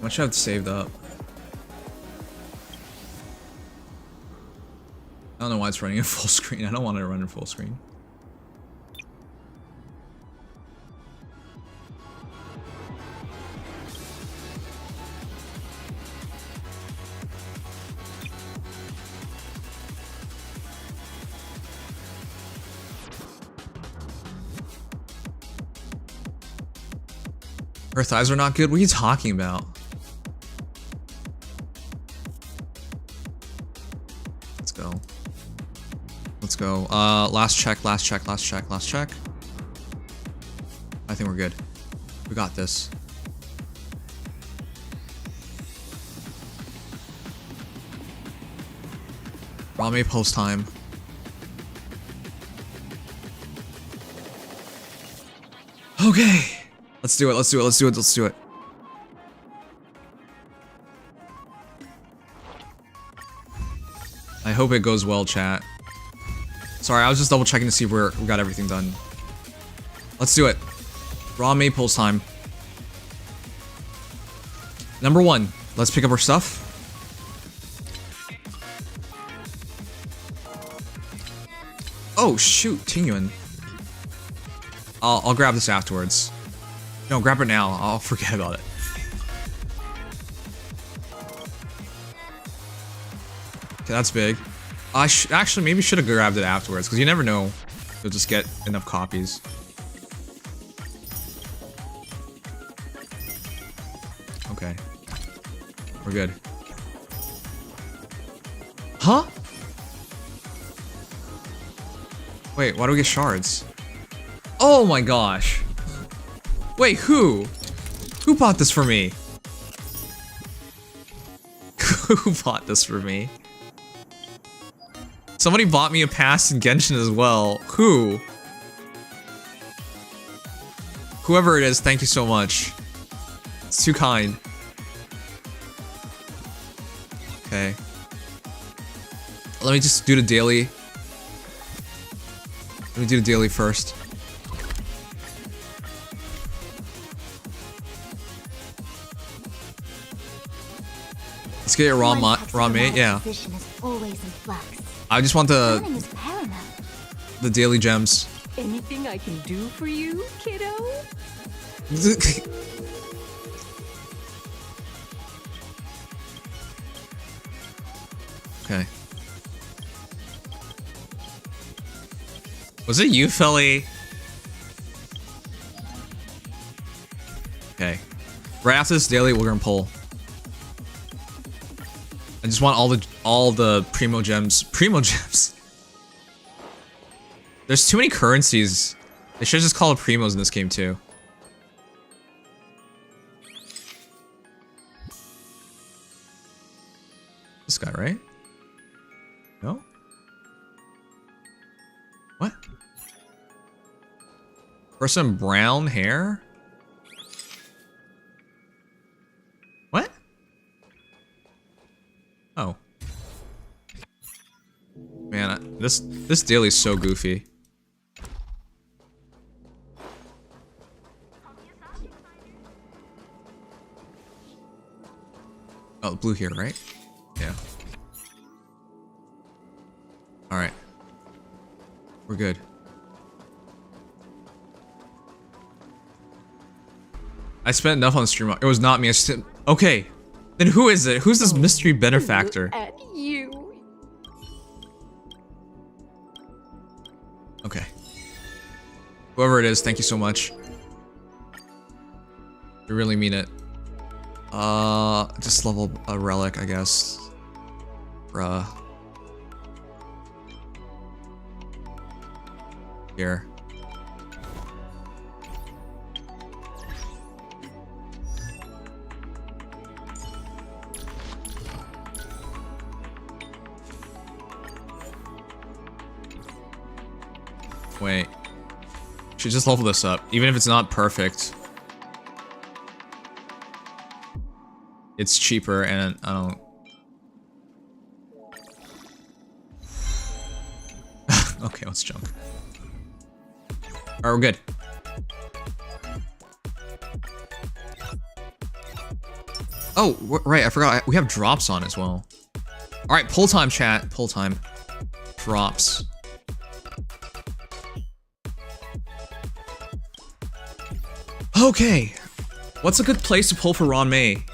much I have saved up? I don't know why it's running in full screen. I don't want it to run in full screen. Her thighs are not good? What are you talking about? Let's go. Let's go. Last check, last check, last check, last check. I think we're good. We got this. Ruan Mei Pulls time. Okay. Let's do it, let's do it, let's do it, let's do it. I hope it goes well, chat. Sorry, I was just double checking to see if we got everything done. Let's do it. Ruan Mei Pulls time. Number 1, let's pick up our stuff. Oh shoot, Tingyun. I'll grab this afterwards. No, grab it now. I'll forget about it. Okay, that's big. I actually maybe should have grabbed it afterwards, because you never know. You'll just get enough copies. Okay. We're good. Huh? Wait, why do we get shards? Oh my gosh. Wait, who? Who bought this for me? Who bought this for me? Somebody bought me a pass in Genshin as well. Who? Whoever it is, thank you so much. It's too kind. Okay. Let me just do the daily. Let me do the daily first. Let's get a Ruan Mei, yeah. I just want the daily gems. Anything I can do for you, kiddo? Okay. Was it you, Philly? Okay. Right after this daily, we're gonna pull. I just want all the primo gems. Primo gems. There's too many currencies. They should just call it primos in this game too. This guy, right? No? What? Person brown hair? What? Oh. Man, this daily is so goofy. Oh, blue here, right? Yeah. Alright. We're good. I spent enough on stream. It was not me. Okay. Then who is it? Who's this mystery benefactor? At you. Okay. Whoever it is, thank you so much. I really mean it. Just level a relic, I guess. Bruh. Here. Wait. Should just level this up, even if it's not perfect. It's cheaper and I don't... Okay, let's jump. Alright, we're good. Oh, right, I forgot. We have drops on as well. All right, pull time, chat. Pull time. Drops. Okay. What's a good place to pull for Ruan Mei?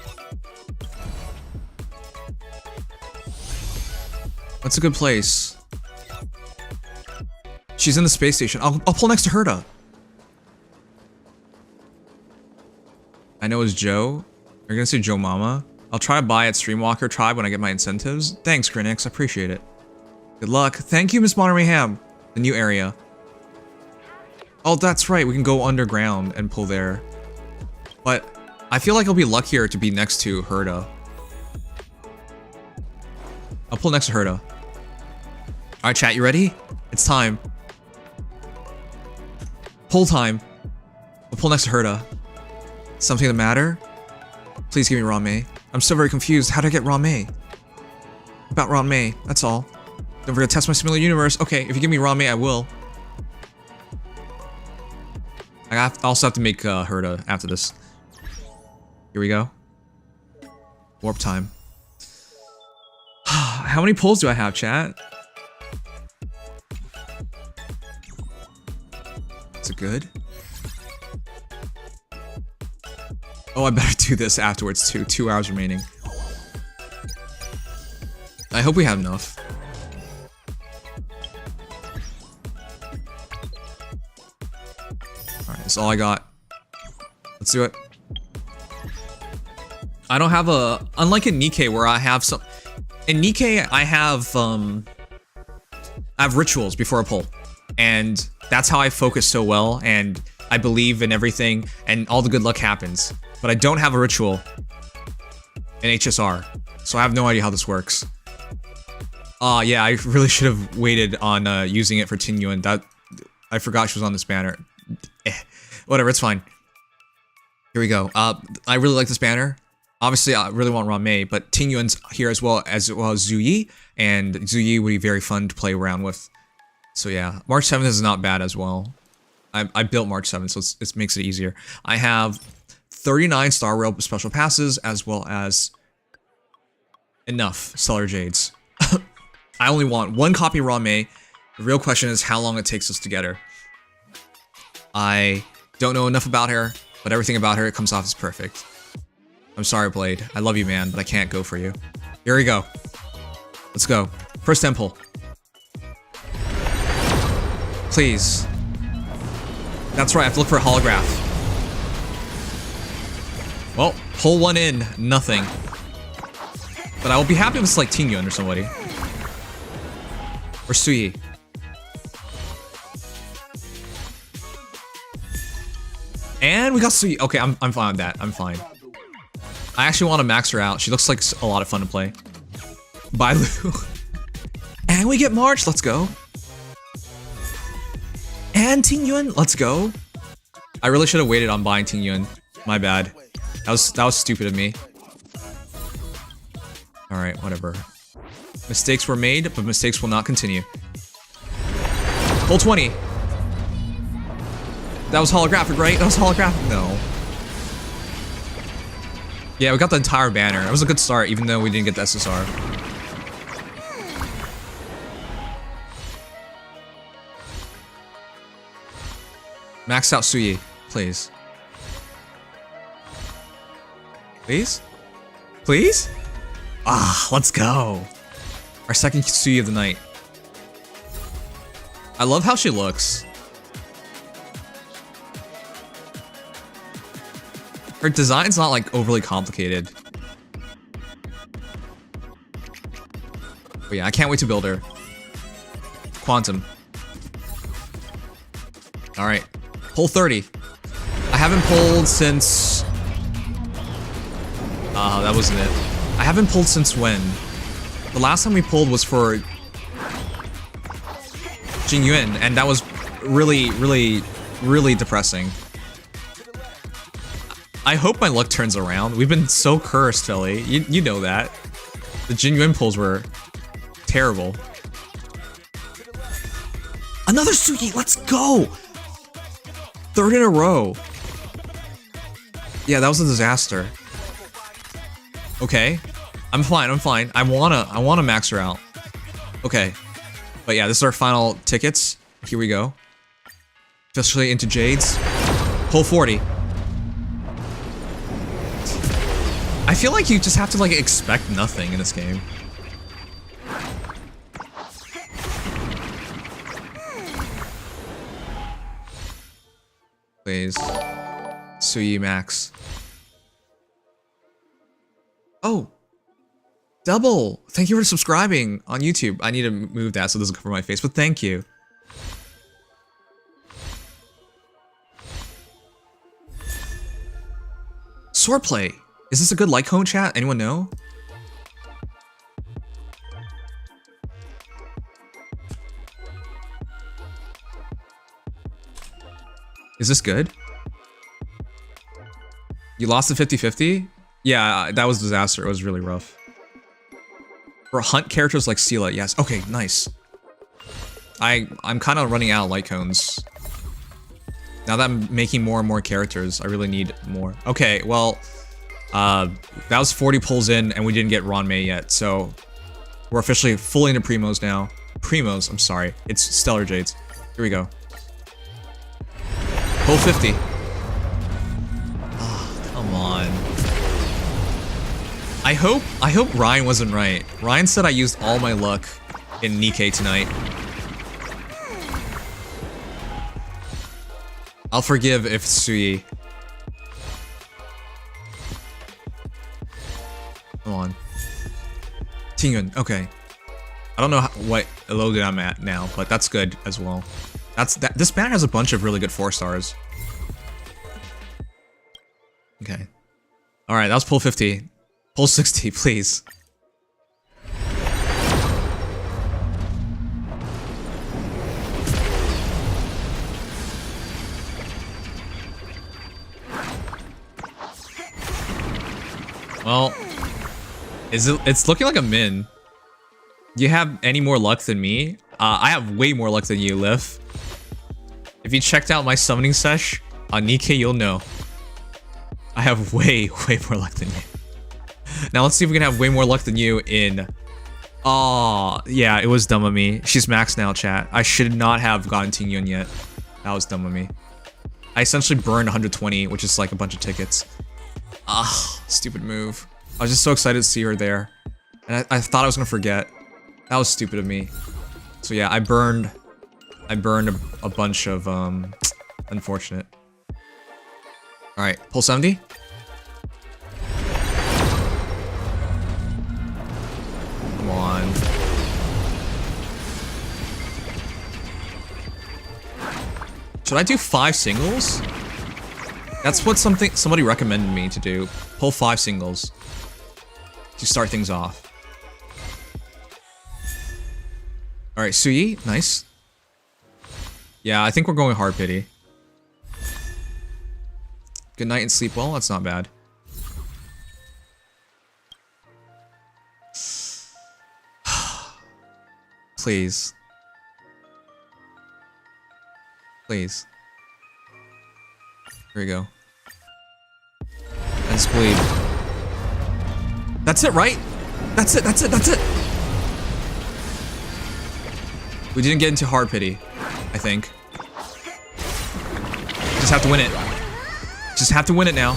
What's a good place? She's in the space station. I'll pull next to Herta. I know it's Joe. You're gonna say Joe Mama? I'll try to buy at Streamwalker Tribe when I get my incentives. Thanks, Grinix. I appreciate it. Good luck. Thank you, Miss Modern Mayhem. The new area. Oh, that's right. We can go underground and pull there. But I feel like I'll be luckier to be next to Herta. I'll pull next to Herta. Alright, chat, you ready? It's time. Pull time. I'll pull next to Herta. Something the matter? Please give me Ruan Mei. I'm still very confused. How did I get Ruan Mei? About Ruan Mei, that's all. Don't forget to test my similar universe. Okay, if you give me Ruan Mei, I will. I also have to make Herta after this. Here we go. Warp time. How many pulls do I have, chat? Is it good? Oh, I better do this afterwards too. 2 hours remaining. I hope we have enough. Alright, that's all I got. Let's do it. I don't have a... Unlike in Nikkei where I have some... In Nikkei, I have rituals before a pull. And that's how I focus so well, and I believe in everything, and all the good luck happens. But I don't have a ritual in HSR, so I have no idea how this works. Yeah, I really should have waited on using it for Ting Yuan. That I forgot she was on this banner. Whatever, it's fine. Here we go. I really like this banner. Obviously, I really want Ruan Mei, but Ting Yuan's here as well as Zhu Yi, and Zhu Yi would be very fun to play around with. So yeah, March 7th is not bad as well. I built March 7th, so it makes it easier. I have 39 Star Rail special passes, as well as enough Stellar Jades. I only want 1 copy of Ruan Mei. The real question is how long it takes us to get her. I don't know enough about her, but everything about her comes off as perfect. I'm sorry, Blade. I love you, man, but I can't go for you. Here we go. Let's go. First temple. Please. That's right, I have to look for a holograph. Well, pull 1 in, nothing. But I will be happy if it's like Ting Yuan or somebody. Or Sui. And we got Sui. Okay, I'm fine with that. I'm fine. I actually want to max her out. She looks like a lot of fun to play. Bye, Lou. And we get March. Let's go. And Ting Yuan. Let's go. I really should have waited on buying Ting Yuan. My bad. That was stupid of me. Alright, whatever. Mistakes were made, but mistakes will not continue. Full 20. That was holographic, right? That was holographic? No. Yeah, we got the entire banner. It was a good start, even though we didn't get the SSR. Max out Suyi, please. Please? Please? Ah, let's go. Our second Suyi of the night. I love how she looks. Her design's not like overly complicated. But yeah, I can't wait to build her. Quantum. Alright. Pull 30. I haven't pulled since... that wasn't it. I haven't pulled since when? The last time we pulled was for... Jing Yuan, and that was really, really, really depressing. I hope my luck turns around. We've been so cursed, Philly. You know that. The Jing Yuan pulls were terrible. Another Suki! Let's go! 3rd in a row. Yeah, that was a disaster. Okay. I'm fine, I'm fine. I wanna max her out. Okay. But yeah, this is our final tickets. Here we go. Officially into Jades. Pull 40. I feel like you just have to like expect nothing in this game. Please. Suyi Max. Oh! Double! Thank you for subscribing on YouTube. I need to move that so it doesn't cover my face, but thank you. Swordplay! Is this a good like cone chat? Anyone know? Is this good? You lost the 50-50? Yeah, that was a disaster. It was really rough. For hunt characters like Sela, yes. Okay, nice. I'm kind of running out of light cones. Now that I'm making more and more characters, I really need more. Okay, well, that was 40 pulls in, and we didn't get Ruan Mei yet, so we're officially fully into Primos now. Primos, I'm sorry. It's Stellar Jades. Here we go. Pull 50. Oh, come on. I hope Ryan wasn't right. Ryan said I used all my luck in Nikkei tonight. I'll forgive if it's Suyi. Come on. Tingyun, okay. I don't know what loaded I'm at now, but that's good as well. This banner has a bunch of really good 4-stars. Okay. Alright, that was pull 50. Pull 60, please. Well, it's looking like a min. Do you have any more luck than me? I have way more luck than you, Liv. If you checked out my summoning sesh on Nikkei, you'll know. I have way more luck than you. Now let's see if we can have way more luck than you in... Oh, yeah, it was dumb of me. She's maxed now, chat. I should not have gotten Tingyun yet. That was dumb of me. I essentially burned 120, which is like a bunch of tickets. Ah, stupid move. I was just so excited to see her there. And I thought I was gonna forget. That was stupid of me. So yeah, I burned a bunch of, unfortunate. Alright, pull 70. Come on. Should I do 5 singles? That's what somebody recommended me to do. Pull 5 singles. To start things off. Alright, Suyi, nice. Yeah, I think we're going hard pity. Good night and sleep well, that's not bad. Please. Please. Here we go. And bleed. That's it, right? That's it, that's it, that's it! We didn't get into hard pity, I think. Just have to win it. Just have to win it now.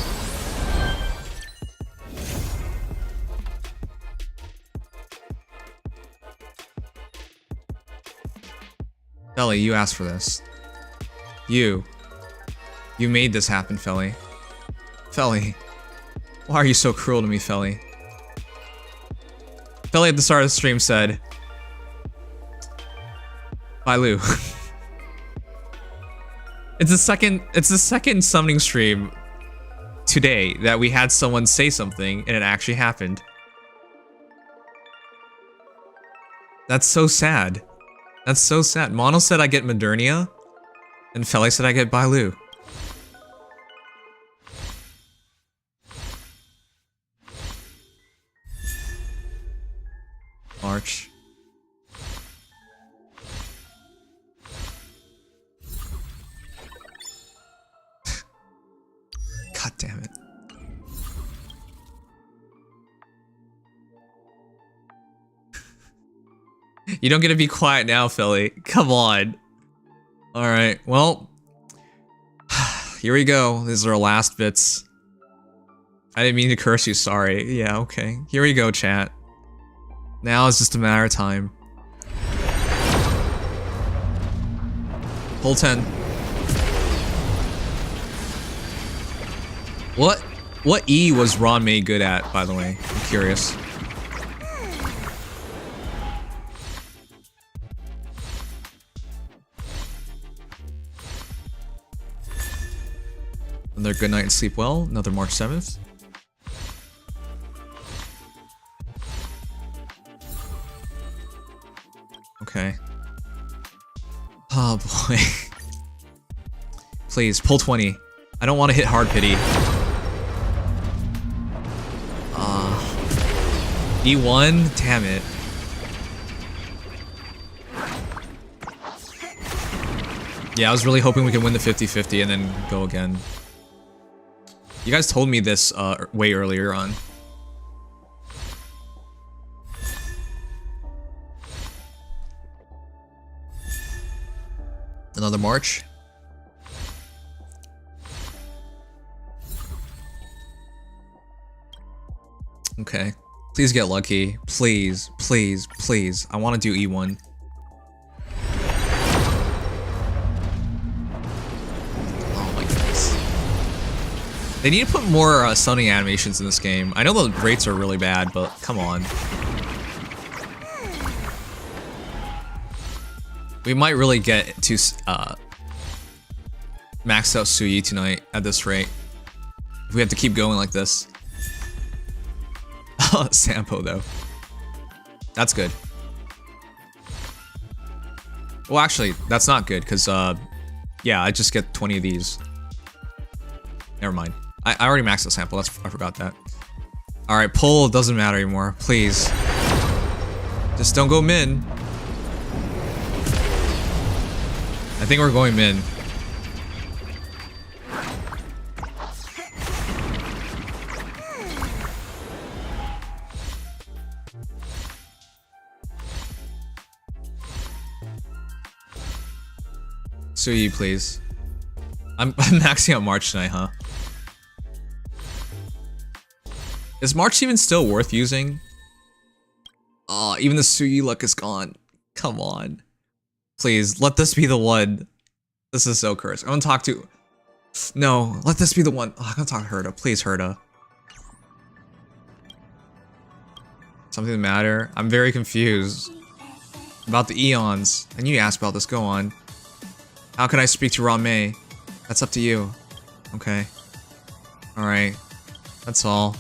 Felly, you asked for this. You made this happen, Felly. Felly. Why are you so cruel to me, Felly? Felly at the start of the stream said... Bye, Lou. It's the second summoning stream today that we had someone say something and it actually happened. That's so sad. That's so sad. Mono said I get Modernia, and Felly said I get Bailu. March. God damn it. You don't get to be quiet now, Philly. Come on. Alright, well. Here we go. These are our last bits. I didn't mean to curse you, sorry. Yeah, okay. Here we go, chat. Now it's just a matter of time. Pull 10. What E was Ruan Mei good at, by the way? I'm curious. Another good night and sleep well. Another March 7th. Okay. Oh boy. Please, pull 20. I don't want to hit hard pity. E1? Damn it. Yeah, I was really hoping we could win the 50-50 and then go again. You guys told me this way earlier on. Another March. Okay. Please get lucky. Please, please, please. I want to do E1. Oh my goodness. They need to put more stunning animations in this game. I know the rates are really bad, but come on. We might really get to max out Suyi tonight at this rate. If we have to keep going like this. Sampo though. That's good. Well, actually, that's not good, because, yeah, I just get 20 of these. Never mind. I already maxed the sample, I forgot that. Alright, pull doesn't matter anymore, please. Just don't go min. I think we're going min. Suyi, please. I'm maxing out March tonight, huh? Is March even still worth using? Oh, even the Suyi luck is gone. Come on. Please, let this be the one. This is so cursed. I'm gonna talk to... No, let this be the one. Oh, I'm gonna talk to Herta. Please, Herta. Something the matter? I'm very confused. About the Eons. I knew you asked about this. Go on. How can I speak to Ruan Mei? That's up to you. Okay. Alright. That's all.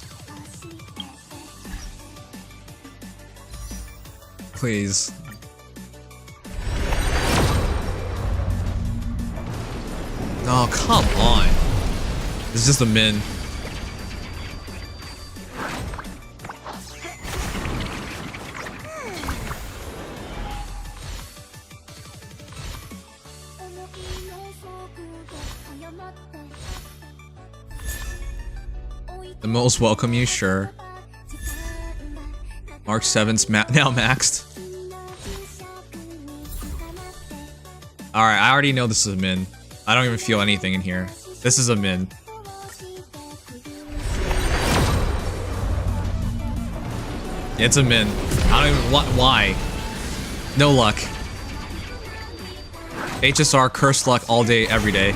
Please. Oh, come on. This is just a min. The most welcome you, sure. March 7th's now maxed. Alright, I already know this is a min. I don't even feel anything in here. This is a min. It's a min. I don't even... Why? No luck. HSR curse luck all day, every day.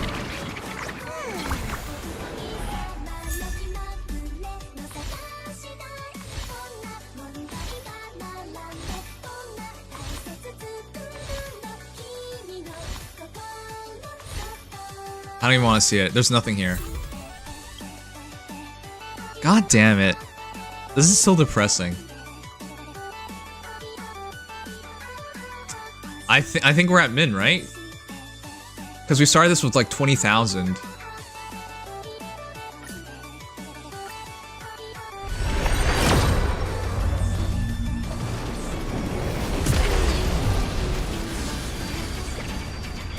I don't even want to see it. There's nothing here. God damn it. This is so depressing. I think we're at min, right? Because we started this with like 20,000.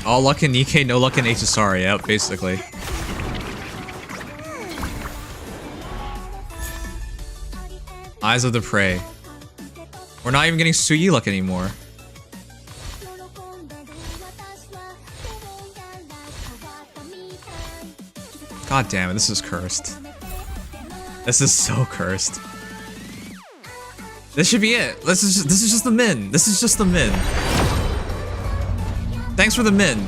All luck in Nikkei, no luck in HSR, yep, basically. Eyes of the Prey. We're not even getting Suyi luck anymore. God damn it, this is cursed. This is so cursed. This should be it. This is just the min. This is just the min. Thanks for the min.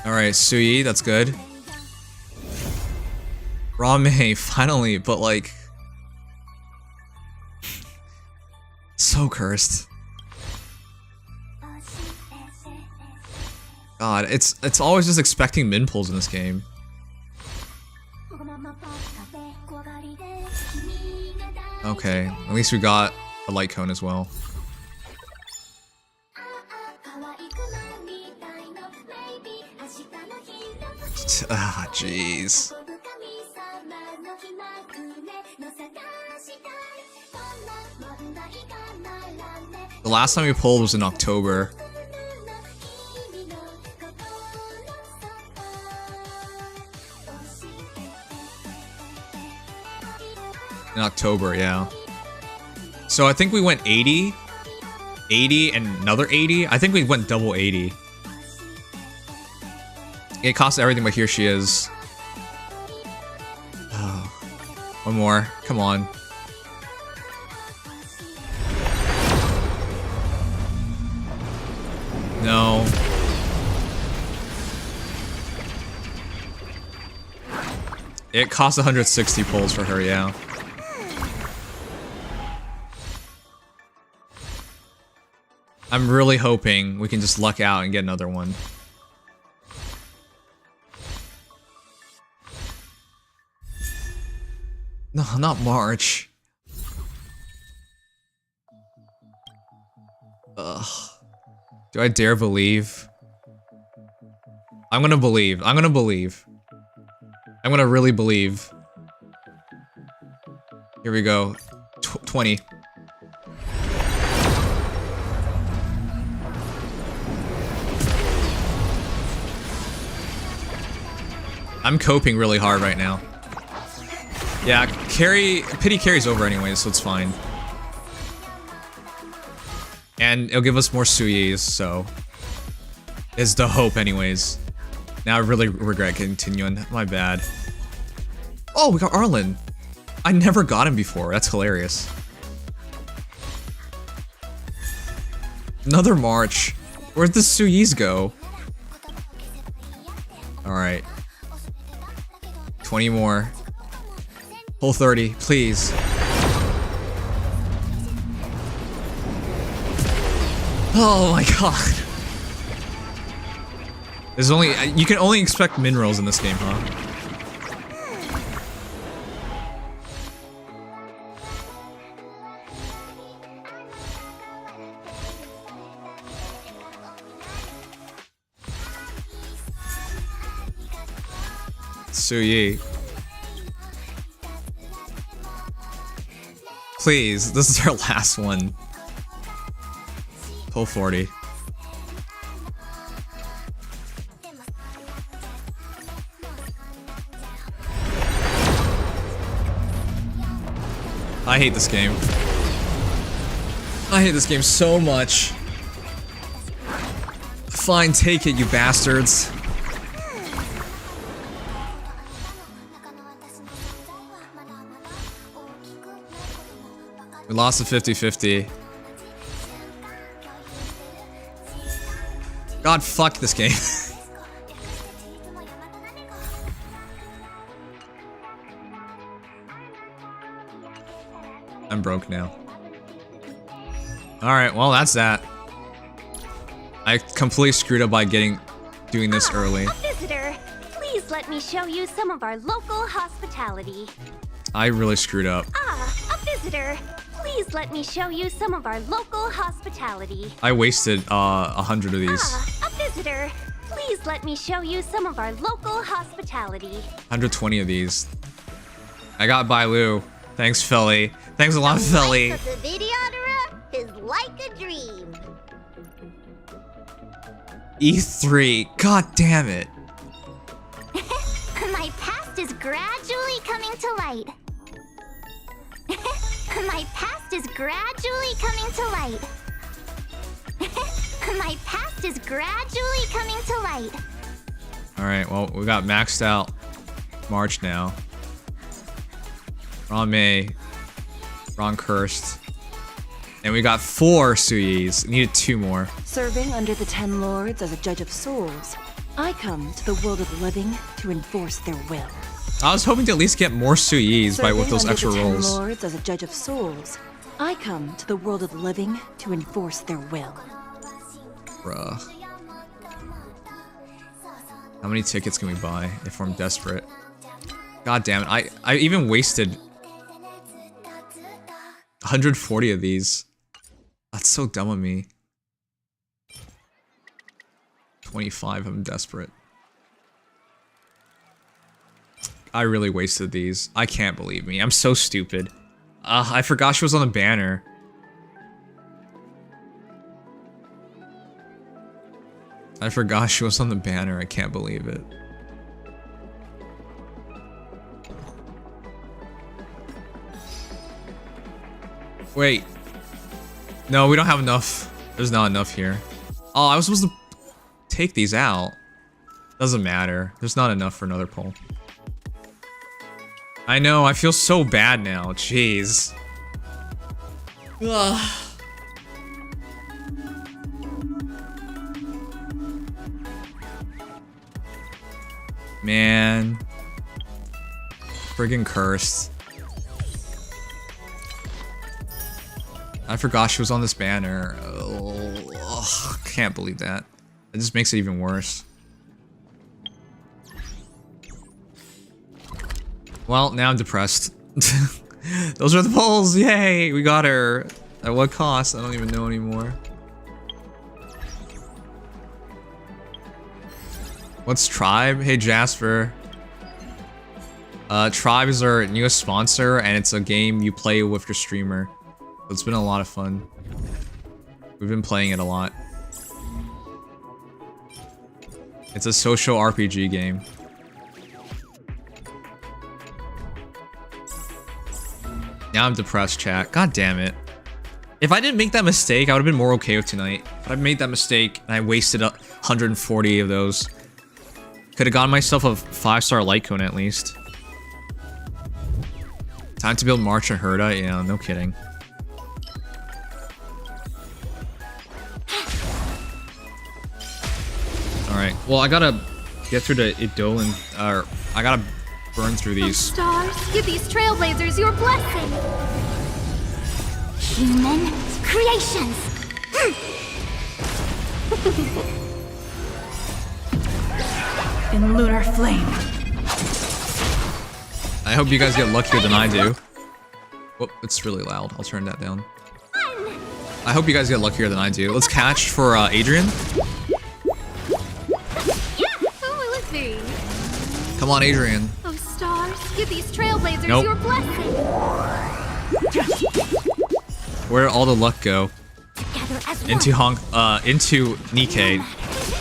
Alright, Sui, that's good. Ruan Mei, finally, but like... so cursed. God, it's always just expecting min pulls in this game. Okay, at least we got a light cone as well. Ah, jeez. The last time we pulled was in October. In October, yeah. So I think we went 80, 80, and another 80. I think we went double 80. It costs everything, but here she is. Oh, one more. Come on. No. It costs 160 pulls for her, yeah. I'm really hoping we can just luck out and get another one. No, not March. Ugh. Do I dare believe? I'm gonna believe. I'm gonna believe. I'm gonna really believe. Here we go. 20. I'm coping really hard right now. Yeah, pity carries over anyways, so it's fine. And it'll give us more Suyis, so it's the hope anyways. Now I really regret continuing. My bad. Oh, we got Arlen. I never got him before. That's hilarious. Another March. Where'd the Suyis go? Alright. 20 more. Pull 30, please. Oh my god. There's only, you can only expect minerals in this game, huh? Suyi. Please, this is our last one. Pull 40. I hate this game. I hate this game so much. Fine, take it, you bastards. We lost a 50-50. God, fuck this game. I'm broke now. Alright, well that's that. I completely screwed up by doing this early. A visitor. Please let me show you some of our local hospitality. I really screwed up. A visitor. Please let me show you some of our local hospitality. I wasted 100 of these. A visitor. Please let me show you some of our local hospitality. 120 of these. I got Bailu. Thanks, Philly. Thanks a lot, Philly. The video is like a dream. E3. God damn it. My past is gradually coming to light. My past is gradually coming to light. My past is gradually coming to light. Alright, well, we got maxed out March now. Ruan Mei. Ron Cursed. And we got 4 Suyis. Needed 2 more. Serving under the 10 lords as a judge of souls, I come to the world of the living to enforce their will. I was hoping to at least get more Suyis with those Serving extra under the 10 rolls. lords as a judge of souls, I come to the world of the living to enforce their will. Bruh. How many tickets can we buy if I'm desperate? God damn it. I even wasted 140 of these. That's so dumb of me. 25, I'm desperate. I really wasted these. I can't believe me. I'm so stupid. I forgot she was on the banner. I forgot she was on the banner. I can't believe it. Wait. No, we don't have enough. There's not enough here. Oh, I was supposed to take these out. Doesn't matter. There's not enough for another poll. I know, I feel so bad now. Jeez. Ugh. Man. Friggin' cursed. I forgot she was on this banner. Oh, can't believe that. It just makes it even worse. Well, now I'm depressed. Those are the polls! Yay! We got her! At what cost? I don't even know anymore. What's Tribe? Hey Jasper. Tribe is our newest sponsor, and it's a game you play with your streamer. It's been a lot of fun. We've been playing it a lot. It's a social RPG game. Now I'm depressed, chat. God damn it. If I didn't make that mistake, I would have been more okay with tonight. But I made that mistake, and I wasted 140 of those. Could have gotten myself a 5-star Litecoin at least. Time to build March and Herta? Yeah, no kidding. Alright, well I gotta get through the Idolin, I gotta burn through these. Stars, give these trailblazers your blessing. Human creations. In lunar flame. I hope you guys get luckier than I do. Whoop, it's really loud. I'll turn that down. I hope you guys get luckier than I do. Let's catch for Adrian. Oh, let's see. Come on, Adrian. Oh, stars, give these trailblazers Nope. your blessing. Where did all the luck go? Together as one. Into Nikkei.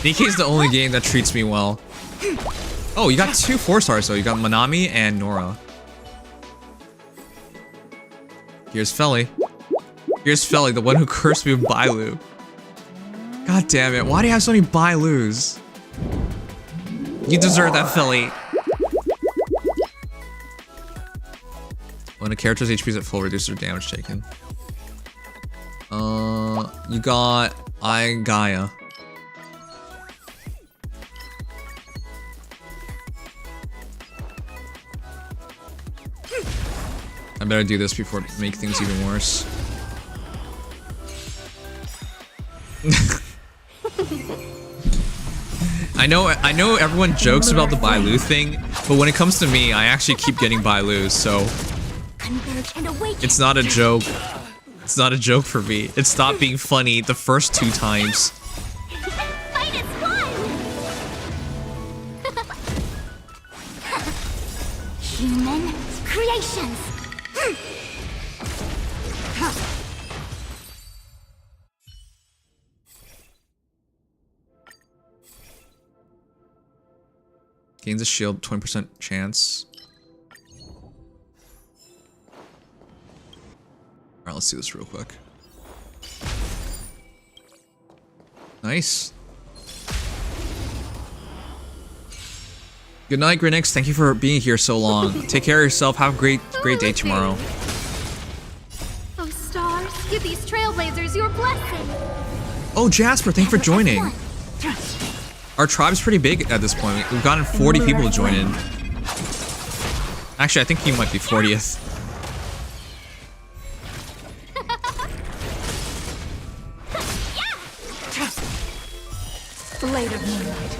Nikkei's the only game that treats me well. Oh, you got 2 4-stars though. You got Manami and Nora. Here's Felly. Here's Felly, the one who cursed me with Bailu. God damn it. Why do you have so many Bailus? You deserve that, Felly. When a character's HP is at full, reduce their damage taken. You got Gaia. I better do this before it make things even worse. I know everyone jokes about the Bailu thing, but when it comes to me, I actually keep getting Bailus, so Converge and awaken. it's not a joke. It's not a joke for me. It stopped being funny the first 2 times. Fight is one. Human creations. Gains a shield, 20% chance. Alright, let's do this real quick. Nice. Good night, Grinix. Thank you for being here so long. Take care of yourself. Have a great day tomorrow. Oh, stars, give these trailblazers your blessing. Oh, Jasper, thank you for joining. Our tribe's pretty big at this point. We've gotten 40 people to join in. Actually, I think he might be 40th. Blade of moonlight.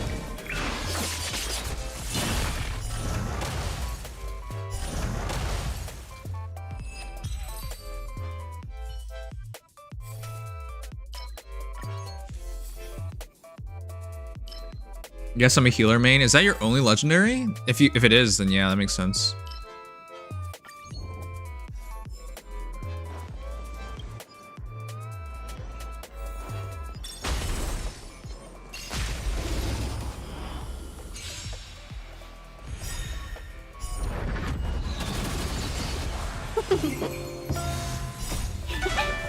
Yes, I'm a healer main. Is that your only legendary? If it is, then yeah, that makes sense.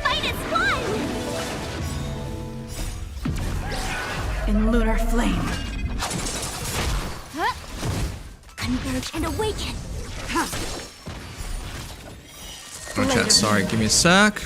Fight is fun! In lunar flame. Huh? Converge and awaken. Oh, chat, sorry, give me a sec.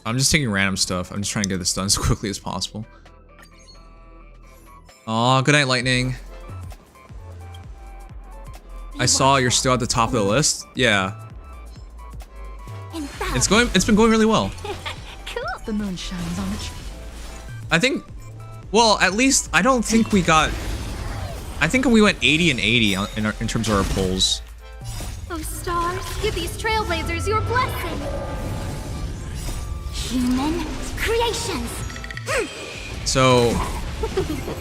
I'm just taking random stuff. I'm just trying to get this done as quickly as possible. Aw, good night, Lightning. I saw you're still at the top of the list. Yeah. It's been going really well. Cool. The moon shines on the tree. I think, well, at least I don't think we got, I think we went 80 and 80 in terms of our polls. Oh, stars, give these trailblazers your blessing. Human creations. So,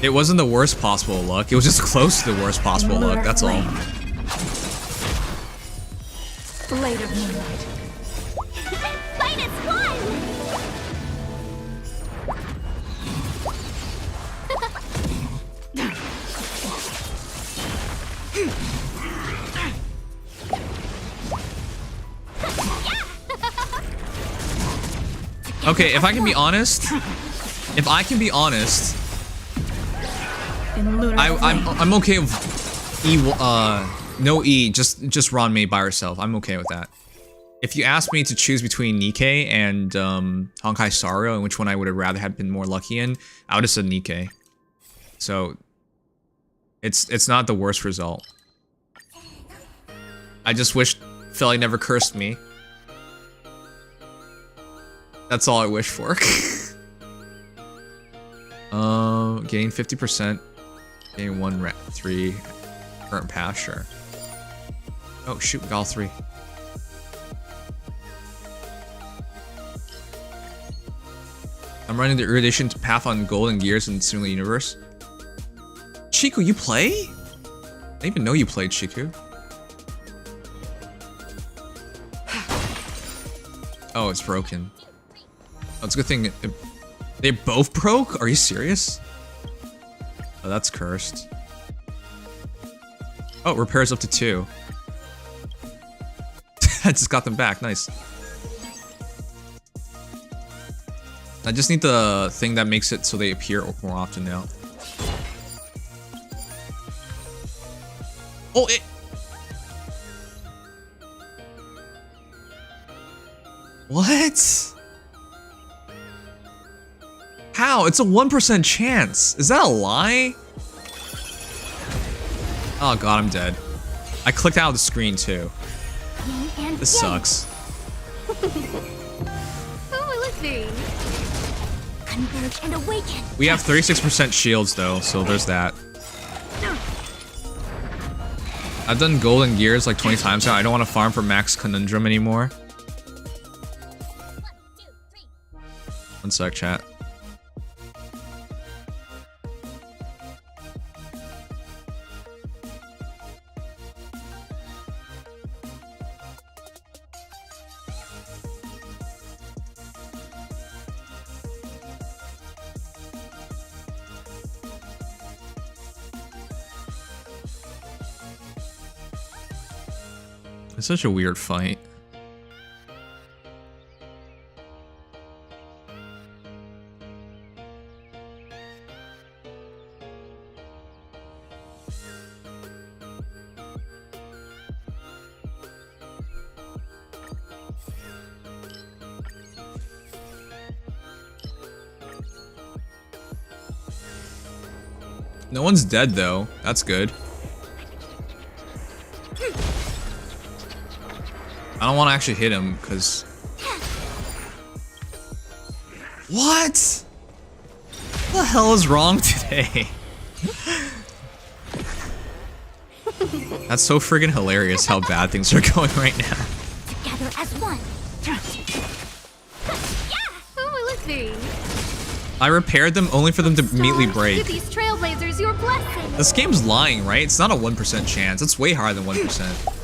it wasn't the worst possible luck. It was just close to the worst possible luck, that's all. Blade of moonlight. Fight is fun! Okay, if I can be honest, In lunar I'm okay with E, no E, just Ruan Mei by herself. I'm okay with that. If you asked me to choose between Nikkei and Honkai Sario and which one I would have rather had been more lucky in, I would have said Nikkei. So it's not the worst result. I just wish Philly never cursed me. That's all I wish for. Gain 50%. Gain 3 current path, sure. Oh shoot, we got all 3. I'm running the Erudition path on Golden Gears in Similar Universe. Chiku, you play? I didn't even know you played, Chiku. Oh, it's broken. Oh, it's a good thing they both broke? Are you serious? Oh, that's cursed. Oh, repairs up to 2. I just got them back, nice. I just need the thing that makes it so they appear more often now. Oh, it... What? How? It's a 1% chance. Is that a lie? Oh god, I'm dead. I clicked out of the screen too. This sucks. Who will it be? Converge and awaken. We have 36% shields though, so there's that. I've done golden gears like 20 times now. I don't want to farm for max conundrum anymore. One sec, chat. It's such a weird fight. No one's dead though. That's good. I don't want to actually hit him, because... What? What the hell is wrong today? That's so friggin' hilarious how bad things are going right now. Together as one. Oh, let's see. I repaired them only for them to immediately Give break. these trailblazers your blessing. This game's lying, right? It's not a 1% chance. It's way higher than 1%.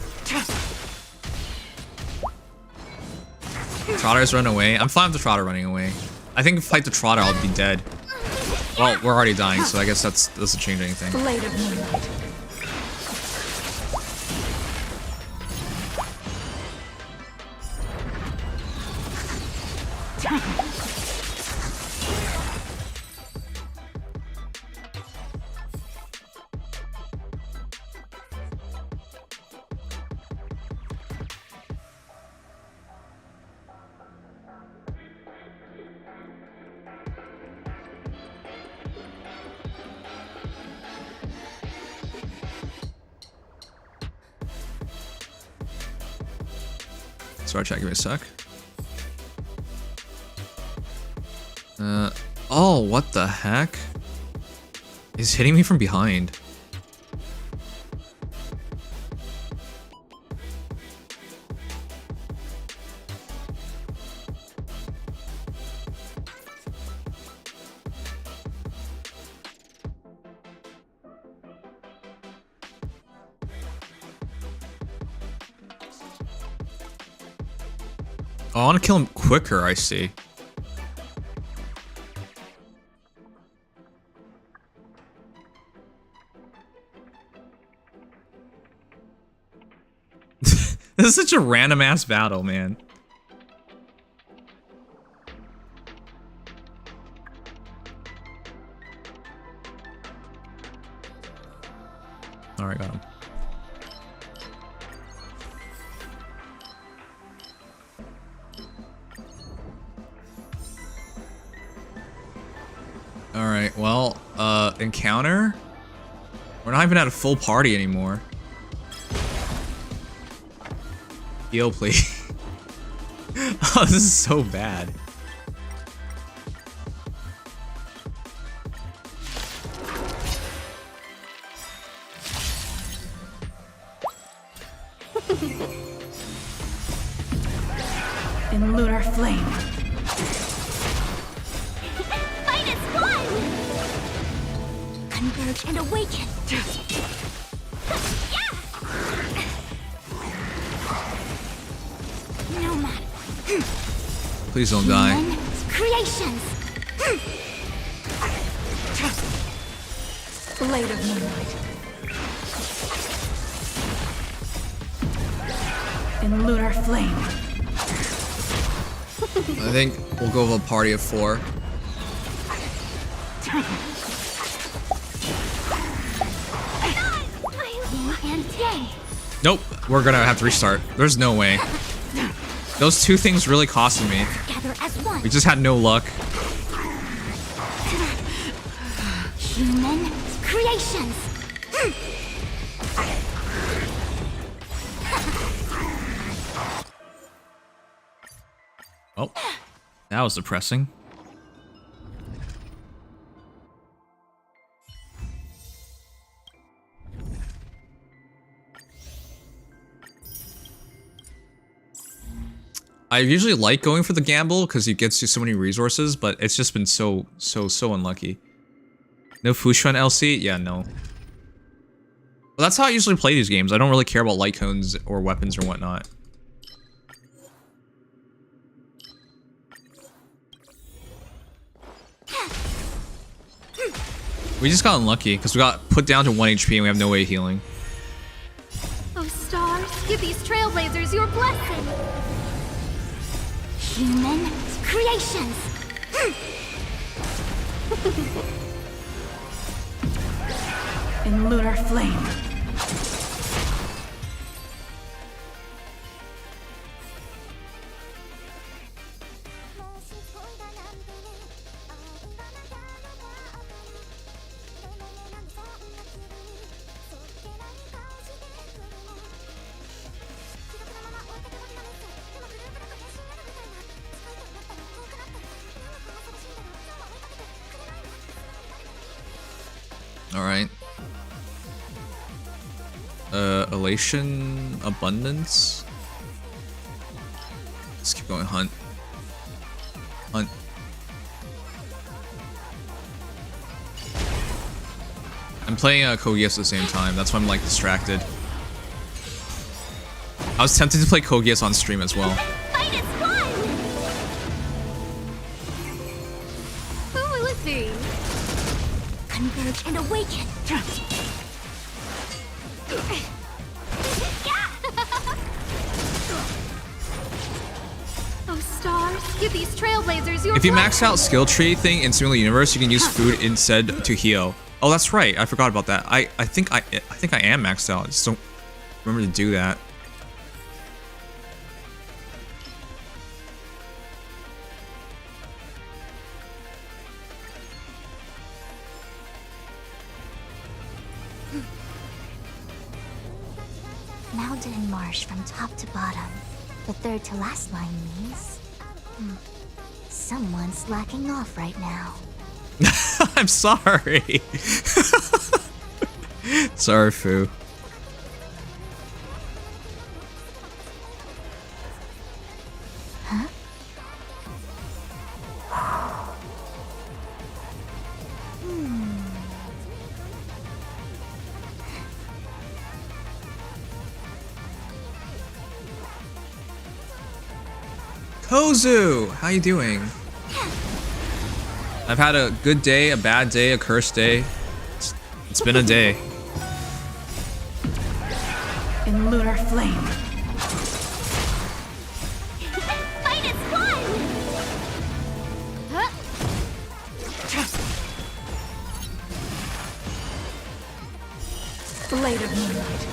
Trotter's run away. I'm fine with the Trotter running away. I think if I fight the Trotter, I'll be dead. Well, we're already dying, so I guess that doesn't change anything. Blade of moonlight. Sorry, chat, give me a sec. Oh, what the heck? He's hitting me from behind. Oh, I want to kill him quicker, I see. This is such a random ass battle, man. Alright, got him. Alright, well, encounter? We're not even at a full party anymore. Heal, please. Oh, this is so bad. In lunar flame. Fight as one! Converge and awaken. No matter. Please don't die. Creations. Blade of moonlight. In lunar flame. I think we'll go with a party of 4. Nope, we're gonna have to restart. There's no way. Those 2 things really costed me. Gather as one. We just had no luck. Human creations. Oh, that was depressing. I usually like going for the gamble because it gets you so many resources, but it's just been so unlucky. No Fushuan LC? Yeah, no. Well, that's how I usually play these games. I don't really care about light cones or weapons or whatnot. We just got unlucky because we got put down to 1 HP and we have no way of healing. Oh, stars, give these trailblazers your blessing. Human creations. In lunar flame. Alright. Elation, abundance. Let's keep going, hunt. Hunt. I'm playing Kogias at the same time, that's why I'm like distracted. I was tempted to play Kogias on stream as well. Fight is won! Who will it be? Converge and awaken. Oh, stars, give these trailblazers your If you blessing. max out skill tree thing in Singular Universe, you can use food instead to heal. Oh, that's right. I forgot about that. I think I am maxed out. I just don't remember to do that. Mountain marsh from top to bottom. The third to last line means... someone's slacking off right now. I'm sorry. Sorry, Fu. Kozu, how you doing? I've had a good day, a bad day, a cursed day. It's been a day. In lunar flame. Fight is won! Blade of moonlight.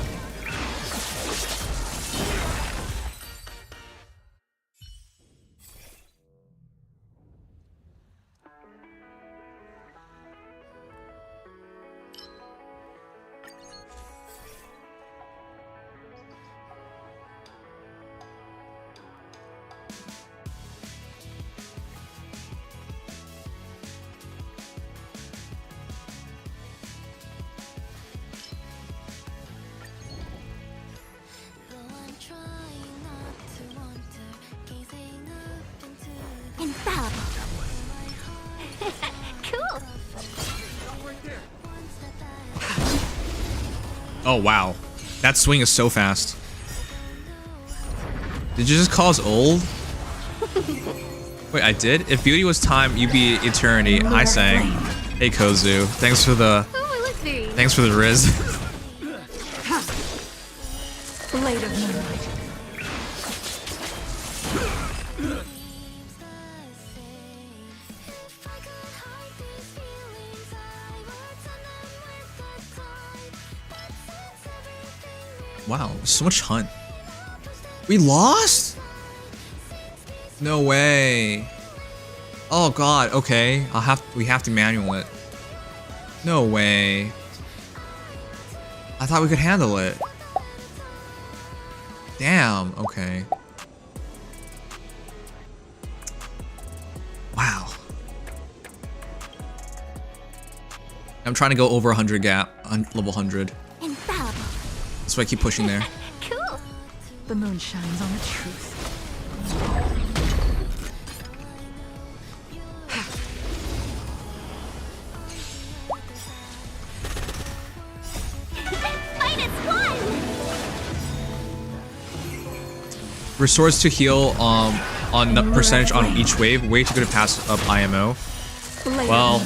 Infallible. Cool. Oh, wow. That swing is so fast. Did you just call us old? Wait, I did? If beauty was time, you'd be eternity. I sang. Hey, Kozu. Thanks for the... Who will it be? Thanks for the Riz. Blade of moonlight. Wow, so much hunt. We lost? No way. Oh god, okay. We have to manual it. No way. I thought we could handle it. Damn, okay. Wow. I'm trying to go over 100 gap on level 100. Infallible. That's why I keep pushing there. Cool. The moon shines on the truth. Restores to heal on the percentage on each wave. Way too good to pass up IMO. Well,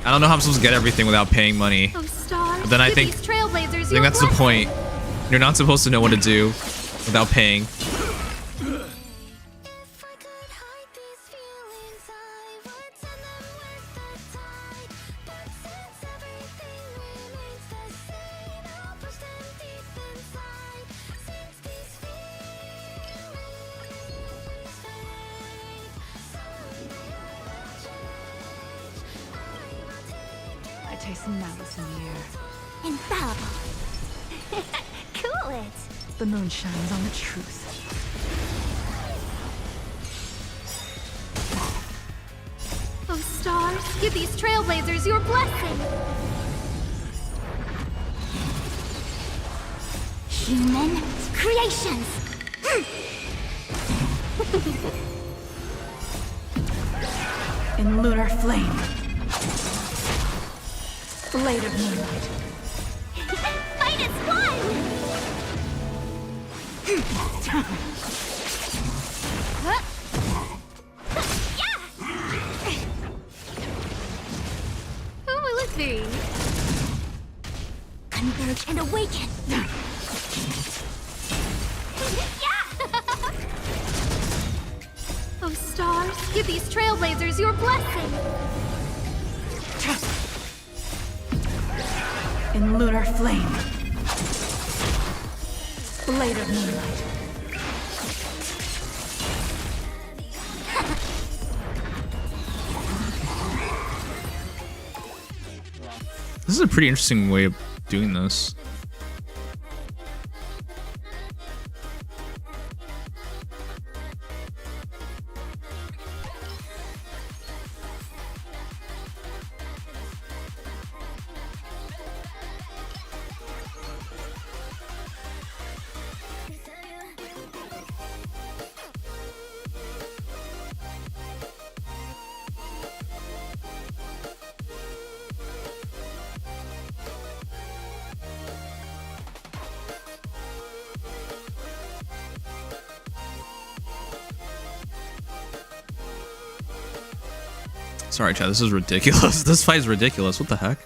I don't know how I'm supposed to get everything without paying money. Oh, stars, But then I give think these trailblazers that's the point. You're not supposed to know what to do without paying. I taste malice in the air. Infallible. Cool it. The moon shines on the truth. Oh, stars, give these trailblazers your blessing. Human creations. In lunar flame. Blade of moonlight. Fight as one. Who will it be? Converge and awaken. Oh, stars, give these trailblazers your blessing. In lunar flame. Blade of moonlight. This is a pretty interesting way of doing this. Sorry, chat. This is ridiculous. This fight is ridiculous. What the heck?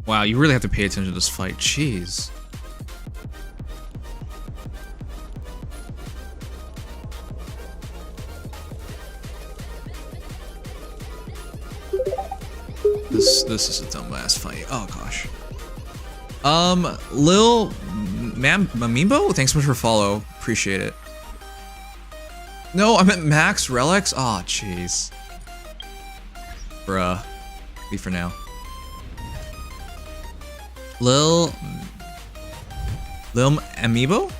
Wow, you really have to pay attention to this fight. Jeez. This is a dumbass fight. Oh gosh. Lil Mamimbo, thanks so much for follow. Appreciate it. No, I meant Max Relics. Oh, jeez. Bruh. Leave for now. Lil Amiibo?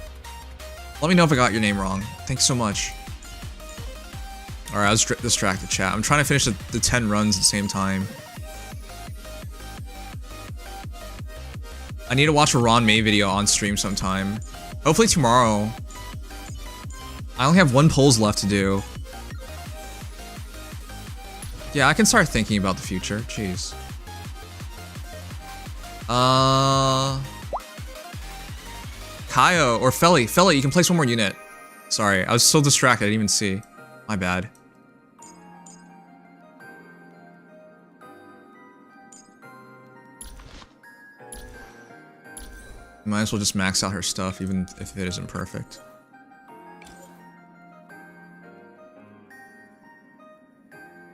Let me know if I got your name wrong. Thanks so much. Alright, I was distracted, chat. I'm trying to finish the 10 runs at the same time. I need to watch a Ruan Mei video on stream sometime. Hopefully tomorrow. I only have 1 polls left to do. Yeah, I can start thinking about the future. Jeez. Kaio or Feli. Feli, you can place 1 more unit. Sorry, I was so distracted, I didn't even see. My bad. Might as well just max out her stuff, even if it isn't perfect.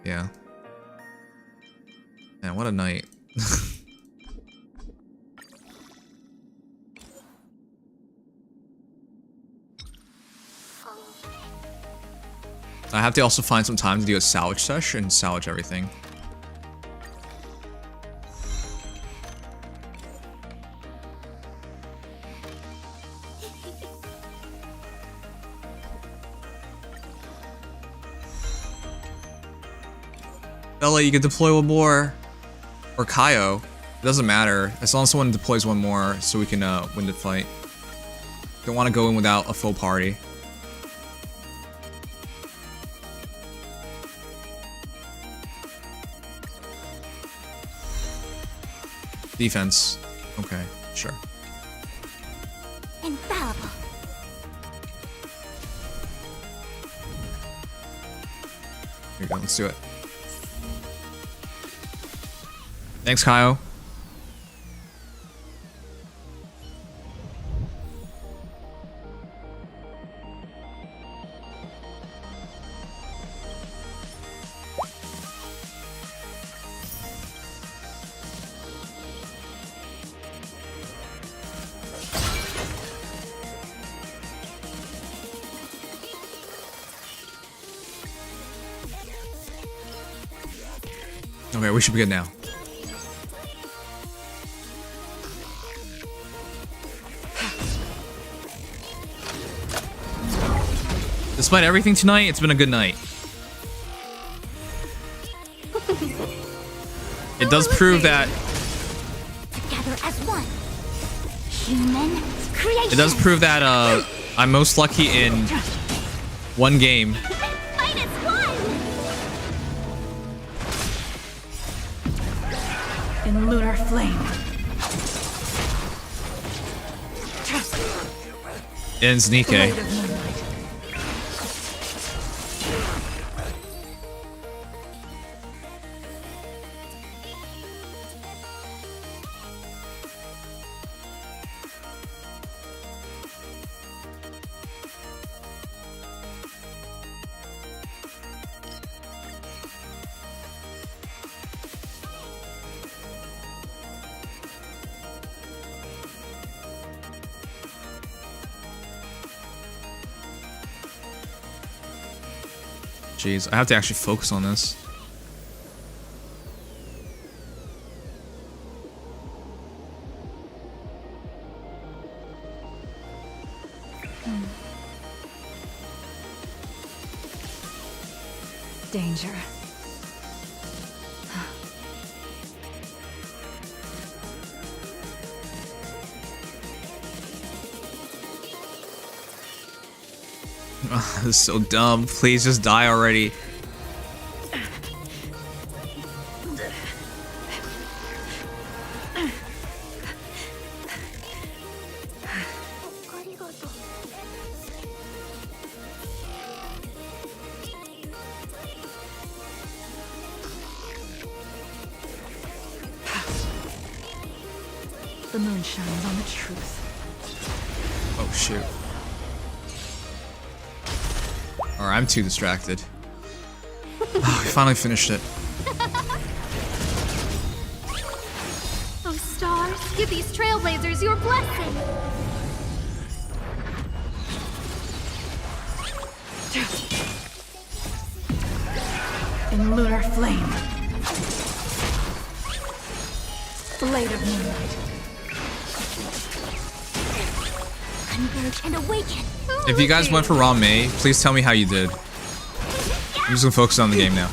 Yeah. Man, what a night. I have to also find some time to do a salvage sesh and salvage everything. Bella, you can deploy one more. Or Kaio. It doesn't matter. As long as someone deploys one more so we can win the fight. Don't want to go in without a full party. Defense. Okay, sure. Infallible. Here we go, let's do it. Thanks, Kaio. Okay, we should be good now. Despite everything tonight, it's been a good night. It does prove that... Together as one. Human creation. It does prove that I'm most lucky in one game. Fight as one. In lunar flame. In Znike. Jeez, I have to actually focus on this. Danger. This is so dumb. Please just die already. The moon shines on the truth. Oh shoot. Or I'm too distracted. Oh, we finally finished it. Oh, stars, give these trailblazers your blessing. In lunar flame. Blade of moonlight. Converge and awaken. If you guys went for Ruan Mei, please tell me how you did. I'm just gonna focus on the game now.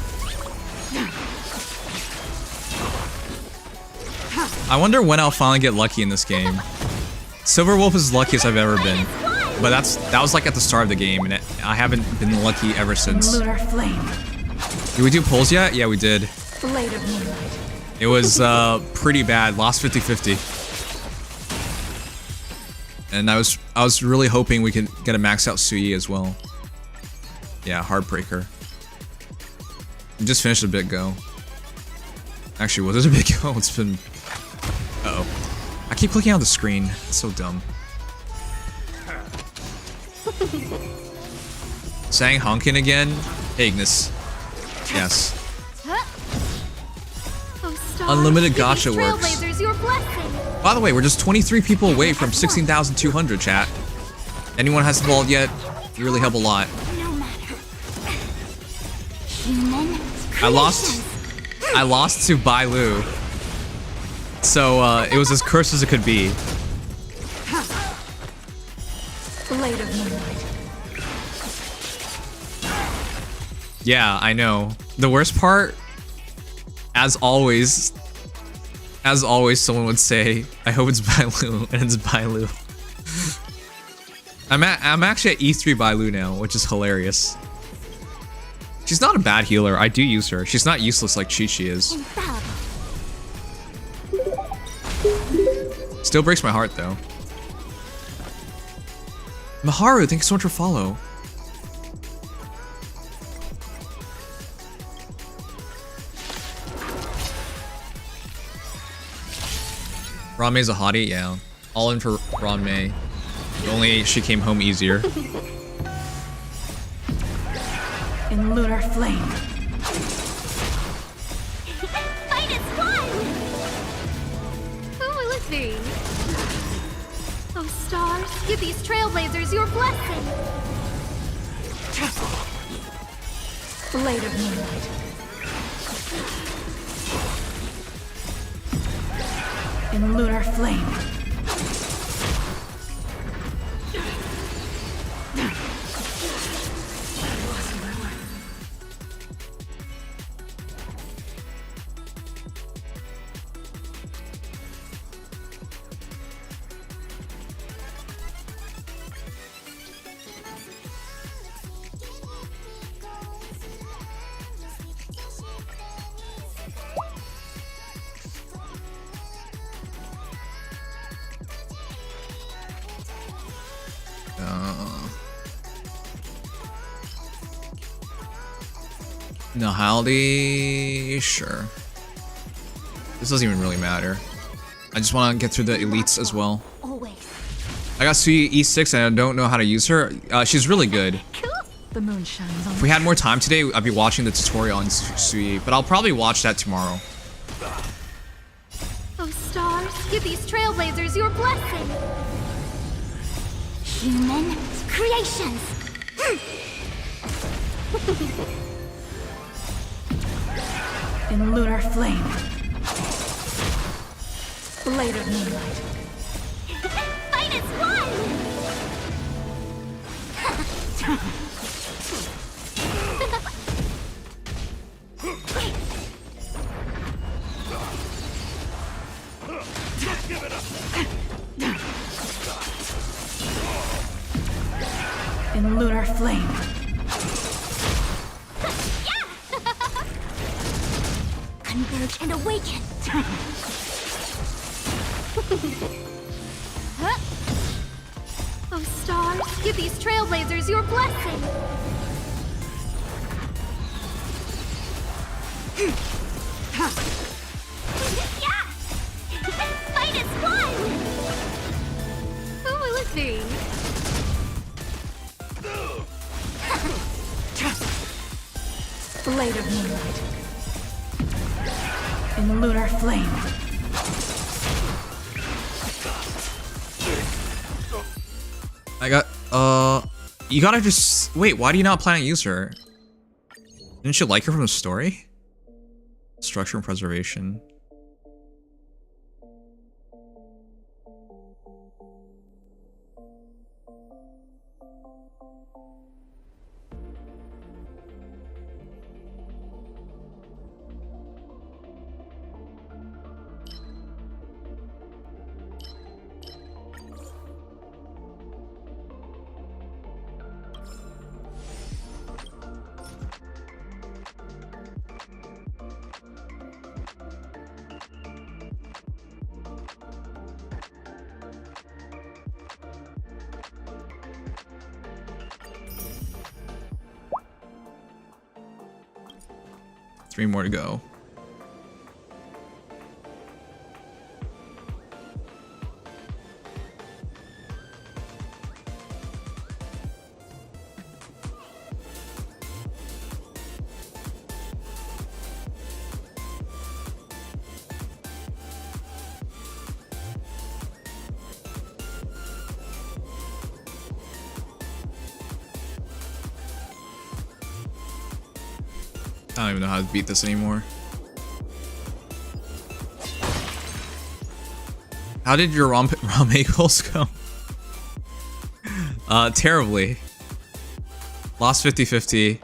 I wonder when I'll finally get lucky in this game. Silver Wolf is the luckiest I've ever been. But that was like at the start of the game, and I haven't been lucky ever since. Lunar flame. Did we do polls yet? Yeah, we did. Blade of moonlight. It was pretty bad. Lost 50-50. And I was really hoping we could get a max out Sui as well. Yeah, Heartbreaker. We just finished a bit ago. Actually, was it a bit ago? It's been... Uh-oh. I keep clicking on the screen. It's so dumb. Sang Honkin again? Hey, Ignis. Yes. Oh, stars, Unlimited give gacha these works. trailblazers your blessing. By the way, we're just 23 people away from 16,200, chat. Anyone hasn't followed yet, you really help a lot. No matter. Human I lost to Bai Lu. So, it was as cursed as it could be. Blade of moonlight. Yeah, I know. The worst part As always, someone would say, I hope it's Bailu, and it's Bailu. I'm actually at E3 Bailu now, which is hilarious. She's not a bad healer. I do use her. She's not useless like Chi-Chi is. Still breaks my heart though. Maharu, thanks so much for follow. Ruan Mei's a hottie, yeah. All in for Ruan Mei. Only she came home easier. In lunar flame. Fight is fun! Who will it be? Oh, stars, give these trailblazers your blessing. Blade of moonlight. In lunar flame. Nahaldi, sure. This doesn't even really matter. I just want to get through the elites as well. Always. I got Sui E6 and I don't know how to use her. She's really good. Cool. The moon shines on If we had more time today, I'd be watching the tutorial on Sui, but I'll probably watch that tomorrow. Oh, stars, give these trailblazers your blessing. Human creations. in lunar flame. Blade of moonlight. Fight is fun! In lunar flame. Converge and awaken! Oh, stars, give these trailblazers your blessing. Yeah! Fight is fun! Who will it be? Blade of moonlight. In lunar flame. I got, you gotta just, wait, why do you not plan to use her? Didn't you like her from the story? Structure and preservation. Three more to go. I don't even know how to beat this anymore. How did your Ruan Mei Pulls go? Terribly. Lost 50-50.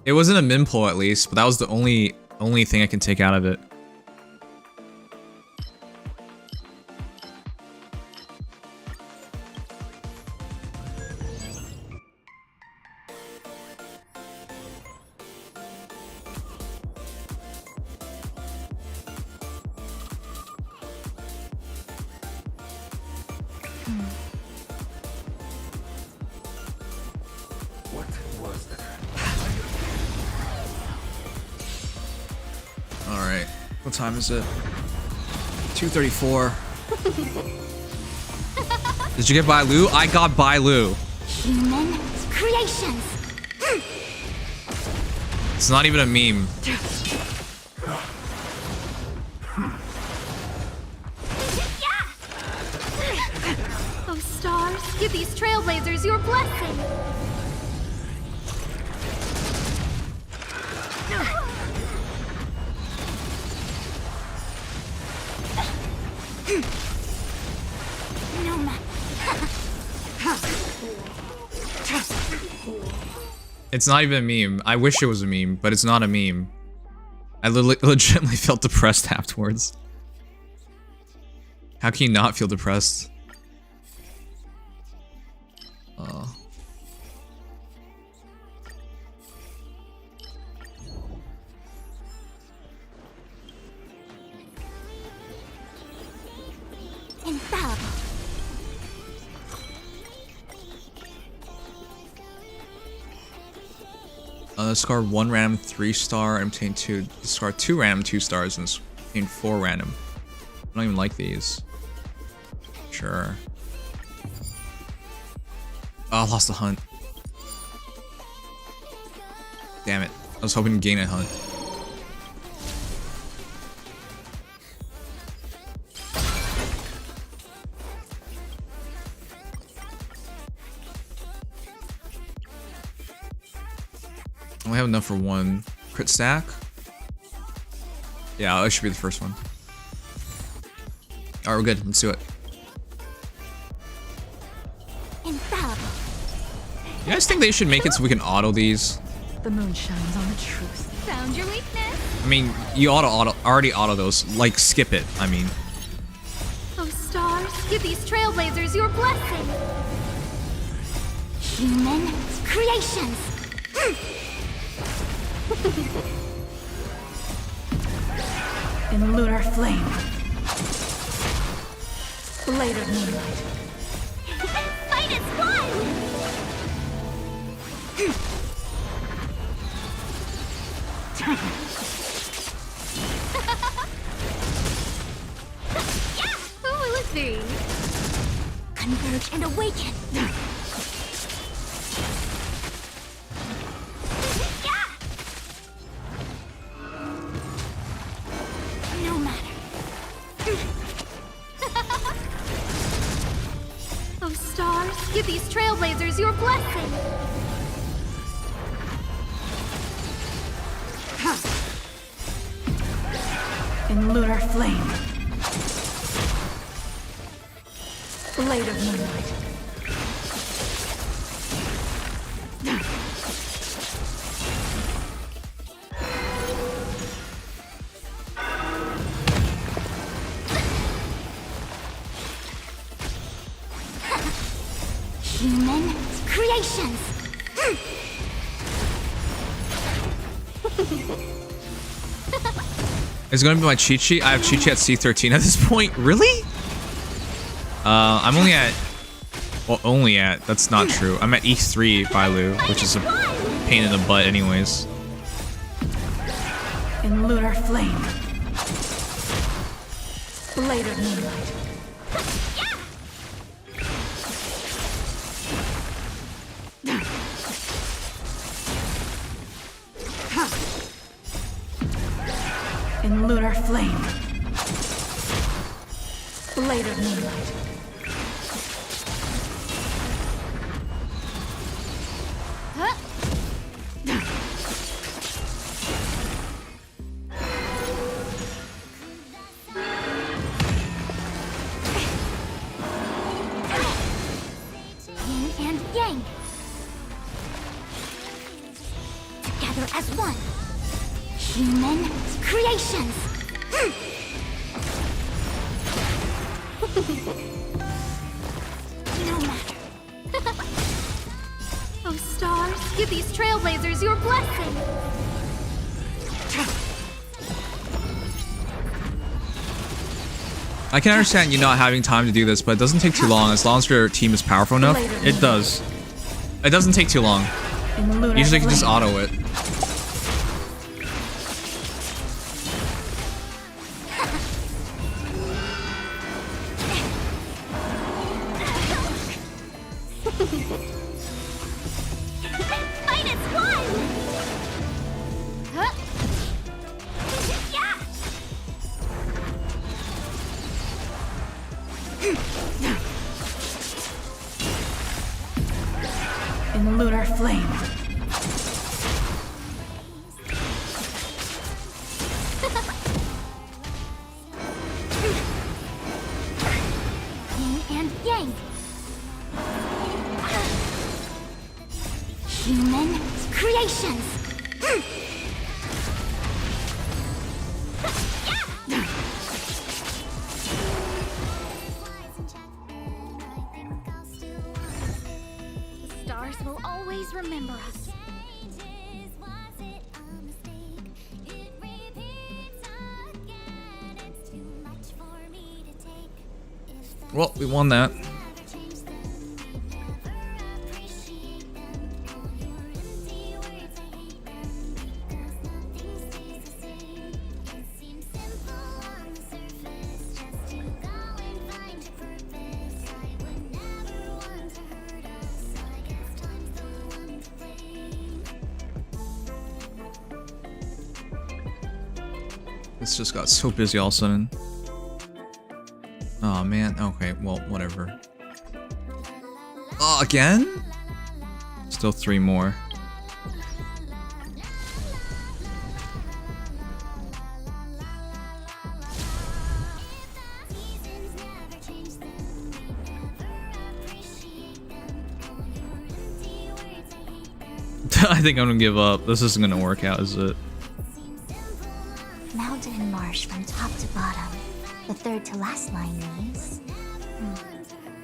It wasn't a min pull at least, but that was the only Only thing I can take out of it. Alright. What time is it? 2:34. Did you get Bailu? I got Bailu. Human creations. It's not even a meme. Oh, stars, give these trailblazers your blessing. No matter. It's not even a meme. I wish it was a meme, but it's not a meme. I legitimately felt depressed afterwards. How can you not feel depressed? Infallible. Discard 1 random 3-star and obtain 2. Discard 2 random 2-stars and obtain 4 random. I don't even like these. Sure. Oh, I lost the hunt. Damn it. I was hoping to gain a hunt. I only have enough for 1 crit stack. Yeah, that should be the first one. Alright, we're good. Let's do it. Infallible. You guys think they should make it so we can auto these? The moon shines on the truth. Found your weakness. I mean, you already auto those. Like, skip it, I mean. Oh, stars, give these trailblazers your blessing. Human creations. In lunar flame. Blade of moonlight. Fight is one. Who will it be? Converge and awaken. No matter. Oh, stars, give these trailblazers your blessing. In lunar flame. Blade of moonlight. Human creations. It's gonna be my cheat sheet. I have cheat sheet at C13 at this point. Really? I'm only at... Well, only at... That's not true. I'm at E3 Bailu, which is a pain in the butt anyways. In lunar flame. Blade of moonlight. In lunar flame. Blade of moonlight. Yin and yang. Together as one. Human creations. No matter. Oh, stars, give these trailblazers your blessing. I can understand you not having time to do this, but it doesn't take too long as long as your team is powerful enough. It does. It doesn't take too long. Usually you can just auto it. Fight is one. Huh? Yeah. In the lunar flame. Yin and yang. Human creations. The stars will always remember us. Well, we won that. This just got so busy all of a sudden. Oh man, okay, well, whatever. Oh, again? Still 3 more. I think I'm gonna give up. This isn't gonna work out, is it? Mountain and marsh from top to bottom. The third to last line means...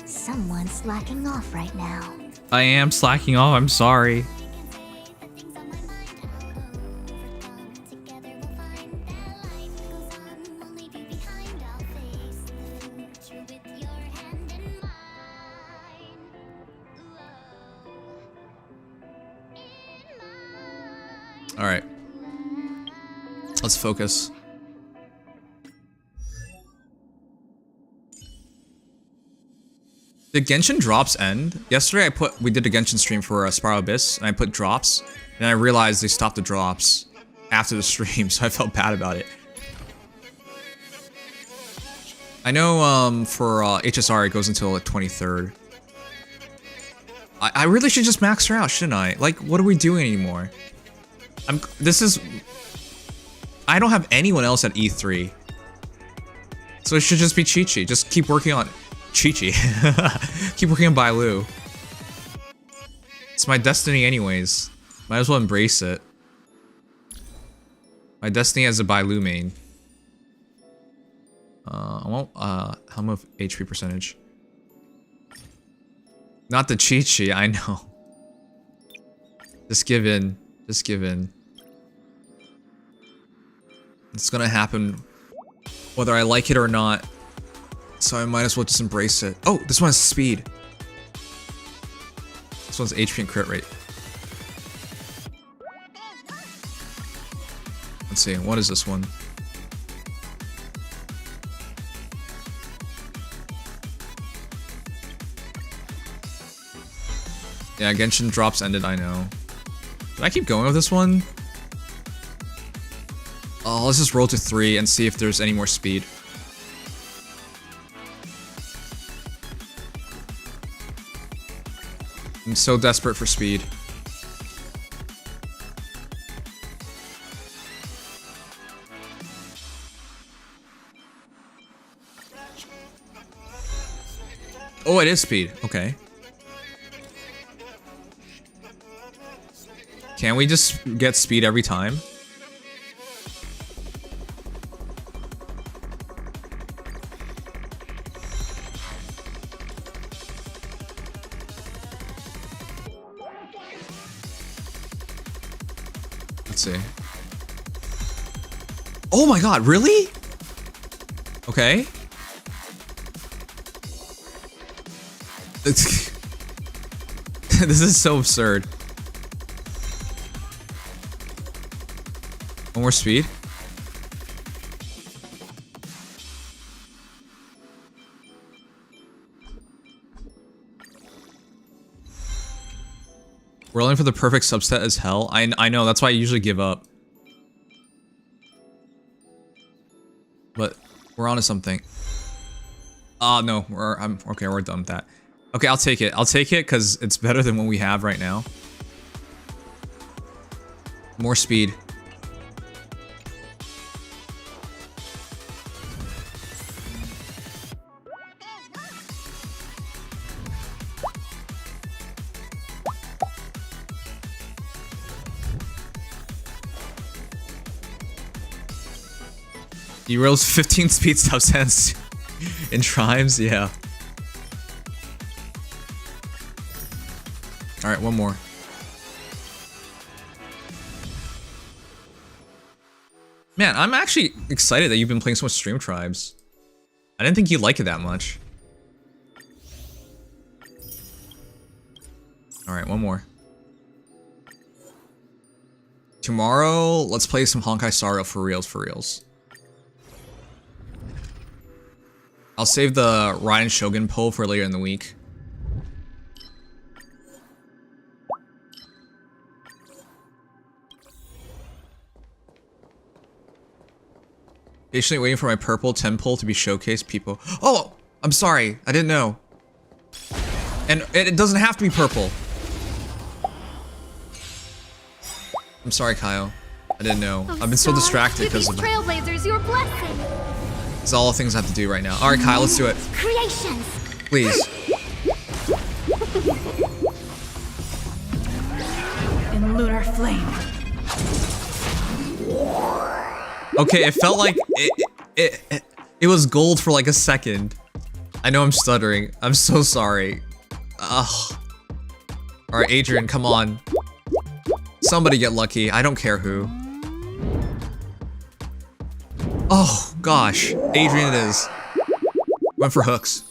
Someone's slacking off right now. I am slacking off, I'm sorry. Alright. Let's focus. Did Genshin drops end? Yesterday we did a Genshin stream for Spiral Abyss, and I put drops, and I realized they stopped the drops after the stream, so I felt bad about it. I know for HSR it goes until the 23rd. I really should just max her out, shouldn't I? Like, what are we doing anymore? I don't have anyone else at E3. So it should just be Chi-Chi. Just keep working on Chi-Chi. Keep working on Bailu. It's my destiny anyways. Might as well embrace it. My destiny as a Bailu main. I won't, how much HP percentage? Not the Chi-Chi, I know. Just give in. Just give in. It's gonna happen whether I like it or not. So I might as well just embrace it. Oh, this one has speed. This one's HP and crit rate. Let's see, what is this one? Yeah, Genshin drops ended, I know. Should I keep going with this one? Oh, let's just roll to 3 and see if there's any more speed. I'm so desperate for speed. Oh, it is speed. Okay. Can we just get speed every time? Let's see. Oh my god, really? Okay. This is so absurd. One more speed. Rolling for the perfect subset as hell. I know, that's why I usually give up. But we're onto something. No, we're done with that. Okay, I'll take it. I'll take it because it's better than what we have right now. More speed. He rolls 15 speed subsets in tribes, yeah. Alright, one more. Man, I'm actually excited that you've been playing so much Stream Tribes. I didn't think you'd like it that much. Alright, one more. Tomorrow, let's play some Honkai Star Rail for reals, for reals. I'll save the Ryan Shogun poll for later in the week. Patiently waiting for my purple 10 pull to be showcased, people. Oh, I'm sorry. I didn't know. And it doesn't have to be purple. I'm sorry, Kyle. I didn't know. I've been so distracted because of trailblazers your blessing. It's all the things I have to do right now. All right, Kyle, let's do it. Creations. Please. In lunar flame. Okay, it felt like it was gold for like a second. I know I'm stuttering. I'm so sorry. Ugh. All right, Adrian, come on. Somebody get lucky. I don't care who. Oh, gosh. Adrian it is. Went for hooks.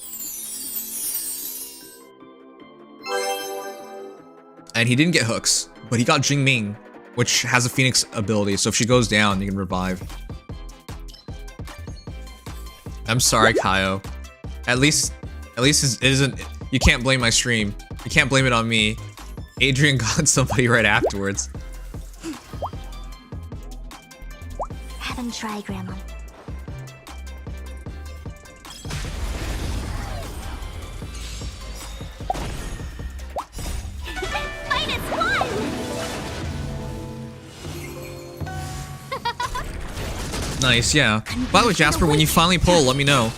And he didn't get hooks, but he got Jingming, which has a Phoenix ability, so if she goes down, you can revive. I'm sorry, Kaio. At least it isn't. You can't blame my stream. You can't blame it on me. Adrian got somebody right afterwards. Have him try, Grandma. Nice, yeah. By the way, Jasper, when you finally pull, let me know.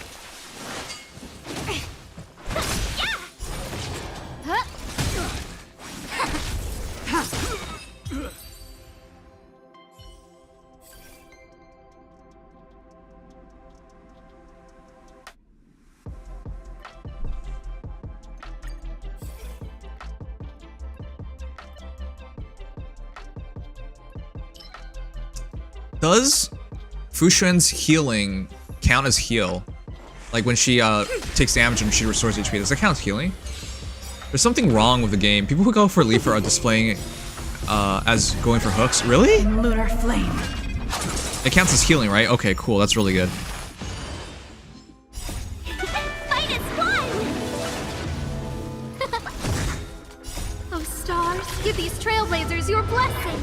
Does Fushuan's healing count as heal? Like when she takes damage and she restores HP, does that count as healing? There's something wrong with the game. People who go for Leafer are displaying it as going for hooks. Really? In lunar flame. It counts as healing, right? Okay, cool. That's really good. Oh, stars, give these trailblazers your blessing.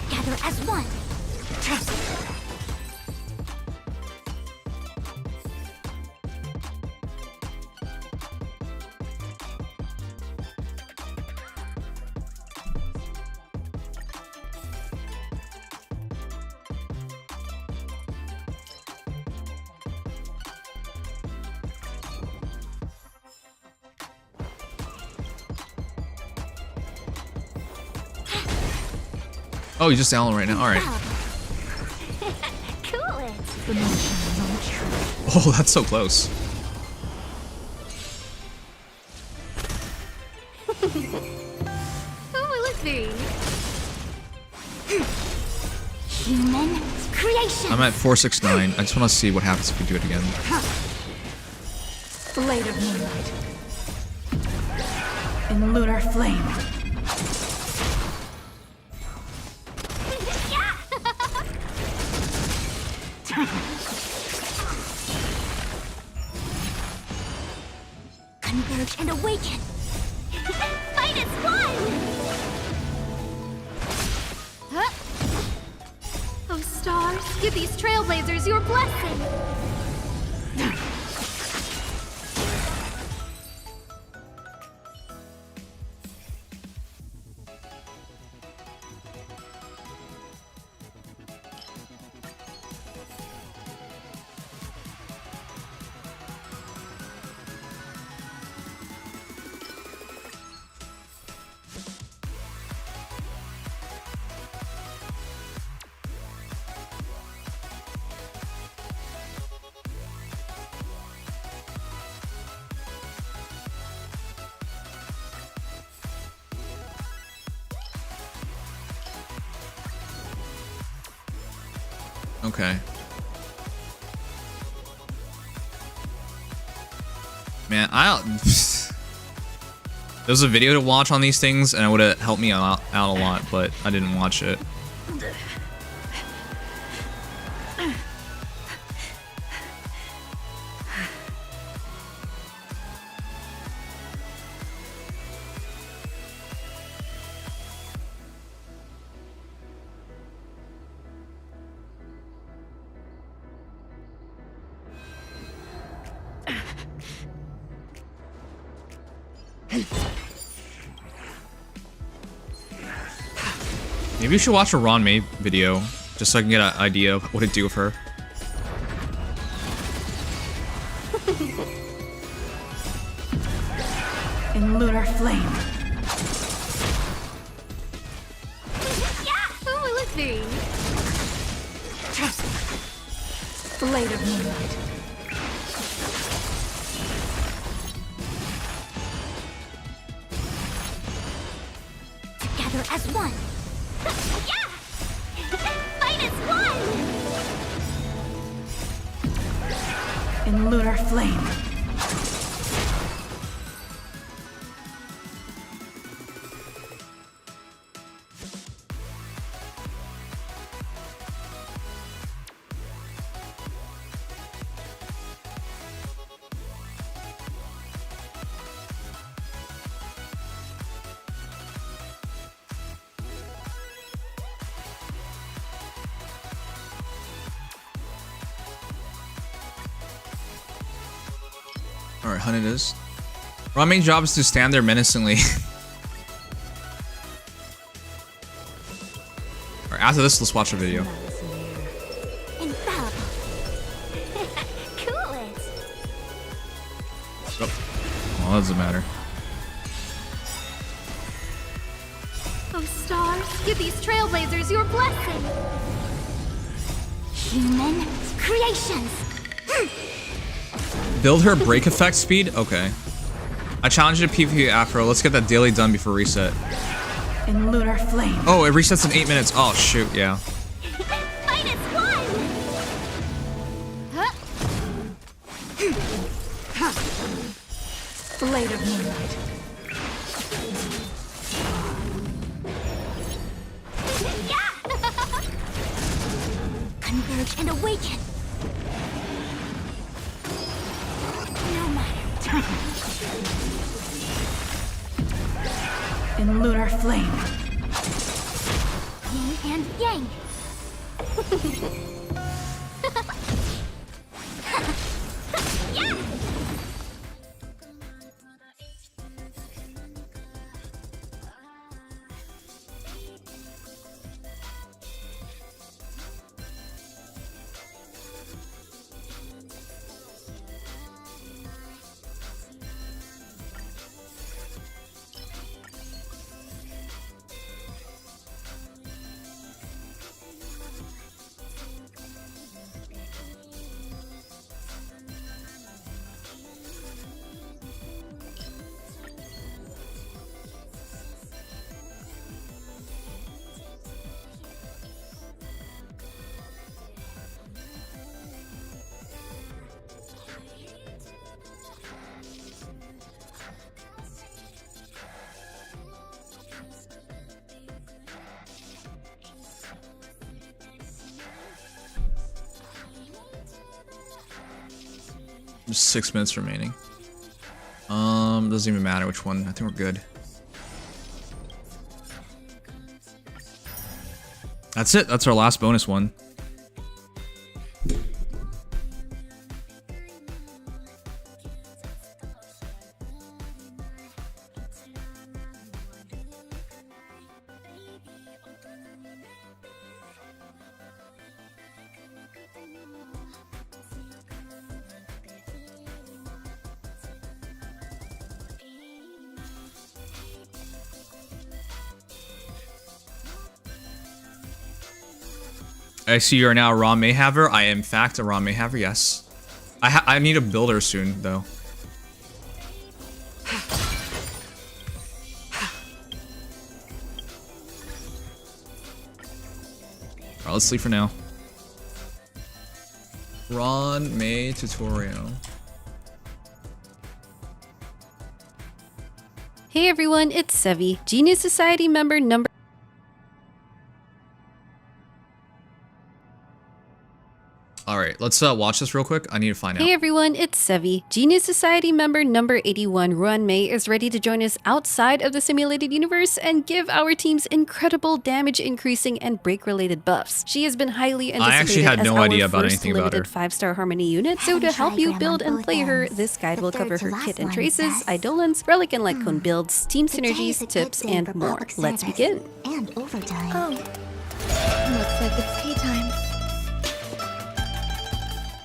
Together as one. Trust. Oh, you're just down right now. All right. Cool it. Oh, that's so close. Oh, let's see. Human creation. I'm at 469. I just want to see what happens if we do it again. Blade of moonlight. In lunar flame. Converge and awaken. Fight as one. Huh? Oh, stars, give these trailblazers your blessing. Okay. Man, there's a video to watch on these things, and it would have helped me out a lot, but I didn't watch it. Maybe you should watch a Ruan Mei video, just so I can get an idea of what to do with her. In lunar flame. Oh, let's see. Blade of moonlight. Together as one. Yeah! Fight as one! In lunar flame. Alright, Hunt it is. Ruan Mei's job is to stand there menacingly. Alright, after this, let's watch a video. Infallible. Cool it. Oh, well, that doesn't matter. Oh, stars, give these trailblazers your blessing. Human creations. Build her break effect speed? Okay. I challenged you to PvP Afro. Let's get that daily done before reset. In lunar flame. Oh, it resets in 8 minutes. Oh, shoot, yeah. Fight as one! Blade of moonlight. Yeah! Converge and awaken. No matter. In lunar flame. Yin and yang. Yeah! There's 6 minutes remaining. Doesn't even matter which one. I think we're good. That's it. That's our last bonus one. I see you're now a Ruan Mei haver. I am in fact a Ruan Mei haver, yes. I need a builder soon, though. Alright, let's sleep for now. Ruan Mei tutorial. Hey everyone, it's Sevi, Genius Society member number... Alright, let's watch this real quick. I need to find out. Hey everyone, it's Sevi. Genius Society member number 81, Ruan Mei, is ready to join us outside of the simulated universe and give our teams incredible damage increasing and break related buffs. She has been highly anticipated I actually had as no our idea about first anything about her. limited 5-star harmony unit, so to help you build and play her, this guide will cover her kit and traces, eidolons, relic and Lycone builds, team synergies, tips, and more. Let's begin. And overtime. Oh, looks like it's tea time.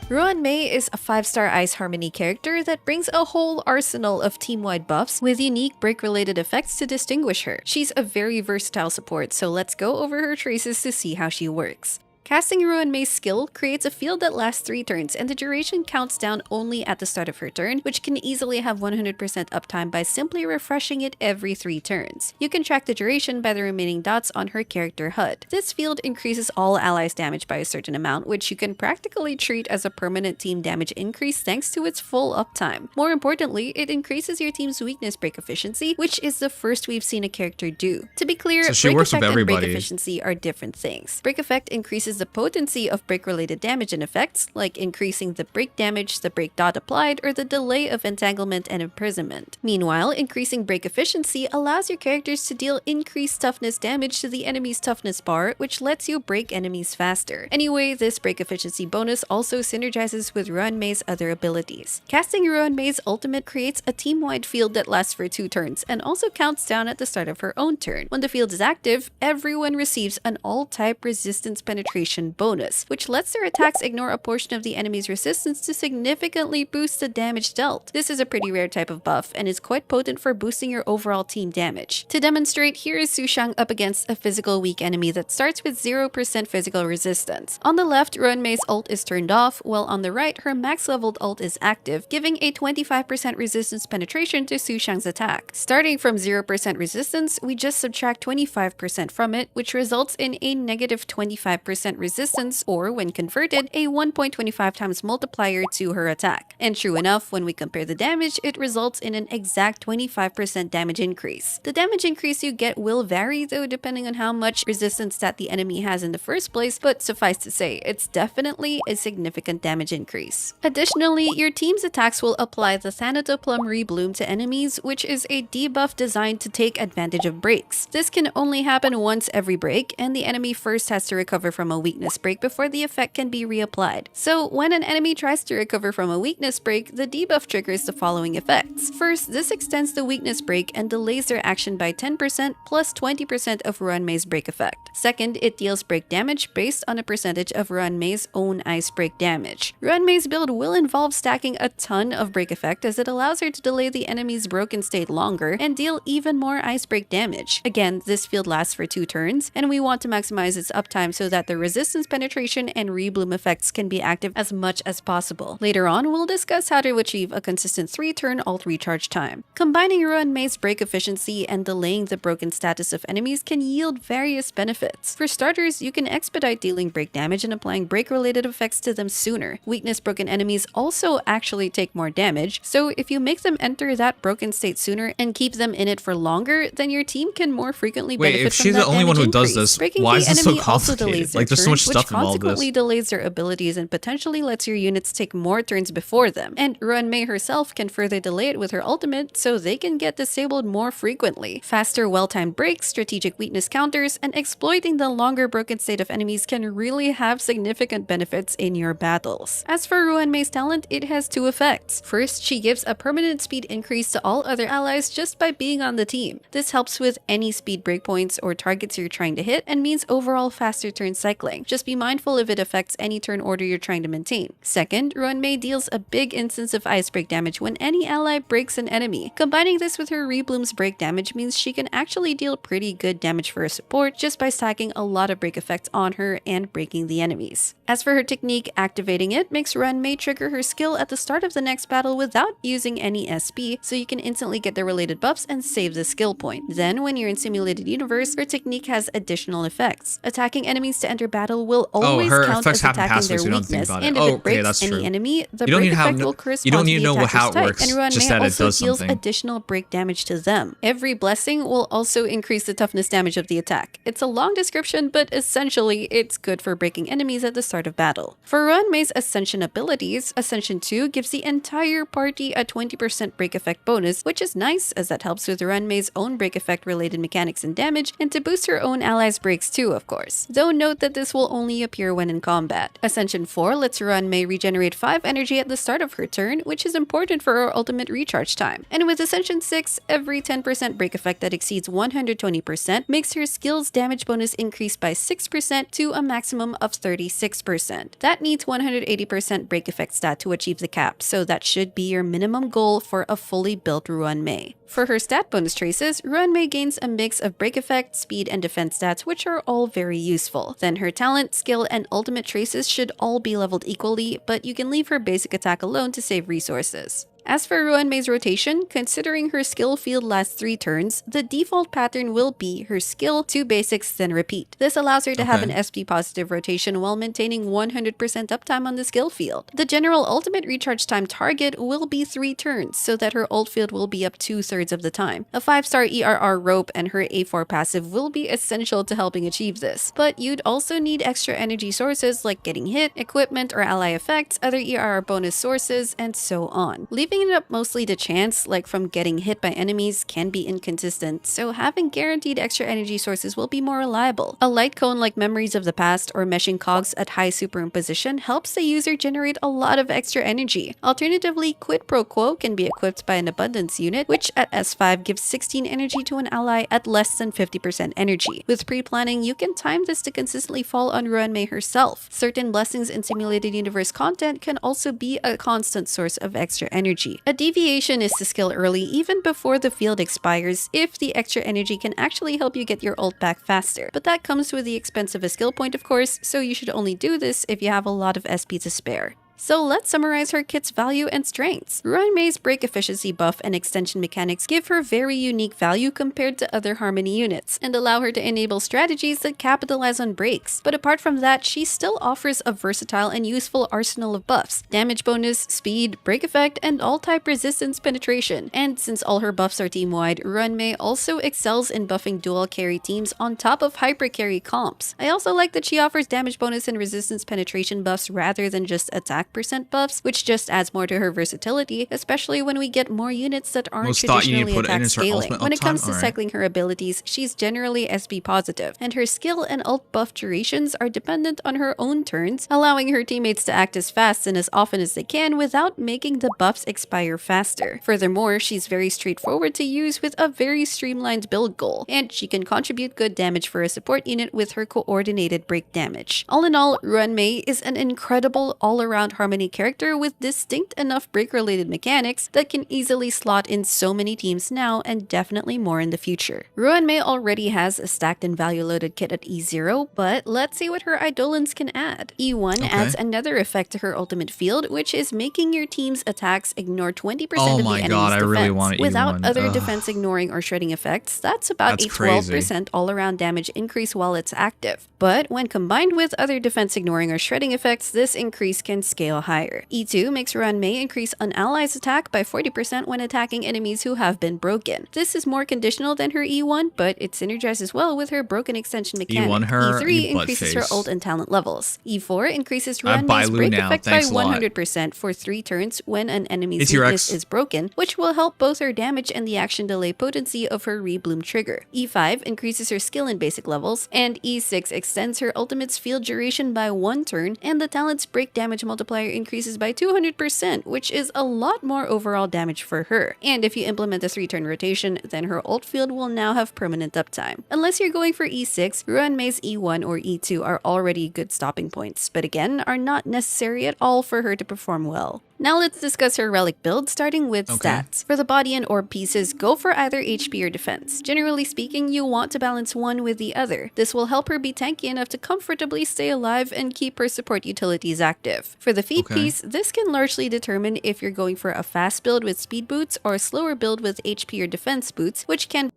Ruan Mei is a 5-star Ice Harmony character that brings a whole arsenal of team-wide buffs with unique break-related effects to distinguish her. She's a very versatile support, so let's go over her traces to see how she works. Casting Ruan Mei's skill creates a field that lasts 3 turns, and the duration counts down only at the start of her turn, which can easily have 100% uptime by simply refreshing it every 3 turns. You can track the duration by the remaining dots on her character HUD. This field increases all allies' damage by a certain amount, which you can practically treat as a permanent team damage increase thanks to its full uptime. More importantly, it increases your team's weakness break efficiency, which is the first we've seen a character do. To be clear, So she break works with effect and break everybody. efficiency are different things. Break effect increases the potency of break-related damage and effects, like increasing the break damage, the break dot applied, or the delay of entanglement and imprisonment. Meanwhile, increasing break efficiency allows your characters to deal increased toughness damage to the enemy's toughness bar, which lets you break enemies faster. Anyway, this break efficiency bonus also synergizes with Ruan Mei's other abilities. Casting Ruan Mei's ultimate creates a team-wide field that lasts for 2 turns, and also counts down at the start of her own turn. When the field is active, everyone receives an all-type resistance penetration bonus, which lets their attacks ignore a portion of the enemy's resistance to significantly boost the damage dealt. This is a pretty rare type of buff, and is quite potent for boosting your overall team damage. To demonstrate, here is Sushang up against a physical weak enemy that starts with 0% physical resistance. On the left, Ruan Mei's ult is turned off, while on the right, her max leveled ult is active, giving a 25% resistance penetration to Sushang's attack. Starting from 0% resistance, we just subtract 25% from it, which results in a negative 25% resistance, or when converted, a 1.25 times multiplier to her attack. And true enough, when we compare the damage, it results in an exact 25% damage increase. The damage increase you get will vary though, depending on how much resistance that the enemy has in the first place, but suffice to say, it's definitely a significant damage increase. Additionally, your team's attacks will apply the Thanatoplum Rebloom to enemies, which is a debuff designed to take advantage of breaks. This can only happen once every break, and the enemy first has to recover from a weakness break before the effect can be reapplied. So when an enemy tries to recover from a weakness break, the debuff triggers the following effects. First, this extends the weakness break and delays their action by 10% plus 20% of Ruan Mei's break effect. Second, it deals break damage based on a percentage of Ruan Mei's own ice break damage. Ruan Mei's build will involve stacking a ton of break effect, as it allows her to delay the enemy's broken state longer and deal even more ice break damage. Again, this field lasts for 2 turns, and we want to maximize its uptime so that the resistance penetration and rebloom effects can be active as much as possible. Later on, we'll discuss how to achieve a consistent 3-turn ult recharge time. Combining Ruan Mei's break efficiency and delaying the broken status of enemies can yield various benefits. For starters, you can expedite dealing break damage and applying break-related effects to them sooner. Weakness-broken enemies also actually take more damage, so if you make them enter that broken state sooner and keep them in it for longer, then your team can more frequently benefit Wait, if from she's that the only one who damage does increase. this, Breaking why the is this so enemy also complicated? delays their Like, There's so turn, much which stuff involved with consequently this. delays their abilities and potentially lets your units take more turns before them. And Ruan Mei herself can further delay it with her ultimate so they can get disabled more frequently. Faster, well-timed breaks, strategic weakness counters, and exploiting the longer broken state of enemies can really have significant benefits in your battles. As for Ruan Mei's talent, it has two effects. First, she gives a permanent speed increase to all other allies just by being on the team. This helps with any speed breakpoints or targets you're trying to hit and means overall faster turn cycling. Just be mindful if it affects any turn order you're trying to maintain. Second, Ruan Mei deals a big instance of ice break damage when any ally breaks an enemy. Combining this with her Rebloom's break damage means she can actually deal pretty good damage for a support just by stacking a lot of break effects on her and breaking the enemies. As for her technique, activating it makes Ruan Mei trigger her skill at the start of the next battle without using any SP, so you can instantly get the related buffs and save the skill point. Then, when you're in Simulated Universe, her technique has additional effects. Attacking enemies to enter battle will always her count effects as happen attacking their passively, so you don't think weakness, about it. and if Oh, it okay, breaks that's any true. enemy, the You don't break need to have effect no- will you correspond don't need to to the know how attacker's it type, works, and Ruan just Mei that it also does deals something. additional break damage to them. Every blessing will also increase the toughness damage of the attack. It's a long description, but essentially, it's good for breaking enemies at the start of battle. For Ruan Mei's Ascension abilities, Ascension 2 gives the entire party a 20% break effect bonus, which is nice as that helps with Ruan Mei's own break effect related mechanics and damage, and to boost her own allies' breaks too, of course. Though note that this will only appear when in combat. Ascension 4 lets Ruan Mei regenerate 5 energy at the start of her turn, which is important for her ultimate recharge time. And with Ascension 6, every 10% break effect that exceeds 120% makes her skill's damage bonus increase by 6% to a maximum of 36%. That needs 180% break effect stat to achieve the cap, so that should be your minimum goal for a fully built Ruan Mei. For her stat bonus traces, Ruan Mei gains a mix of break effect, speed, and defense stats, which are all very useful. Then her talent, skill, and ultimate traces should all be leveled equally, but you can leave her basic attack alone to save resources. As for Ruan Mei's rotation, considering her skill field lasts 3 turns, the default pattern will be her skill, 2 basics, then repeat. This allows her to have an SP positive rotation while maintaining 100% uptime on the skill field. The general ultimate recharge time target will be 3 turns, so that her ult field will be up 2/3 of the time. A 5-star ERR rope and her A4 passive will be essential to helping achieve this, but you'd also need extra energy sources like getting hit, equipment or ally effects, other ERR bonus sources, and so on. Leaving it up mostly to chance, like from getting hit by enemies, can be inconsistent, so having guaranteed extra energy sources will be more reliable. A light cone like Memories of the Past or meshing cogs at high superimposition helps the user generate a lot of extra energy. Alternatively, Quid Pro Quo can be equipped by an abundance unit, which at S5 gives 16 energy to an ally at less than 50% energy. With pre-planning, you can time this to consistently fall on Ruan Mei herself. Certain blessings in Simulated Universe content can also be a constant source of extra energy. A deviation is to skill early even before the field expires if the extra energy can actually help you get your ult back faster, but that comes with the expense of a skill point of course, so you should only do this if you have a lot of SP to spare. So let's summarize her kit's value and strengths. Ruan Mei's break efficiency buff and extension mechanics give her very unique value compared to other Harmony units, and allow her to enable strategies that capitalize on breaks. But apart from that, she still offers a versatile and useful arsenal of buffs, damage bonus, speed, break effect, and all-type resistance penetration. And since all her buffs are team-wide, Ruan Mei also excels in buffing dual carry teams on top of hyper carry comps. I also like that she offers damage bonus and resistance penetration buffs rather than just attack percent buffs, which just adds more to her versatility, especially when we get more units that aren't Most thought you need to traditionally put it in attack as her scaling. ultimate When it comes to uptime? cycling her abilities, she's generally SP positive, and her skill and ult buff durations are dependent on her own turns, allowing her teammates to act as fast and as often as they can without making the buffs expire faster. Furthermore, she's very straightforward to use with a very streamlined build goal, and she can contribute good damage for a support unit with her coordinated break damage. All in all, Ruan Mei is an incredible all-around Harmony character with distinct enough break-related mechanics that can easily slot in so many teams now and definitely more in the future. Ruan Mei already has a stacked and value-loaded kit at E0, but let's see what her Eidolons can add. E1 adds another effect to her ultimate field, which is making your team's attacks ignore 20% of the enemy's God, I defense. really want Without E1. other Ugh. defense ignoring or shredding effects, that's about That's a crazy. 12% all-around damage increase while it's active. But when combined with other defense ignoring or shredding effects, this increase can scale 100k or higher. E2 makes Ruan Mei increase an ally's attack by 40% when attacking enemies who have been broken. This is more conditional than her E1, but it synergizes well with her broken extension mechanic. E1 her, E3 you increases her butt-face. ult and talent levels. E4 increases I Ruan buy Mei's Lu break now, effect by thanks a lot. 100% for 3 turns when an enemy's ATRX. weakness is broken, which will help both her damage and the action delay potency of her rebloom trigger. E5 increases her skill and basic levels, and E6 extends her ultimate's field duration by 1 turn, and the talent's break damage multiplier increases by 200%, which is a lot more overall damage for her. And if you implement the 3-turn rotation, then her ult field will now have permanent uptime. Unless you're going for E6, Ruan Mei's E1 or E2 are already good stopping points, but again, are not necessary at all for her to perform well. Now let's discuss her relic build, starting with stats. For the body and orb pieces, go for either HP or defense. Generally speaking, you want to balance one with the other. This will help her be tanky enough to comfortably stay alive and keep her support utilities active. For the feet piece, this can largely determine if you're going for a fast build with speed boots or a slower build with HP or defense boots, which can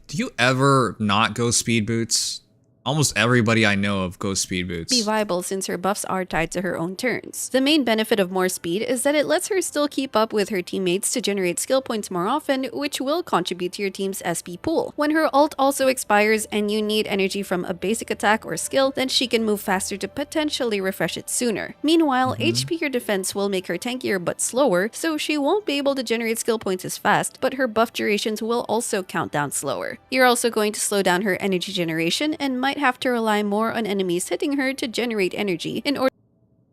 Do you ever not go speed boots? Almost everybody I know of goes speed boots. be viable since her buffs are tied to her own turns. The main benefit of more speed is that it lets her still keep up with her teammates to generate skill points more often, which will contribute to your team's SP pool. When her ult also expires and you need energy from a basic attack or skill, then she can move faster to potentially refresh it sooner. Meanwhile, HP or defense will make her tankier but slower, so she won't be able to generate skill points as fast, but her buff durations will also count down slower. You're also going to slow down her energy generation and might have to rely more on enemies hitting her to generate energy in order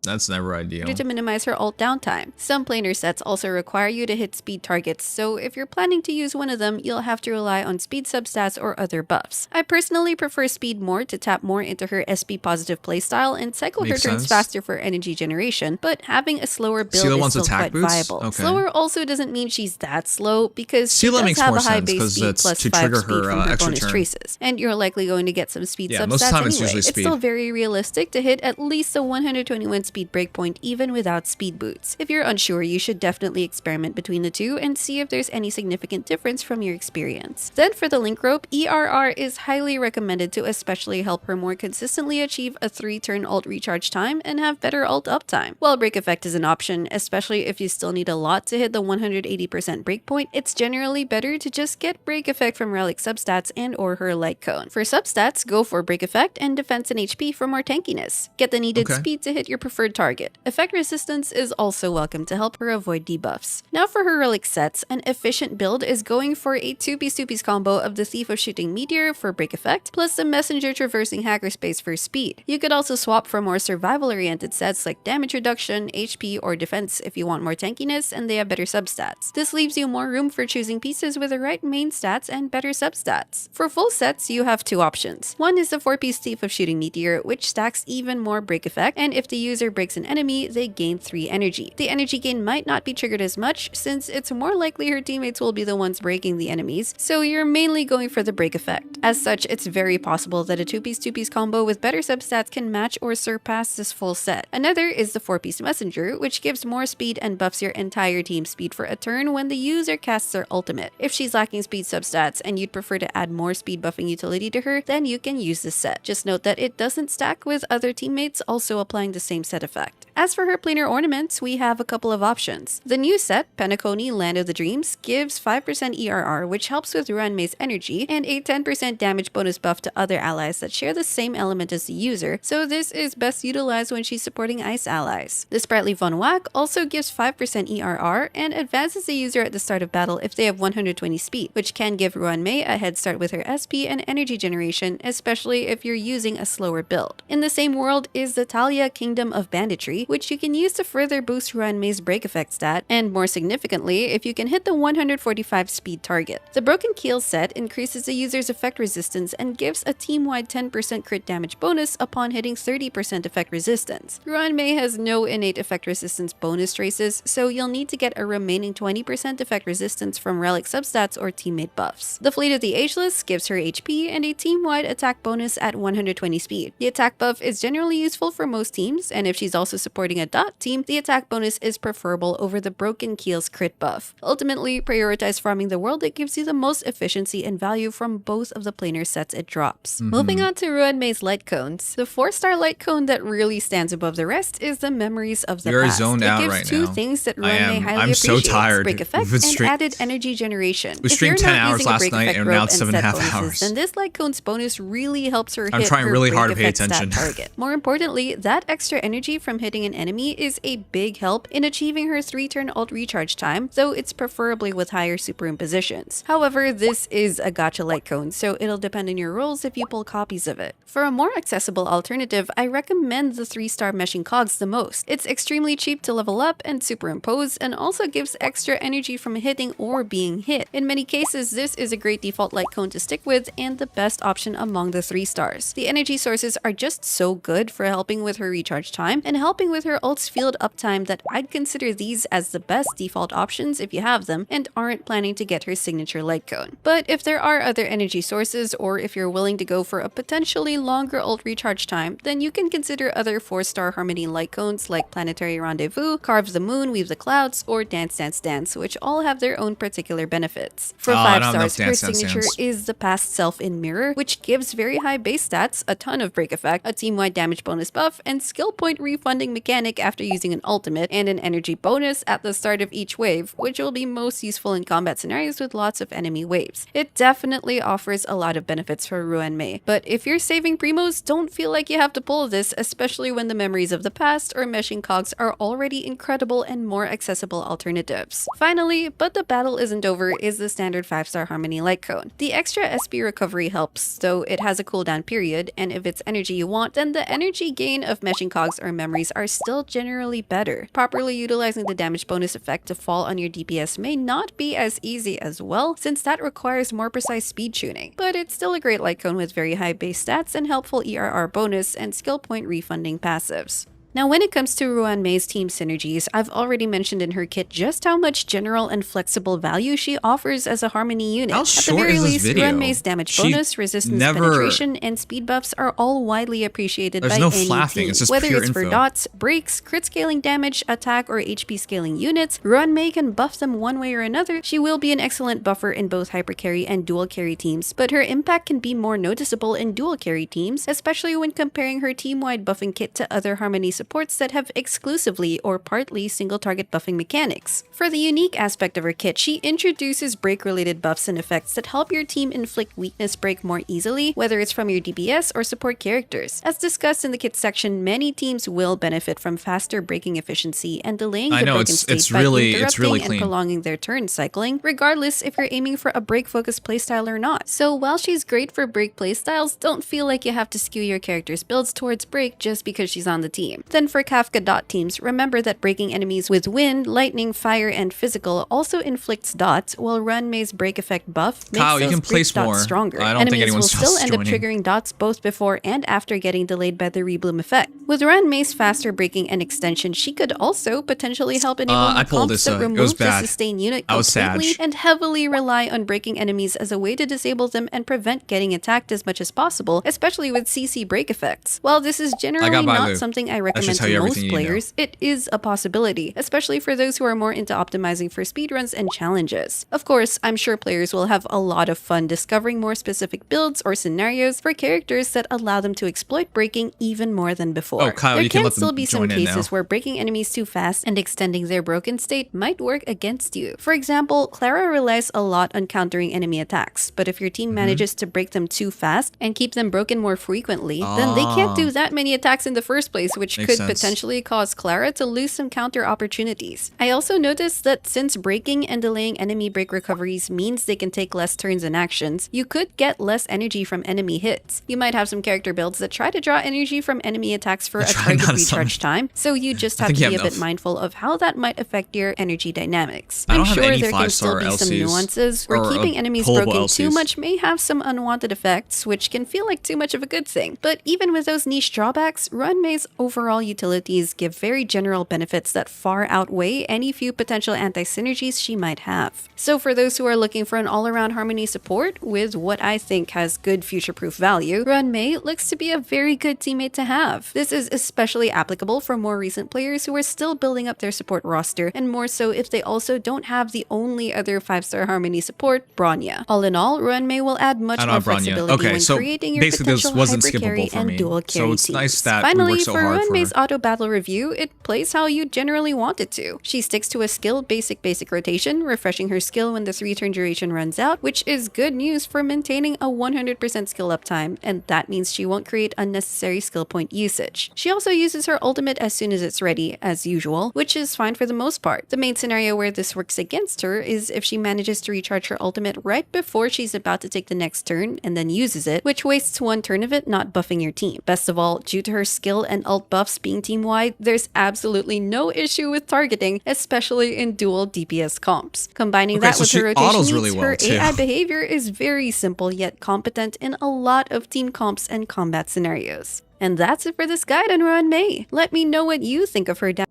That's never ideal. to minimize her ult downtime. Some planar sets also require you to hit speed targets, so if you're planning to use one of them, you'll have to rely on speed substats or other buffs. I personally prefer speed more to tap more into her SP positive playstyle and cycle Makes her turns sense. faster for energy generation, but having a slower build Sela is wants still attack quite boots? viable. Okay. Slower also doesn't mean she's that slow, because she Sela does makes have more a high sense, base 'cause speed that's plus to 5 trigger speed her, from her extra bonus turn. traces, and you're likely going to get some speed Yeah, substats most of the time it's anyway. usually It's speed. still very realistic to hit at least a 121 speed breakpoint even without speed boots. If you're unsure, you should definitely experiment between the two and see if there's any significant difference from your experience. Then for the link rope, ERR is highly recommended to especially help her more consistently achieve a 3-turn ult recharge time and have better ult uptime. While break effect is an option, especially if you still need a lot to hit the 180% breakpoint, it's generally better to just get break effect from relic substats and or her light cone. For substats, go for break effect and defense and HP for more tankiness. Get the needed speed to hit your preferred target. Effect resistance is also welcome to help her avoid debuffs. Now for her relic sets, an efficient build is going for a 2-piece combo of the Thief of Shooting Meteor for break effect, plus the Messenger Traversing Hackerspace for speed. You could also swap for more survival-oriented sets like damage reduction, HP, or defense if you want more tankiness and they have better substats. This leaves you more room for choosing pieces with the right main stats and better substats. For full sets, you have 2 options. One is the 4-piece Thief of Shooting Meteor, which stacks even more break effect, and if the user breaks an enemy, they gain 3 energy. The energy gain might not be triggered as much, since it's more likely her teammates will be the ones breaking the enemies, so you're mainly going for the break effect. As such, it's very possible that a 2-piece combo with better substats can match or surpass this full set. Another is the 4-piece Messenger, which gives more speed and buffs your entire team's speed for a turn when the user casts their ultimate. If she's lacking speed substats and you'd prefer to add more speed buffing utility to her, then you can use this set. Just note that it doesn't stack with other teammates also applying the same set effect. As for her planar ornaments, we have a couple of options. The new set, Penacony Land of the Dreams, gives 5% ERR, which helps with Ruan Mei's energy, and a 10% damage bonus buff to other allies that share the same element as the user, so this is best utilized when she's supporting ice allies. The Sprightly Von Whack also gives 5% ERR and advances the user at the start of battle if they have 120 speed, which can give Ruan Mei a head start with her SP and energy generation, especially if you're using a slower build. In the same world is the Talia Kingdom of Banditry, which you can use to further boost Ruan Mei's break effect stat, and more significantly, if you can hit the 145 speed target. The Broken Keel set increases the user's effect resistance and gives a team-wide 10% crit damage bonus upon hitting 30% effect resistance. Ruan Mei has no innate effect resistance bonus traces, so you'll need to get a remaining 20% effect resistance from relic substats or teammate buffs. The Fleet of the Ageless gives her HP and a team-wide attack bonus at 120 speed. The attack buff is generally useful for most teams, and if she's also supported supporting a dot team, the attack bonus is preferable over the Broken Keel's crit buff. Ultimately, prioritize farming the world that gives you the most efficiency and value from both of the planar sets it drops. Moving on to Ruan Mei's light cones. The 4-star light cone that really stands above the rest is the Memories of the You're Past. zoned it out gives right two now. things that Ruan Mei highly I'm so appreciates: tired. break effect We've been and added energy generation. We If you're streamed 10 not hours using a last break night effect and rope now it's and 7.5 set bonuses, hours. then this light cone's bonus really helps her I'm hit trying her really break hard to pay effect stat attention. target. More importantly, that extra energy from hitting an enemy is a big help in achieving her 3-turn ult recharge time, though it's preferably with higher superimpositions. However, this is a gacha light cone, so it'll depend on your rolls if you pull copies of it. For a more accessible alternative, I recommend the 3-star meshing cogs the most. It's extremely cheap to level up and superimpose, and also gives extra energy from hitting or being hit. In many cases, this is a great default light cone to stick with and the best option among the 3 stars. The energy sources are just so good for helping with her recharge time and helping with her ult's field uptime that I'd consider these as the best default options if you have them and aren't planning to get her signature light cone. But if there are other energy sources, or if you're willing to go for a potentially longer ult recharge time, then you can consider other 4-star Harmony light cones like Planetary Rendezvous, Carve the Moon, Weave the Clouds, or Dance Dance Dance, which all have their own particular benefits. For I 5 don't have stars, enough her Dance Dance signature Dance. is the Past Self in Mirror, which gives very high base stats, a ton of break effect, a team-wide damage bonus buff, and skill point refunding mechanic after using an ultimate, and an energy bonus at the start of each wave, which will be most useful in combat scenarios with lots of enemy waves. It definitely offers a lot of benefits for Ruan Mei, but if you're saving primos, don't feel like you have to pull this, especially when the Memories of the Past or meshing cogs are already incredible and more accessible alternatives. Finally, but the battle isn't over, is the standard 5-star Harmony light cone. The extra SP recovery helps, though it has a cooldown period, and if it's energy you want, then the energy gain of meshing cogs or memories are still generally better. Properly utilizing the damage bonus effect to fall on your DPS may not be as easy as well, since that requires more precise speed tuning, but it's still a great light cone with very high base stats and helpful ERR bonus and skill point refunding passives. Now, when it comes to Ruan Mei's team synergies, I've already mentioned in her kit just how much general and flexible value she offers as a Harmony unit. How At the short very is this least, video? Ruan Mei's damage She bonus, resistance never- penetration, and speed buffs are all widely appreciated There's by no any flapping, team. it's just Whether pure it's for info. dots, breaks, crit scaling damage, attack, or HP scaling units, Ruan Mei can buff them one way or another. She will be an excellent buffer in both hypercarry and dual carry teams, but her impact can be more noticeable in dual carry teams, especially when comparing her team-wide buffing kit to other Harmony supports that have exclusively or partly single target buffing mechanics. For the unique aspect of her kit, she introduces break-related buffs and effects that help your team inflict weakness break more easily, whether it's from your DPS or support characters. As discussed in the kit section, many teams will benefit from faster breaking efficiency and delaying the broken state by interrupting and clean. prolonging their turn cycling, regardless if you're aiming for a break-focused playstyle or not. So while she's great for break playstyles, don't feel like you have to skew your character's builds towards break just because she's on the team. Then for Kafka dot teams, remember that breaking enemies with wind, lightning, fire, and physical also inflicts dots, while Ruan Mei's break effect buff makes Kyle, you those can break place dots more. stronger. I don't think Enemies will anyone's still else end up joining. triggering dots both before and after getting delayed by the rebloom effect. With Ruan Mei's faster breaking and extension, she could also potentially help enable I more pulled comps this, that it was remove the bad. sustain unit I was completely sad. and heavily rely on breaking enemies as a way to disable them and prevent getting attacked as much as possible, especially with CC break effects. While this is generally got not Bailu. something I That should recommend tell you to most everything you need to know. players, it is a possibility, especially for those who are more into optimizing for speedruns and challenges. Of course, I'm sure players will have a lot of fun discovering more specific builds or scenarios for characters that allow them to exploit breaking even more than before. Oh, Kyle, there you can can let them still be some join in now. cases where breaking enemies too fast and extending their broken state might work against you. For example, Clara relies a lot on countering enemy attacks, but if your team manages to break them too fast and keep them broken more frequently, then they can't do that many attacks in the first place, which Makes could sense. potentially cause Clara to lose some counter opportunities. I also noticed that since breaking and delaying enemy break recoveries means they can take less turns and actions, you could get less energy from enemy hits. You might have some character builds that try to draw energy from enemy attacks for a try target not to recharge summon. time, so you just I have think to you be a have bit enough. mindful of how that might affect your energy dynamics. I I'm don't have sure any there can still 5-star be some LCs nuances where or, keeping enemies pullable broken too LCs. much may have some unwanted effects, which can feel like too much of a good thing. But even with those niche drawbacks, Ruan Mei's overall overall utilities give very general benefits that far outweigh any few potential anti-synergies she might have. So for those who are looking for an all-around Harmony support with what I think has good future-proof value, Ruan Mei looks to be a very good teammate to have. This is especially applicable for more recent players who are still building up their support roster, and more so if they also don't have the only other 5-star Harmony support, Bronya. All in all, Ruan Mei will add much more flexibility when creating your potential hyper carry and dual carry it's teams. nice that Finally, we work so for hard Ruan for Mei's auto battle review, it plays how you generally want it to. She sticks to a skill basic rotation, refreshing her skill when the 3-turn duration runs out, which is good news for maintaining a 100% skill uptime, and that means she won't create unnecessary skill point usage. She also uses her ultimate as soon as it's ready, as usual, which is fine for the most part. The main scenario where this works against her is if she manages to recharge her ultimate right before she's about to take the next turn and then uses it, which wastes 1 turn of it, not buffing your team. Best of all, due to her skill and ult buffs being team-wide, there's absolutely no issue with targeting, especially in dual DPS comps. Combining that with her rotation needs, really well her too. AI behavior is very simple yet competent in a lot of team comps and combat scenarios. And that's it for this guide on Ruan Mei. Let me know what you think of her down.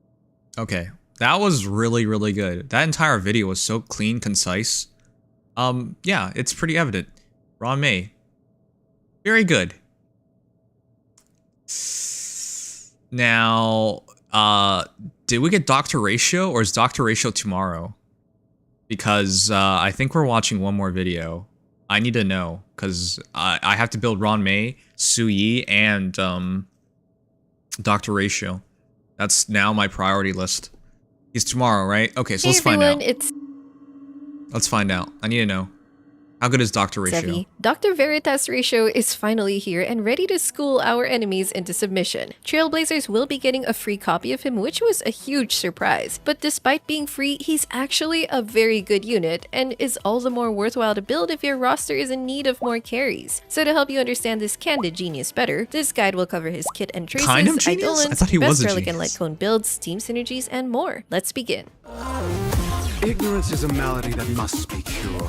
Okay, that was really, really good. That entire video was so clean, concise. Yeah, it's pretty evident. Ruan Mei, very good. Now, did we get Dr.Ratio, or is Dr.Ratio tomorrow? Because I think we're watching one more video. I need to know, because I have to build Ruan Mei, Su Yi, and Dr.Ratio. That's now my priority list. He's tomorrow, right? Okay, so let's find out. Let's find out. I need to know. How good is Dr.Ratio? Dr. Veritas Ratio is finally here and ready to school our enemies into submission. Trailblazers will be getting a free copy of him, which was a huge surprise. But despite being free, he's actually a very good unit and is all the more worthwhile to build if your roster is in need of more carries. So to help you understand this candid genius better, this guide will cover his kit and traces, Eidolons, I thought he was best a relic and genius. light cone builds, team synergies, and more. Let's begin. Ignorance is a malady that must be cured.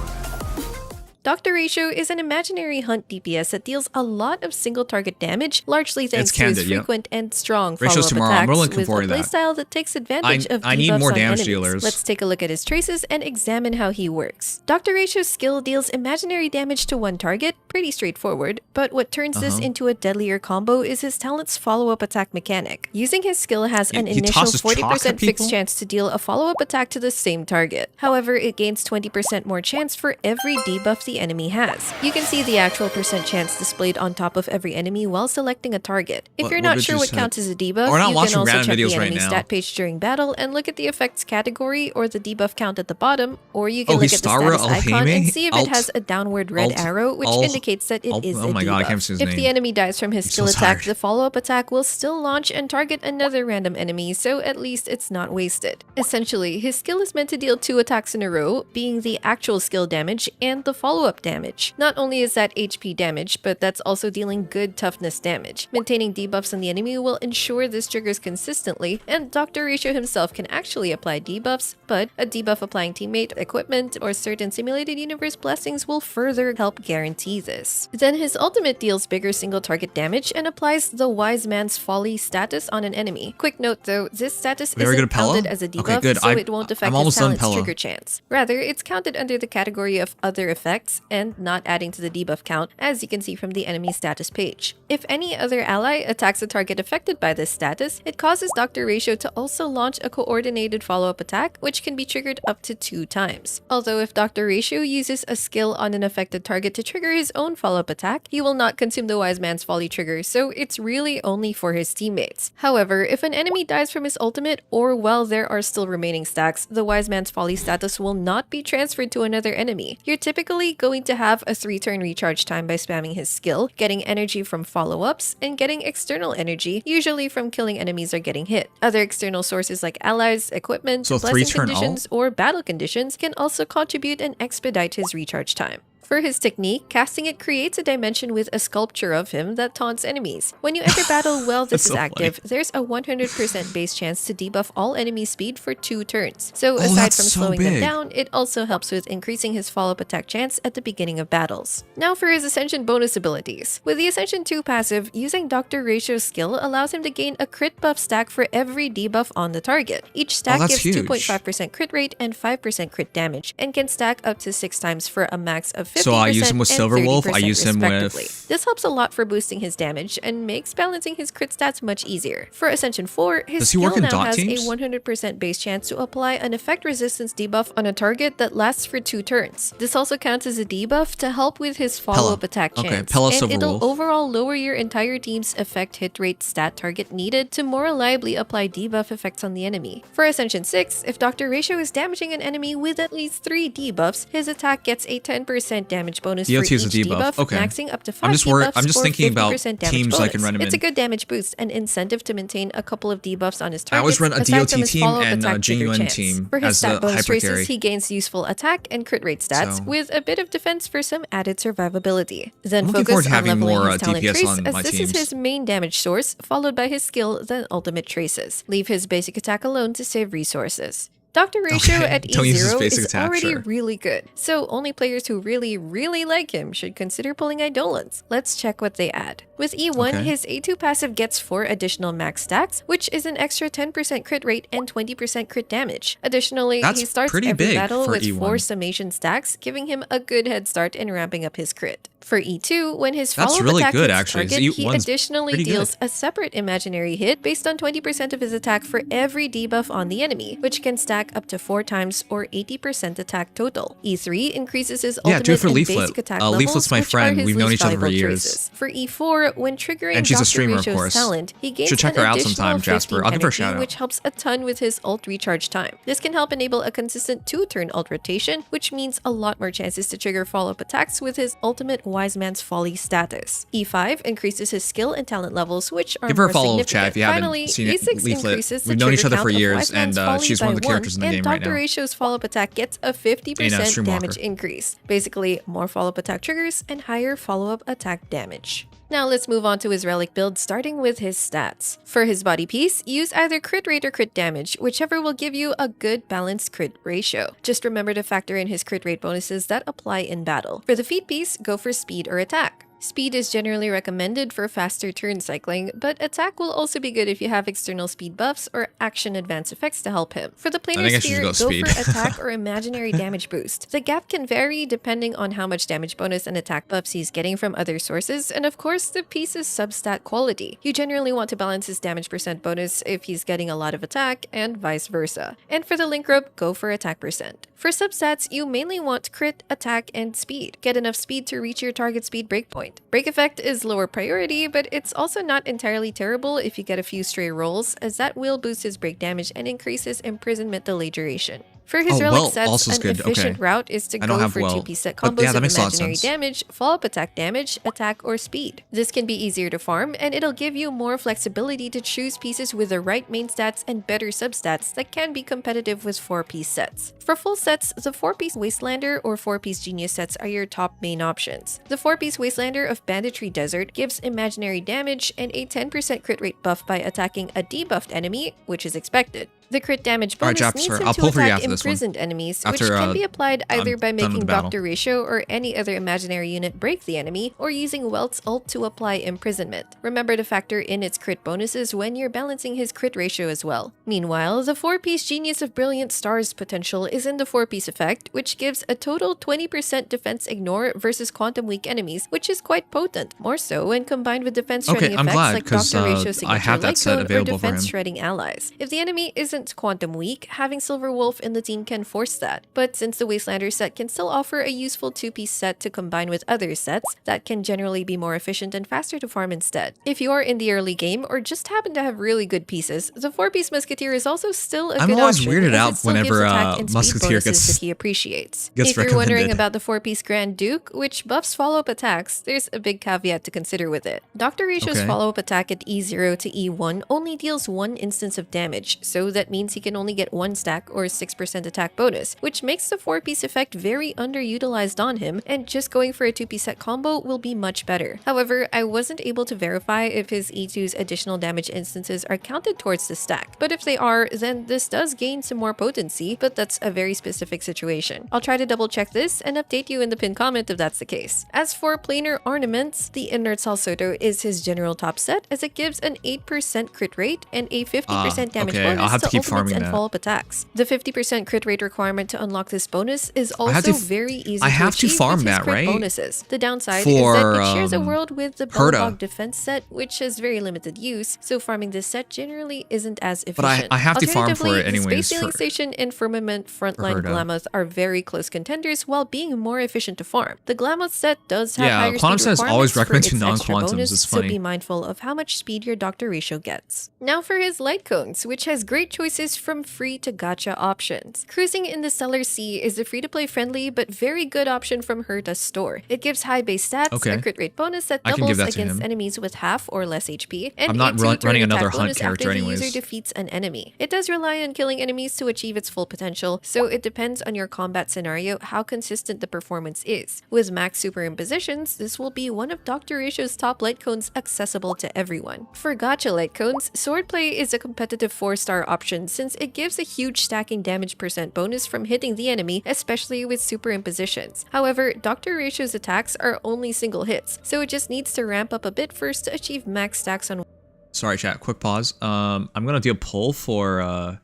Dr.Ratio is an imaginary hunt DPS that deals a lot of single target damage, largely thanks to his frequent and strong Ratio's follow-up tomorrow. I'm attacks really looking with a forward to that. playstyle that takes advantage of I need debuffs more on damage enemies. dealers. Let's take a look at his traces and examine how he works. Dr.Ratio's skill deals imaginary damage to one target, pretty straightforward, but what turns this into a deadlier combo is his talent's follow-up attack mechanic. Using his skill has an he initial tosses chalk 40% at people? fixed chance to deal a follow-up attack to the same target. However, it gains 20% more chance for every debuff the enemy has. You can see the actual percent chance displayed on top of every enemy while selecting a target. If you're not sure what counts as a debuff, We're not you can watching also random check the videos right enemy now. stat page during battle and look at the effects category or the debuff count at the bottom, or you can look he's at the Starra status icon and Alhame? see if it has a downward red arrow, which indicates that it is a oh my debuff. god, I can't see his If name. the enemy dies from his I'm skill so attack, tired. the follow-up attack will still launch and target another random enemy, so at least it's not wasted. Essentially, his skill is meant to deal 2 attacks in a row, being the actual skill damage and the follow-up damage. Not only is that HP damage, but that's also dealing good toughness damage. Maintaining debuffs on the enemy will ensure this triggers consistently, and Dr.Ratio himself can actually apply debuffs, but a debuff applying teammate, equipment, or certain simulated universe blessings will further help guarantee this. Then his ultimate deals bigger single target damage and applies the Wise Man's Folly status on an enemy. Quick note though, this status Very good isn't at Pella? counted as a debuff, Okay, good. so it won't affect I'm his almost done talent's Pella. trigger chance. Rather, it's counted under the category of other effects and not adding to the debuff count, as you can see from the enemy status page. If any other ally attacks a target affected by this status, it causes Dr.Ratio to also launch a coordinated follow-up attack, which can be triggered up to 2 times. Although if Dr.Ratio uses a skill on an affected target to trigger his own follow-up attack, he will not consume the Wise Man's Folly trigger, so it's really only for his teammates. However, if an enemy dies from his ultimate, or while there are still remaining stacks, the Wise Man's Folly status will not be transferred to another enemy. You're typically going to have a 3-turn recharge time by spamming his skill, getting energy from follow-ups, and getting external energy, usually from killing enemies or getting hit. Other external sources like allies, equipment, So blessing 3-turn conditions, or battle conditions can also contribute and expedite his recharge time. For his technique, casting it creates a dimension with a sculpture of him that taunts enemies. When you enter battle while this is so active, there's a 100% base chance to debuff all enemy speed for 2 turns. So Oh, aside that's from so slowing them big. down, it also helps with increasing his follow-up attack chance at the beginning of battles. Now for his Ascension bonus abilities. With the Ascension 2 passive, using Dr.Ratio skill allows him to gain a crit buff stack for every debuff on the target. Each stack that's gives huge. 2.5% crit rate and 5% crit damage, and can stack up to 6 times for a max of 50% So I use him with and Silverwolf, I 30% use him respectively. with- This helps a lot for boosting his damage and makes balancing his crit stats much easier. For Ascension 4, his Does he skill work in now dot has teams? a 100% base chance to apply an effect resistance debuff on a target that lasts for 2 turns. This also counts as a debuff to help with his follow-up attack Okay, chance, Pella and it'll Silverwolf. overall lower your entire team's effect hit rate stat target needed to more reliably apply debuff effects on the enemy. For Ascension 6, if Dr. Ratio is damaging an enemy with at least 3 debuffs, his attack gets a 10% damage bonus DOT for is a each debuff. Okay. maxing up to 5 I'm just debuffs or thinking about 50% damage teams I can bonus. run him It's a in. good damage boost and incentive to maintain a couple of debuffs on his I always targets, run a aside DOT from his team follow-up and a attack trigger GUN chance. team For his as stat the bonus hyper traces, carry. he gains useful attack and crit rate stats So- with a bit of defense for some added survivability. Then I'm looking forward focus to on having leveling more his talent DPS trace, on as my this teams. is his main damage source, followed by his skill, then ultimate traces. Leave his basic attack alone to save resources. Dr. Ratio Okay, at don't use his E0 basic is attack, already sure. really good, so only players who really like him should consider pulling Eidolons. Let's check what they add. With E1, Okay. his A2 passive gets 4 additional max stacks, which is an extra 10% crit rate and 20% crit damage. Additionally, That's he starts pretty every big battle for with E1. 4 summation stacks, giving him a good head start in ramping up his crit. For E2, when his That's follow-up really attack good, hits actually. target, So he E1's additionally pretty deals good. a separate imaginary hit based on 20% of his attack for every debuff on the enemy, which can stack up to 4 times or 80% attack total. E3 increases his Yeah, ultimate do it for and Leaflet. basic attack levels, Leaflet's my which friend. are his We've known least each other for valuable years. traces. For E4, when triggering And she's a Dr. streamer, of Ratio's course. talent, he gains Should check an her out additional sometime, Jasper. 15 I'll give her a energy, shout out. which helps a ton with his ult recharge time. This can help enable a consistent 2-turn ult rotation, which means a lot more chances to trigger follow-up attacks with his ultimate Wise Man's Folly status. E5 increases his skill and talent levels, which are Give her a more follow, significant. chat, if you haven't Finally, seen it. E6 Leaflet. increases the We've known each trigger other for count of years, Wise Man's and Folly she's one of by the characters in the and game right Dr. now. Ratio's follow-up attack gets a 50% Streamwalker. damage increase. Basically, more follow-up attack triggers and higher follow-up attack damage. Now let's move on to his relic build, starting with his stats. For his body piece, use either crit rate or crit damage, whichever will give you a good balanced crit ratio. Just remember to factor in his crit rate bonuses that apply in battle. For the feet piece, go for speed or attack. Speed is generally recommended for faster turn cycling, but attack will also be good if you have external speed buffs or action advance effects to help him. For the think planar I should sphere, go go speed. for attack or imaginary damage boost. The gap can vary depending on how much damage bonus and attack buffs he's getting from other sources, and of course the piece's substat quality. You generally want to balance his damage percent bonus if he's getting a lot of attack, and vice versa. And for the link rope, go for attack percent. For substats, you mainly want crit, attack, and speed. Get enough speed to reach your target speed breakpoint. Break effect is lower priority, but it's also not entirely terrible if you get a few stray rolls, as that will boost his break damage and increase his imprisonment delay duration. For his Oh, relic Welt sets, also is an good. efficient Okay. route is to I don't go have for Welt, 2-piece set but combos yeah, that of makes a lot of imaginary sense. damage, follow-up attack damage, attack, or speed. This can be easier to farm, and it'll give you more flexibility to choose pieces with the right main stats and better substats that can be competitive with 4-piece sets. For full sets, the 4-piece Wastelander or 4-piece Genius sets are your top main options. The 4-piece Wastelander of Banditry Desert gives imaginary damage and a 10% crit rate buff by attacking a debuffed enemy, which is expected. The crit damage Alright, bonus Jasper, needs him I'll to pull for you attack after this one. imprisoned enemies, which After, can be applied either I'm by done with making the battle. Dr. Ratio or any other imaginary unit break the enemy, or using Welt's ult to apply imprisonment. Remember to factor in its crit bonuses when you're balancing his crit ratio as well. Meanwhile, the 4-piece Genius of Brilliant Stars potential is in the 4-piece effect, which gives a total 20% defense ignore versus quantum weak enemies, which is quite potent, more so when combined with defense shredding I'm effects glad, like 'cause, Dr. Ratio's I signature have that Light set Cone or available for defense him. shredding allies. If the enemy isn't quantum weak, having Silverwolf in the team can force that. But since the Wastelander set can still offer a useful 2-piece set to combine with other sets, that can generally be more efficient and faster to farm instead. If you are in the early game or just happen to have really good pieces, the 4-piece Musketeer is also still a I'm good always option, weirded as out it still whenever, gives attack and speed Musketeer bonuses gets- that he appreciates. gets If you're wondering recommended. about the 4-piece Grand Duke, which buffs follow-up attacks, there's a big caveat to consider with it. Dr. Ratio's Okay. follow-up attack at E0 to E1 only deals 1 instance of damage, so that that means he can only get 1 stack or 6% attack bonus, which makes the 4-piece effect very underutilized on him, and just going for a 2-piece set combo will be much better. However, I wasn't able to verify if his E2's additional damage instances are counted towards the stack, but if they are, then this does gain some more potency, but that's a very specific situation. I'll try to double check this and update you in the pinned comment if that's the case. As for planar ornaments, the Inert Salsoto is his general top set, as it gives an 8% crit rate and a 50% damage bonus I'll have to keep ultimates farming and that. follow-up attacks. The 50% crit rate requirement to unlock this bonus is also very easy I have to achieve farm with his that, crit right? bonuses. The downside For, is that it shares a world with the Herta. Bellbog defense set, which has very limited use, so farming this set generally isn't as efficient. But I have to farm for it Alternatively, the anyways. Space Sailing Station and Firmament Frontline Herta. Glamoth are very close contenders while being more efficient to farm. The Glamoth set does have higher Quantum speed says always requirements recommend for to its extra non-quantums. bonus, It's so funny. be mindful of how much speed your Dr. Ratio gets. Now for his light cones, which has great choices from free to gacha options. Cruising in the Stellar Sea is a free-to-play friendly but very good option from Herta's store. It gives high base stats, a crit rate bonus that I can doubles give that to against him. enemies with half or less HP, and I'm not a 2-turn running attack another hunt bonus character after the anyways. user defeats an enemy. It does rely on killing enemies to achieve its full potential, so it depends on your combat scenario how consistent the performance is. With max superimpositions, this will be one of Dr. Ratio's top light cones accessible to everyone. For gacha light cones, Swordplay is a competitive 4-star option since it gives a huge stacking damage percent bonus from hitting the enemy, especially with superimpositions. However, Dr. Ratio's attacks are only single hits, so it just needs to ramp up a bit first to achieve max stacks on. Sorry, chat. Quick pause. I'm gonna do a poll for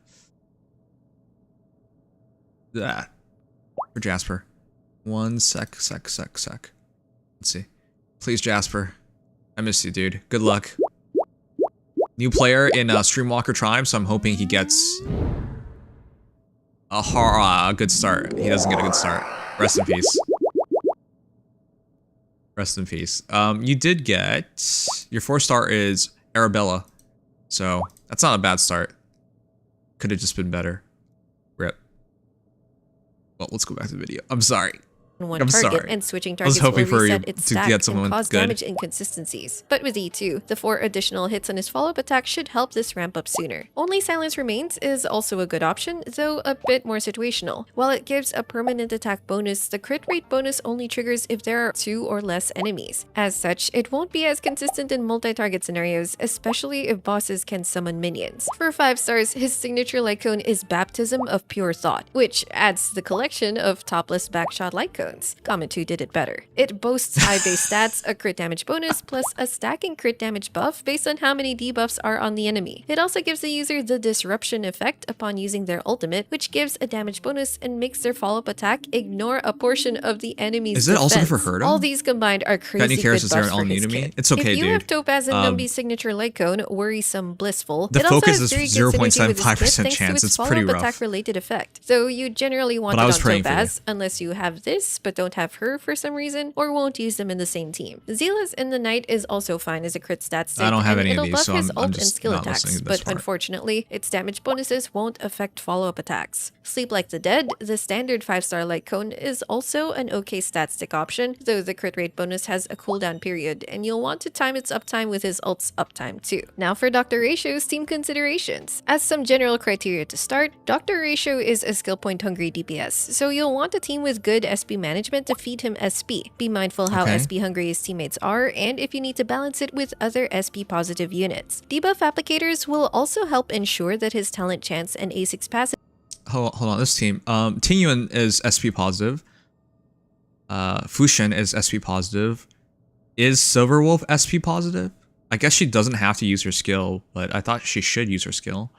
that for Jasper. One sec. Let's see. Please, Jasper. I miss you, dude. Good luck. New player in Streamwalker Tribe, so I'm hoping he gets a good start. He doesn't get a good start. Rest in peace. Rest in peace. You did get your 4-star is Arabella, so that's not a bad start. Could have just been better. Rip. Well, let's go back to the video. I'm sorry. One I'm target, sorry. and switching I was targets hoping will for you reset its to stack get someone and cause good. damage inconsistencies. But with E2, the 4 additional hits on his follow-up attack should help this ramp up sooner. Only Silence Remains is also a good option, though a bit more situational. While it gives a permanent attack bonus, the crit rate bonus only triggers if there are 2 or less enemies. As such, it won't be as consistent in multi-target scenarios, especially if bosses can summon minions. For 5 stars, his signature light cone is Baptism of Pure Thought, which adds to the collection of topless backshot light cones. Comment 2 did it better. It boasts high base stats, a crit damage bonus, plus a stacking crit damage buff based on how many debuffs are on the enemy. It also gives the user the disruption effect upon using their ultimate, which gives a damage bonus and makes their follow-up attack ignore a portion of the enemy's Is it also good for defense. Herta? All these combined are crazy new good characters that buffs are all for new his to me? kit. It's okay, if you dude. have Topaz and Numby's signature light cone, Worrisome Blissful, The it also focus has is very good synergy with his kit 0.75% thanks to chance. its It's pretty follow-up rough. attack related effect. So you generally want But it I was on praying for you. Topaz unless you have this but don't have her for some reason, or won't use them in the same team. Zealous in the Night is also fine as a crit stat stick, I don't have and any of it'll these, buff so his I'm ult and just skill not attacks, listening to this but part. unfortunately, its damage bonuses won't affect follow-up attacks. Sleep Like the Dead, the standard 5-star light cone, is also an okay stat stick option, though the crit rate bonus has a cooldown period, and you'll want to time its uptime with his ult's uptime too. Now for Dr. Ratio's team considerations. As some general criteria to start, Dr. Ratio is a skill point hungry DPS, so you'll want a team with good SP management to feed him SP. Be mindful how Okay. SP hungry his teammates are, and if you need to balance it with other SP positive units. Debuff applicators will also help ensure that his talent chance and A6 passive Hold on, this team. Tingyuan is SP positive. Fushin is SP positive. Is Silverwolf SP positive? I guess she doesn't have to use her skill, but I thought she should use her skill.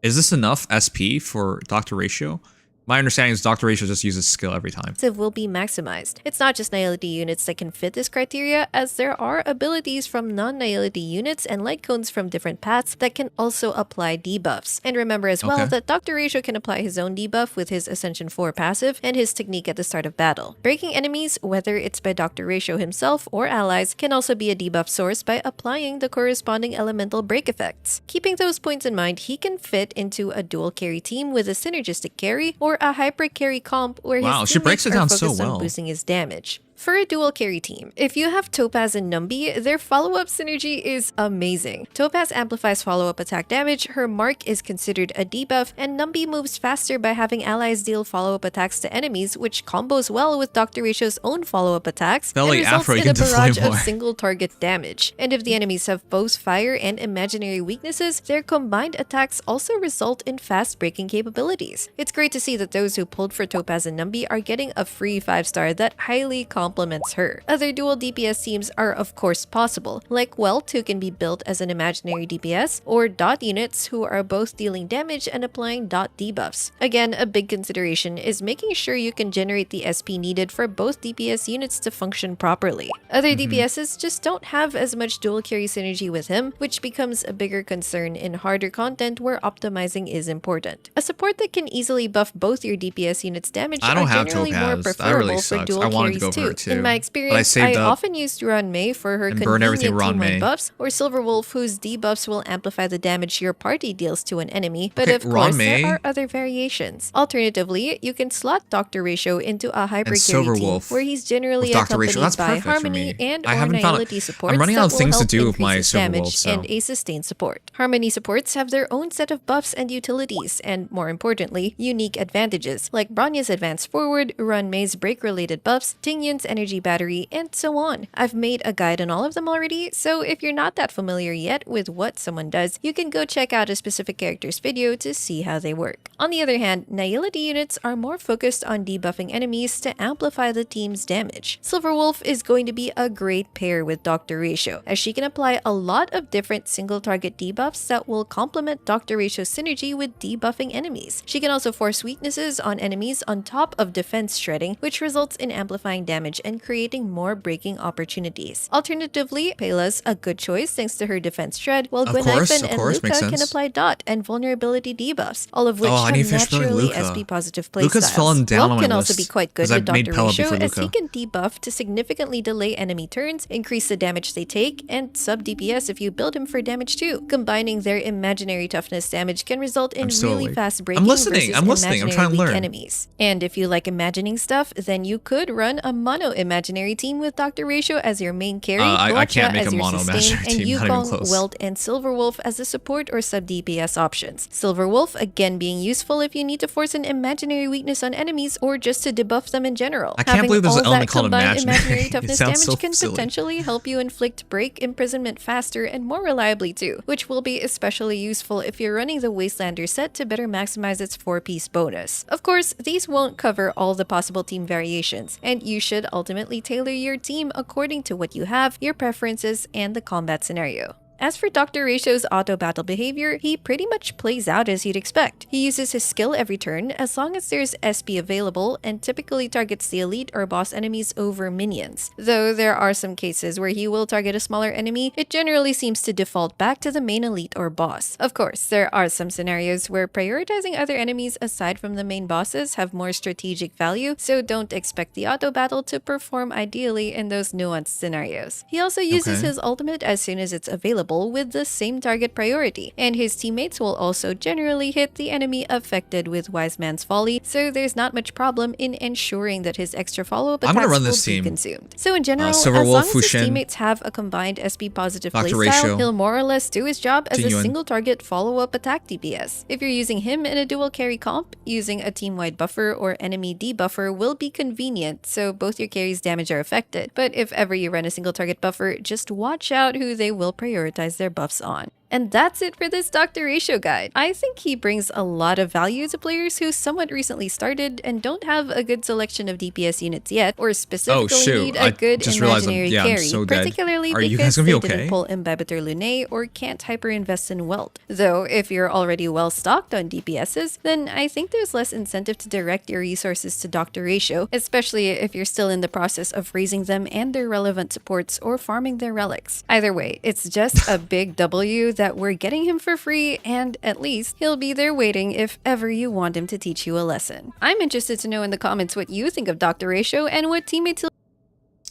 Is this enough SP for Dr. Ratio? My understanding is Dr. Ratio just uses skill every time. will be maximized. It's not just Nihility units that can fit this criteria, as there are abilities from non-Nihility units and light cones from different paths that can also apply debuffs. And remember as well Okay. that Dr. Ratio can apply his own debuff with his Ascension 4 passive and his technique at the start of battle. Breaking enemies, whether it's by Dr. Ratio himself or allies, can also be a debuff source by applying the corresponding elemental break effects. Keeping those points in mind, he can fit into a dual carry team with a synergistic carry or a hyper carry comp where Wow, his she breaks teammates it are down so focused on well. boosting his damage. For a dual carry team, if you have Topaz and Numby, their follow-up synergy is amazing. Topaz amplifies follow-up attack damage, her mark is considered a debuff, and Numby moves faster by having allies deal follow-up attacks to enemies, which combos well with Dr.Ratio's own follow-up attacks Felt and like results Afro, you in a can deploy barrage of more. single target damage. And if the enemies have both fire and imaginary weaknesses, their combined attacks also result in fast breaking capabilities. It's great to see that those who pulled for Topaz and Numby are getting a free 5-star that highly complements her. Other dual DPS teams are of course possible, like Welt, who can be built as an imaginary DPS, or dot units who are both dealing damage and applying dot debuffs. Again, a big consideration is making sure you can generate the SP needed for both DPS units to function properly. Other DPSs just don't have as much dual carry synergy with him, which becomes a bigger concern in harder content where optimizing is important. A support that can easily buff both your DPS units' damage I don't are have generally more Topaz. That preferable really for sucks. dual I wanted to carries go for her too. too. In my But I experience, saved I up often used Ruan Mei for her and burn everything convenient Ruan team-wide Mei. buffs, or Silverwolf, whose debuffs will amplify the damage your party deals to an enemy, but Okay, of Ruan course Mei. there are other variations. Alternatively, you can slot Dr.Ratio into a hybrid And carry team, Silverwolf where he's generally with Dr. accompanied Ratio. That's by perfect for Harmony me. and I or haven't found Nihility it. supports I'm running that out of will things to help do with my increase his damage Silverwolf, so and a sustained support. Harmony supports have their own set of buffs and utilities, and more importantly, unique advantages, like Bronya's advance forward, Ruan Mei's break-related buffs, Tingyun's energy battery, and so on. I've made a guide on all of them already, so if you're not that familiar yet with what someone does, you can go check out a specific character's video to see how they work. On the other hand, Nihility units are more focused on debuffing enemies to amplify the team's damage. Silverwolf is going to be a great pair with Dr.Ratio, as she can apply a lot of different single-target debuffs that will complement Dr.Ratio's synergy with debuffing enemies. She can also force weaknesses on enemies on top of defense shredding, which results in amplifying damage and creating more breaking opportunities. Alternatively, Pela's a good choice thanks to her defense shred, while Of course, Gwenhyphen of and course, makes Luca can sense. apply dot and vulnerability debuffs, all of which Oh, I need have to finish building naturally Luca. SP-positive Luca's playstyles. fallen down Welt on my can also list, be quite good 'cause with I've made Pela Dr.Ratio, before as he Luca. can debuff to significantly delay enemy turns, increase the damage they take, and sub DPS if you build him for damage too. Combining their imaginary toughness damage can result in I'm still really awake. fast breaking I'm listening. versus I'm listening. I'm imaginary trying to weak learn. enemies. And if you like imagining stuff, then you could run a mono imaginary team with Dr.Ratio as your main carry, I can't Guacha make as a your mono sustain, imaginary and team, not even Yukong, close. Welt, and Silverwolf as the support or sub DPS options. Silverwolf again being useful if you need to force an imaginary weakness on enemies or just to debuff them in general. I can't Having believe there's all an element that called combined imaginary. It toughness sounds damage so can silly. potentially help you inflict break imprisonment faster and more reliably too, which will be especially useful if you're running the Wastelander set to better maximize its 4-piece bonus. Of course, these won't cover all the possible team variations, and you should ultimately tailor your team according to what you have, your preferences, and the combat scenario. As for Dr.Ratio's auto-battle behavior, he pretty much plays out as you'd expect. He uses his skill every turn as long as there's SP available and typically targets the elite or boss enemies over minions. Though there are some cases where he will target a smaller enemy, it generally seems to default back to the main elite or boss. Of course, there are some scenarios where prioritizing other enemies aside from the main bosses have more strategic value, so don't expect the auto-battle to perform ideally in those nuanced scenarios. He also uses Okay. his ultimate as soon as it's available with the same target priority, and his teammates will also generally hit the enemy affected with Wise Man's Folly, so there's not much problem in ensuring that his extra follow-up I'm attacks gonna run will this be team. consumed. So in general, as Silverwolf, long as his Fushin, teammates have a combined SP-positive Dr. playstyle, Ratio, he'll more or less do his job as a Tingyun. single target follow-up attack DPS. If you're using him in a dual carry comp, using a team-wide buffer or enemy debuffer will be convenient, so both your carries' damage are affected. But if ever you run a single target buffer, just watch out who they will prioritize their buffs on. And that's it for this Dr.Ratio guide. I think he brings a lot of value to players who somewhat recently started and don't have a good selection of DPS units yet, or specifically shoot. need I a good just realized I'm- imaginary yeah, I'm carry, so dead. particularly Are you because guys gonna be they okay? didn't pull Imbibitor Lunae or can't hyper-invest in Welt. Though, if you're already well-stocked on DPSs, then I think there's less incentive to direct your resources to Dr.Ratio, especially if you're still in the process of raising them and their relevant supports or farming their relics. Either way, it's just a big W that we're getting him for free, and at least he'll be there waiting if ever you want him to teach you a lesson. I'm interested to know in the comments what you think of Dr.Ratio and what teammates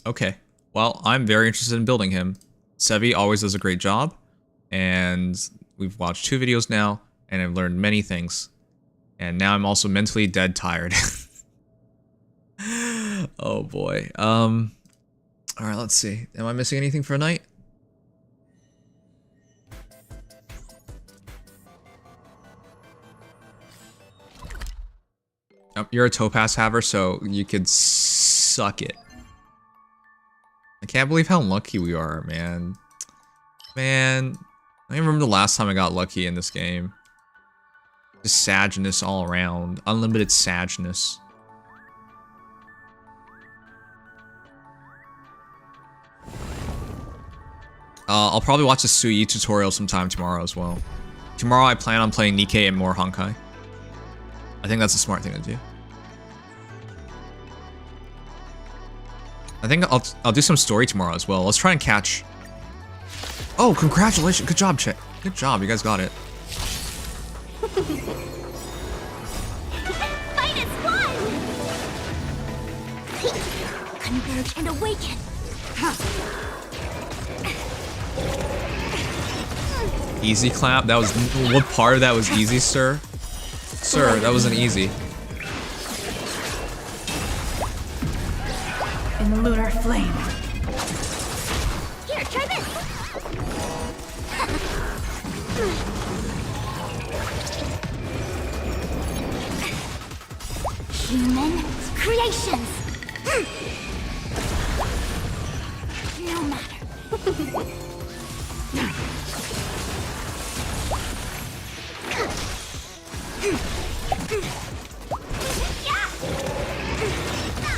Okay. Well, I'm very interested in building him. Sevi always does a great job, and we've watched 2 videos now, and I've learned many things. And now I'm also mentally dead tired. Oh boy. Alright, let's see. Am I missing anything for a night? You're a topaz haver, so you could suck it. I can't believe how lucky we are, man. Man, I remember the last time I got lucky in this game. Just sadness all around. Unlimited sadness. I'll probably watch the Sui tutorial sometime tomorrow as well. Tomorrow I plan on playing Nikkei and more Honkai. I think that's a smart thing to do. I think I'll do some story tomorrow as well. Let's try and catch... Oh, congratulations. Good job, Chet. Good job. You guys got it. Fight is won! Converge and awaken. Easy clap? That was... What part of that was easy, sir? Sir, that wasn't easy. In the lunar flame. Here, try this. Human creations. No matter.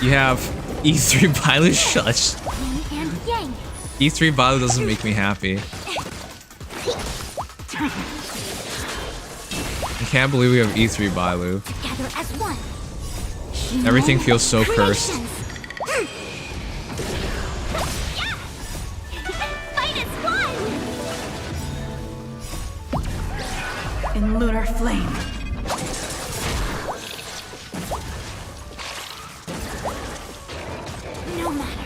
You have E3 Bailu shush. Yin and yang. E3 Bailu doesn't make me happy. I can't believe we have E3 Bailu. Together as one. Everything feels so cursed. Creations. Fight is won! In lunar flame. No matter.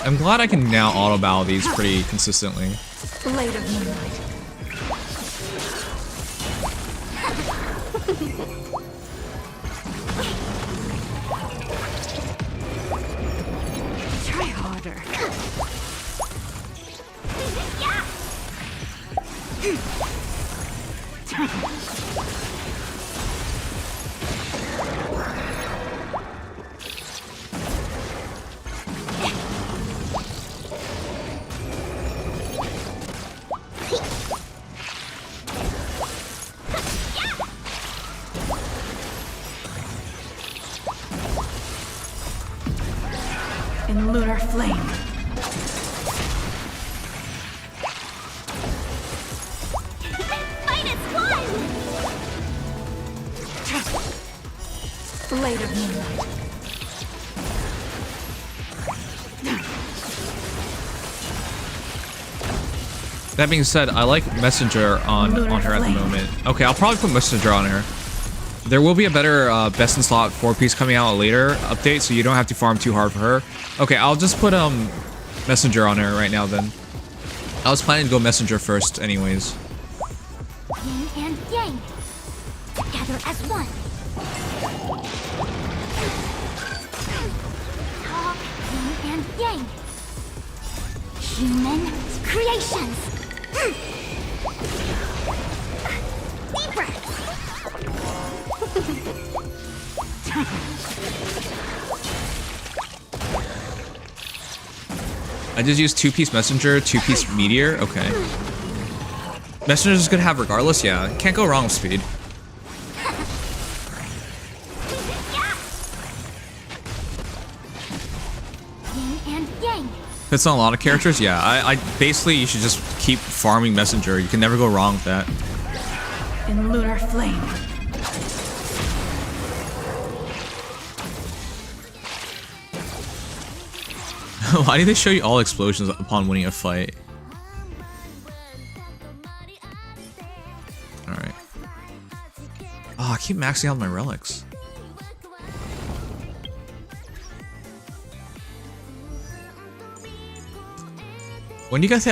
I'm glad I can now auto battle these pretty consistently. Blade of moonlight. Try harder. In lunar flame. Fight is won! Blade of moonlight. That being said, I like Messenger on her at the moment. Okay, I'll probably put Messenger on her. There will be a better best in slot 4-piece coming out later update, so you don't have to farm too hard for her. Okay, I'll just put Messenger on her right now then. I was planning to go Messenger first anyways. Yin and yang. Together as one. Talk yin and yang. Human creations. Deep breath. I just used 2-piece Messenger, 2-piece Meteor. Okay. Messenger's good to have regardless. Yeah, can't go wrong with speed. Yin and yang. Fits on a lot of characters. Yeah, I basically you should just keep farming Messenger. You can never go wrong with that. In lunar flame. Why do they show you all explosions upon winning a fight? Alright. Oh, I keep maxing out my relics. When do you guys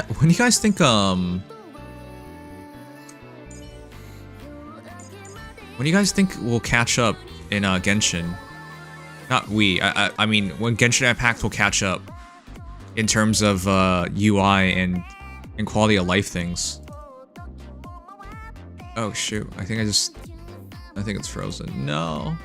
think we'll catch up in Genshin? Not we. I mean, when Genshin Impact will catch up in terms of UI and quality of life things. Oh shoot! I think it's frozen. No.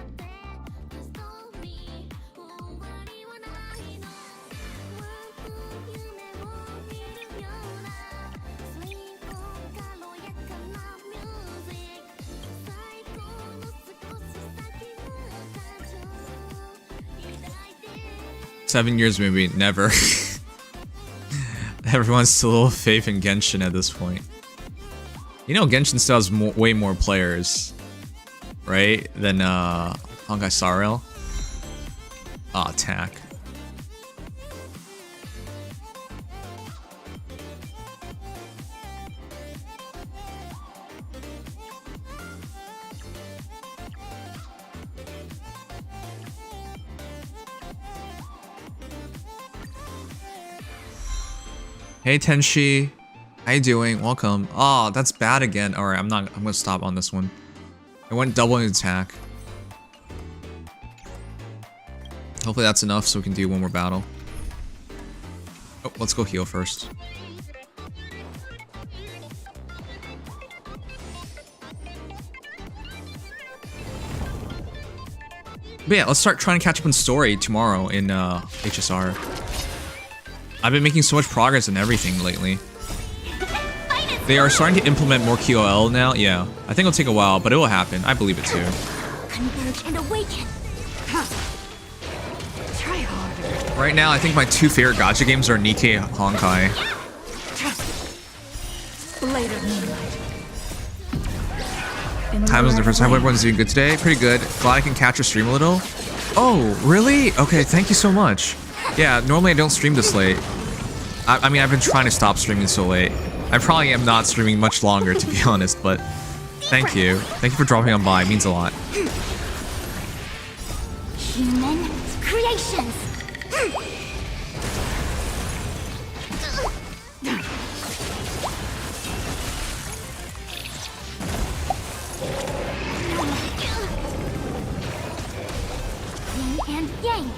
"7 years maybe, never." Everyone's still faith in Genshin at this point. You know, Genshin still has way more players, right? Than Honkai Star Rail. Attack. Hey Tenshi, how you doing? Welcome. Oh, that's bad again. All right, I'm gonna stop on this one. I went double attack. Hopefully that's enough so we can do one more battle. Oh, let's go heal first. But yeah, let's start trying to catch up on story tomorrow in HSR. I've been making so much progress in everything lately. They are starting to implement more QOL now. Yeah, I think it'll take a while, but it will happen. I believe it too. Converge and awaken. Try harder. Right now, I think my two favorite gacha games are Nikkei and Honkai. Blade of moonlight. Time is different. I hope everyone's doing good today. Pretty good. Glad I can catch your stream a little. Oh, really? Okay, thank you so much. Yeah, normally I don't stream this late. I mean, I've been trying to stop streaming so late. I probably am not streaming much longer, to be honest, but thank you. Thank you for dropping on by. It means a lot. Human creations. Yin and yang.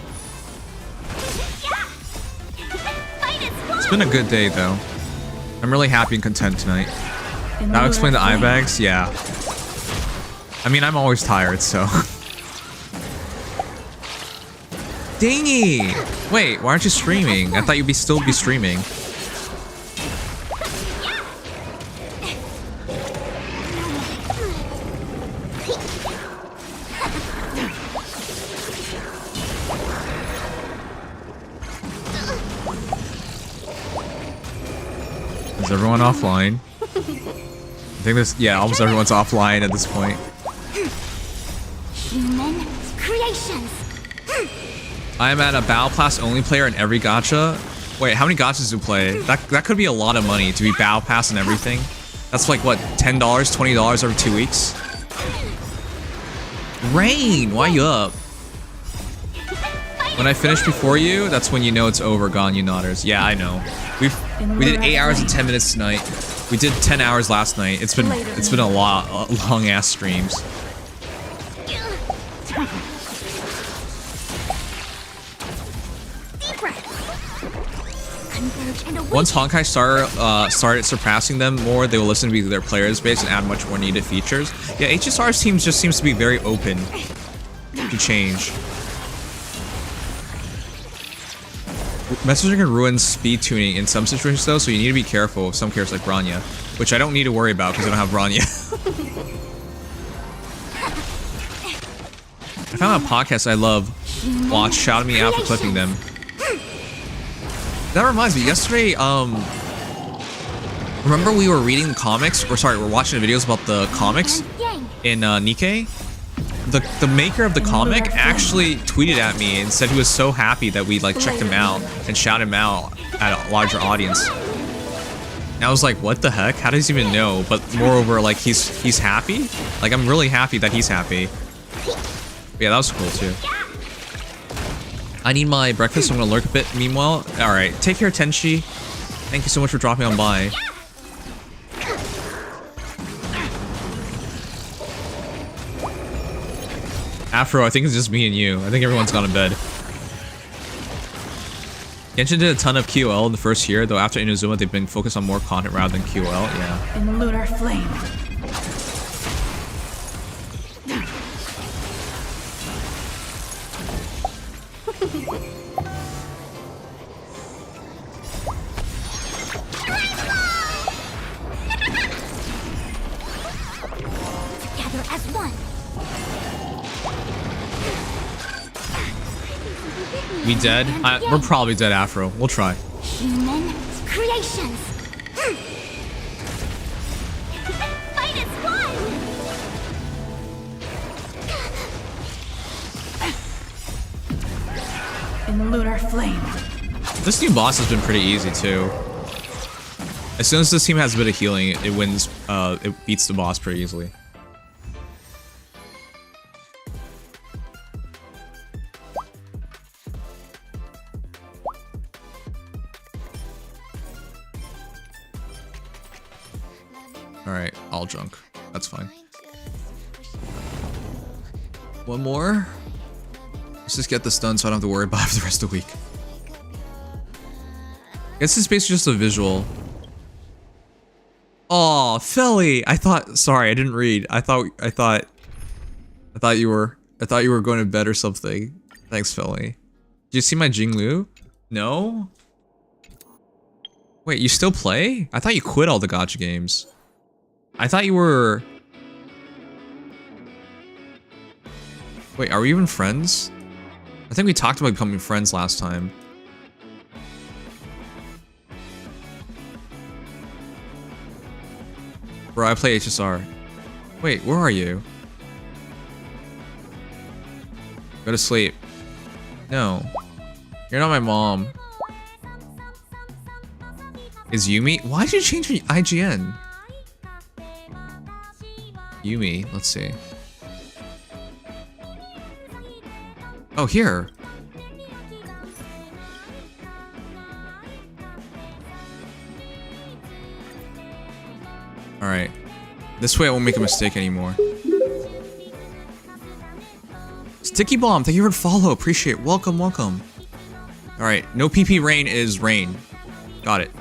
It's been a good day, though. I'm really happy and content tonight. Now explain the eye bags? Yeah. I mean, I'm always tired, so. Dingy! Wait, why aren't you streaming? I thought you'd still be streaming. Is everyone offline? I think this, yeah, almost everyone's offline at this point. Human creations. I am at a Battle Pass only player in every gacha. Wait, how many gachas do you play? That could be a lot of money to be Battle Pass and everything. That's like what, $10, $20 every 2 weeks? Rain, why you up? When I finish before you, that's when you know it's over, Gone You Nodders. Yeah, I know. We did 8 hours and 10 minutes tonight. We did 10 hours last night. It's been a lot long ass streams. Once Honkai started surpassing them more, they will listen to their players base and add much more needed features. Yeah, HSR's team just seems to be very open to change. Messaging can ruin speed tuning in some situations though, so you need to be careful of some characters like Rania, which I don't need to worry about because I don't have Rania. I found a podcast I love. Watch, shouted me out for clipping them. That reminds me, yesterday, remember we were reading the comics, or sorry, we're watching the videos about the comics in Nikkei? The maker of the comic actually tweeted at me and said he was so happy that we like checked him out and shouted him out at a larger audience. And I was like, what the heck? How does he even know? But moreover, like he's happy? Like I'm really happy that he's happy. But yeah, that was cool too. I need my breakfast, so I'm gonna lurk a bit meanwhile. Alright, take care, Tenshi. Thank you so much for dropping on by. Afro, I think it's just me and you. I think everyone's gone to bed. Genshin did a ton of QL in the first year, though after Inazuma they've been focused on more content rather than QL, yeah. In lunar flame. Together as one. We dead? We're probably dead, Afro. We'll try. Human creations. Fight as one. In lunar flame. This new boss has been pretty easy too. As soon as this team has a bit of healing, it wins. It beats the boss pretty easily. All right, all junk. That's fine. One more. Let's just get this done so I don't have to worry about it for the rest of the week. I guess it's basically just a visual. Oh, Philly! I thought. Sorry, I didn't read. I thought you were going to bed or something. Thanks, Philly. Did you see my Jinglu? No. Wait, you still play? I thought you quit all the gacha games. I thought you were. Wait, are we even friends? I think we talked about becoming friends last time. Bro, I play HSR. Wait, where are you? Go to sleep. No. You're not my mom. Is Yumi? Why did you change your IGN? Yumi, let's see. Oh, here. Alright. This way I won't make a mistake anymore. Sticky Bomb, thank you for the follow. Appreciate it. Welcome, welcome. Alright, no PP rain is rain. Got it.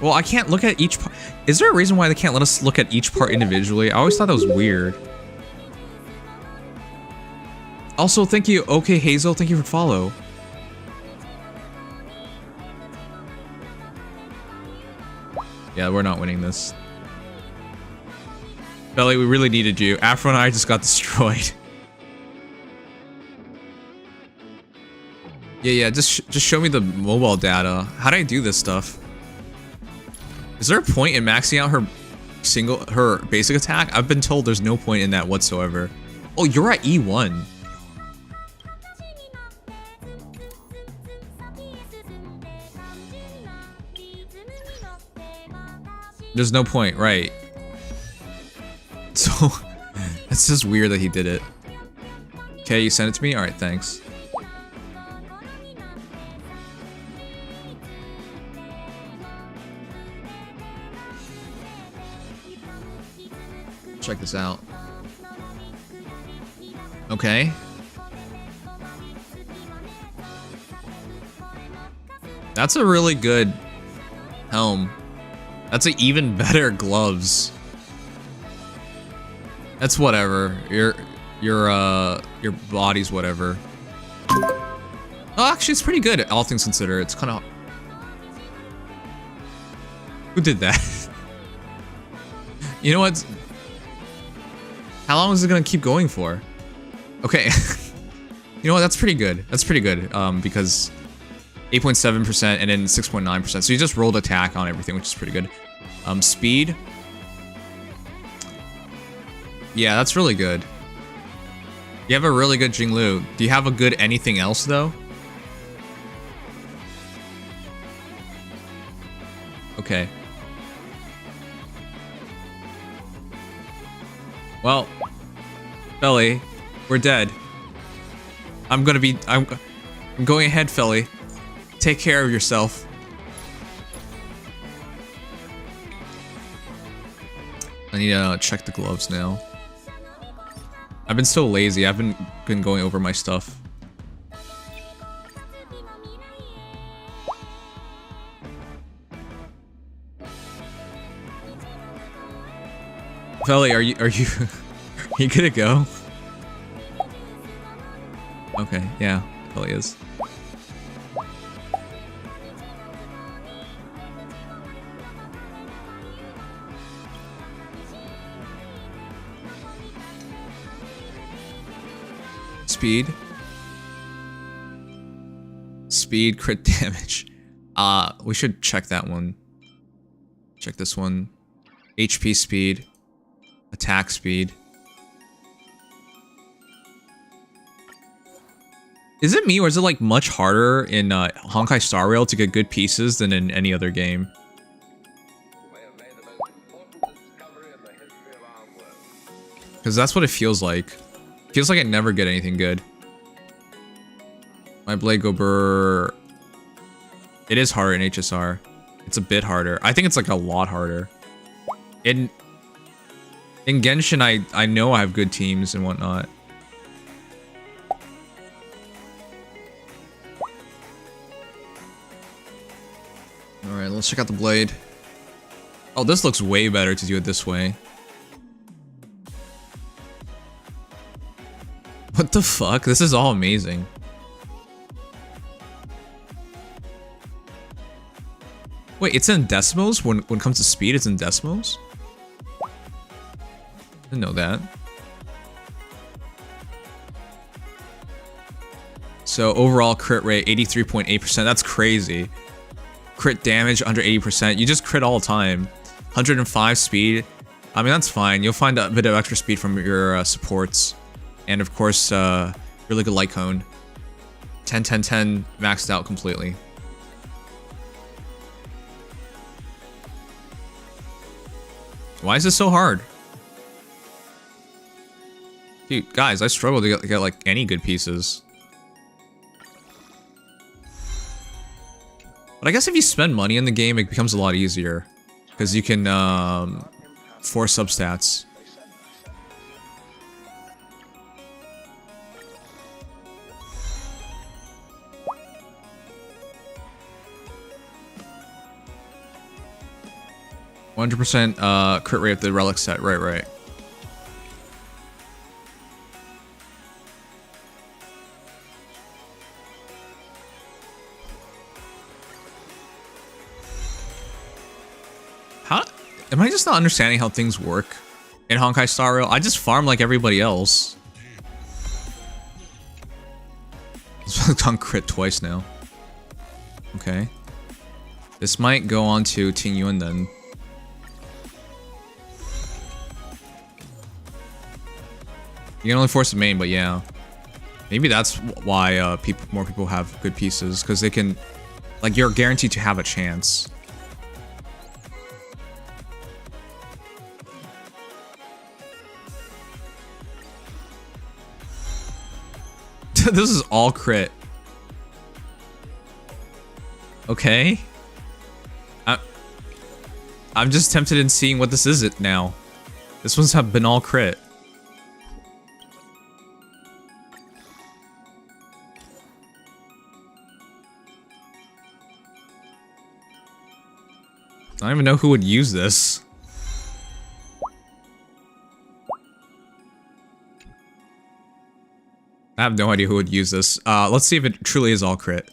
Well, I can't look at each part. Is there a reason why they can't let us look at each part individually? I always thought that was weird. Also, thank you, OK Hazel. Thank you for follow. Yeah, we're not winning this. Belly, we really needed you. Afro and I just got destroyed. Yeah, just show me the mobile data. How do I do this stuff? Is there a point in maxing out her basic attack? I've been told there's no point in that whatsoever. Oh, you're at E1. There's no point, right? So, it's just weird that he did it. Okay, you sent it to me? Alright, thanks. Check this out. Okay. That's a really good helm. That's an even better gloves. That's whatever. Your body's whatever. Oh, actually, it's pretty good, all things considered. It's kind of. Who did that? You know what? How long is it gonna keep going for? Okay. You know what? That's pretty good. That's pretty good. Because 8.7% and then 6.9%. So you just rolled attack on everything, which is pretty good. Speed. Yeah, that's really good. You have a really good Jinglu. Do you have a good anything else though? Okay. Well, Felly, we're dead. I'm going ahead, Felly. Take care of yourself. I need to check the gloves now. I've been so lazy. I haven't been going over my stuff. Felly, are you are you gonna go? Okay, yeah, Felly is. Speed. Speed, crit damage. We should check that one. Check this one. HP speed. Attack speed. Is it me or is it like much harder in Honkai Star Rail to get good pieces than in any other game? Because that's what it feels like. Feels like I never get anything good. My blade go burr. It is harder in HSR. It's a bit harder. I think it's like a lot harder. In Genshin, I know I have good teams and whatnot. Alright, let's check out the blade. Oh, this looks way better to do it this way. What the fuck? This is all amazing. Wait, it's in decimals? When it comes to speed, it's in decimals? Didn't know that. So overall crit rate 83.8%. That's crazy. Crit damage under 80%. You just crit all the time. 105 speed. I mean, that's fine. You'll find a bit of extra speed from your supports. And of course, really good light cone. 10, 10, 10 maxed out completely. Why is this so hard? Dude, guys, I struggle to get like any good pieces. But I guess if you spend money in the game, it becomes a lot easier. Because you can force substats. %, crit rate of the relic set, right. How? Am I just not understanding how things work in Honkai Star Rail? I just farm like everybody else. It's on crit twice now. Okay. This might go on to Ting Yuan then. You can only force the main, but yeah. Maybe that's why more people have good pieces, because they can... Like, you're guaranteed to have a chance. This is all crit. Okay. I'm just tempted in seeing what this is now. This one's have been all crit. I don't even know who would use this. I have no idea who would use this. Let's see if it truly is all crit.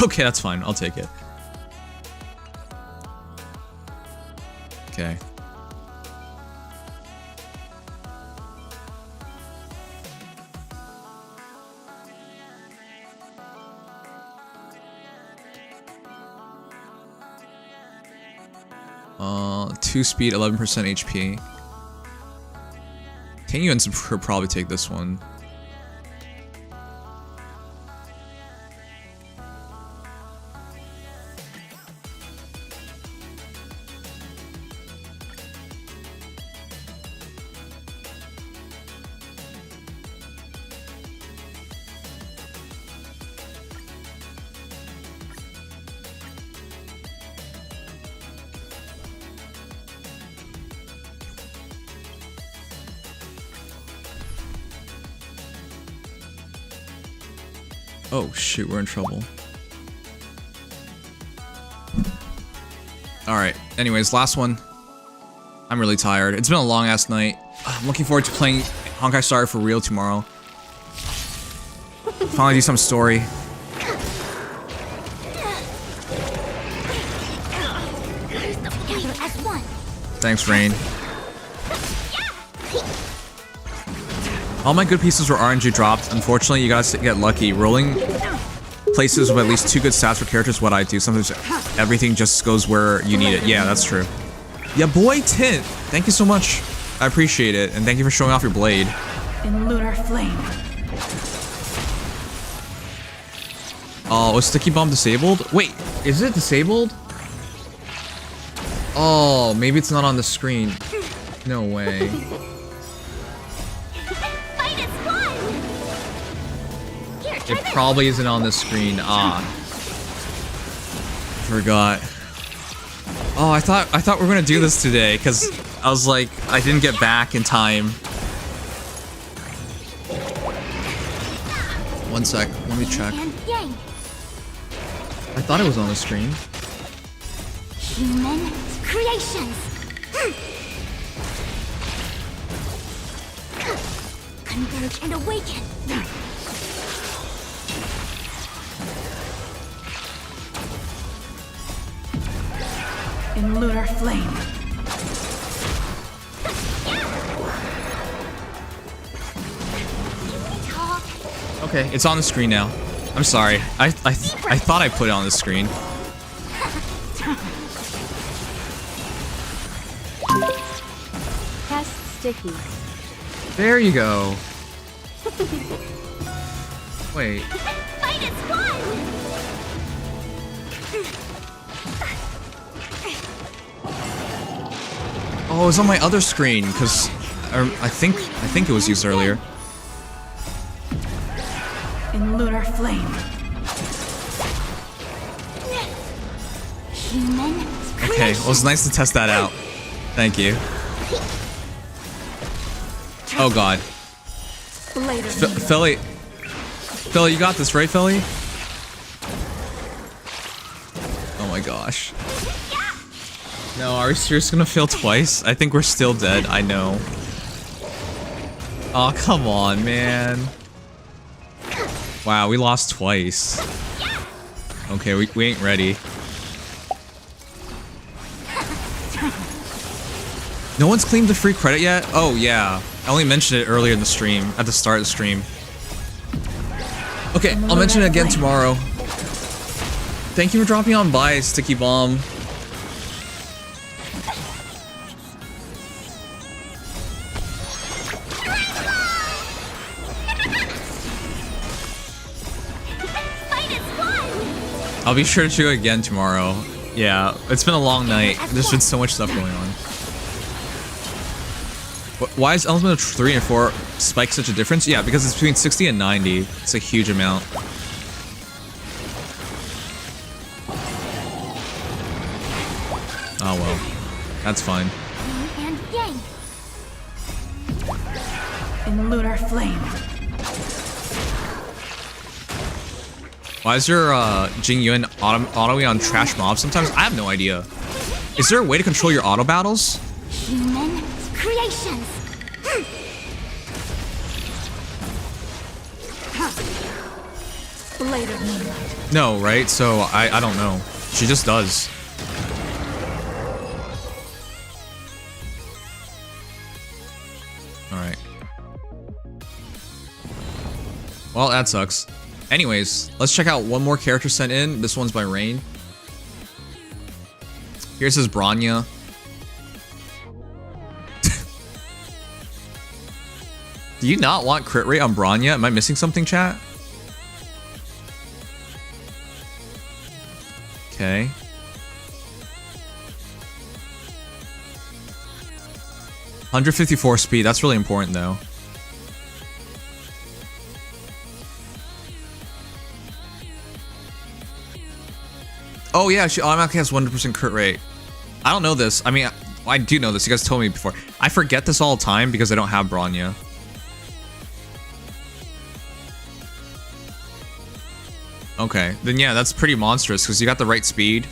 Okay, that's fine. I'll take it. Okay. Two speed, 11% HP. Ting Yuan could probably take this one. Oh shoot, we're in trouble. Alright, anyways, last one. I'm really tired. It's been a long ass night. I'm looking forward to playing Honkai Star for real tomorrow. Finally do some story. Thanks, Rain. All my good pieces were RNG dropped. Unfortunately, you gotta get lucky. Rolling places with at least 2 good stats for characters is what I do. Sometimes everything just goes where you need it. Yeah, that's true. Yeah, boy, Tint. Thank you so much. I appreciate it. And thank you for showing off your blade. In lunar flame. Oh, was Sticky Bomb disabled? Wait, is it disabled? Oh, maybe it's not on the screen. No way. Fight is won! Here, try It this. probably isn't on the screen. Ah. Forgot. Oh, I thought we were gonna do this today, because I was like, I didn't get back in time. One sec, let me check. And yang. I thought it was on the screen. Human creations. Converge and awaken. In lunar flame. Talk. Okay, it's on the screen now. I'm sorry. I thought I put it on the screen. Test sticky. There you go. Wait. Fight is won! Oh, it was on my other screen, because I think it was used earlier. In lunar flame. Human Okay, well, it's nice to test that out. Thank you. Oh god. Blade of Philly, you got this, right, Philly? Oh my gosh. No, are we serious gonna fail twice? I think we're still dead, I know. Oh, come on, man. Wow, we lost twice. Okay, we ain't ready. No one's claimed the free credit yet? Oh, yeah. I only mentioned it earlier in the stream, at the start of the stream. Okay, I'll mention it again tomorrow. Thank you for dropping on by, Sticky Bomb. fight is won! I'll be sure to do it again tomorrow. Yeah, it's been a long night. There's been so much stuff going on. Why is element of 3 and 4 spike such a difference? Yeah, because it's between 60 and 90. It's a huge amount. Oh well. That's fine. Yin and yang. in lunar flame. Why is your Jing Yuan autoing on trash mobs sometimes? I have no idea. Is there a way to control your auto battles? Human creations. Blade of moonlight. No, right? So I don't know. She just does. Alright. Well, that sucks. Anyways, let's check out one more character sent in. This one's by Rain. Here's his Bronya. Do you not want crit rate on Bronya? Am I missing something, chat? Okay. $154 speed. That's really important, though. Oh, yeah. She automatically has 100% crit rate. I don't know this. I mean, I do know this. You guys told me before. I forget this all the time because I don't have Bronya. Okay, then yeah, that's pretty monstrous because you got the right speed,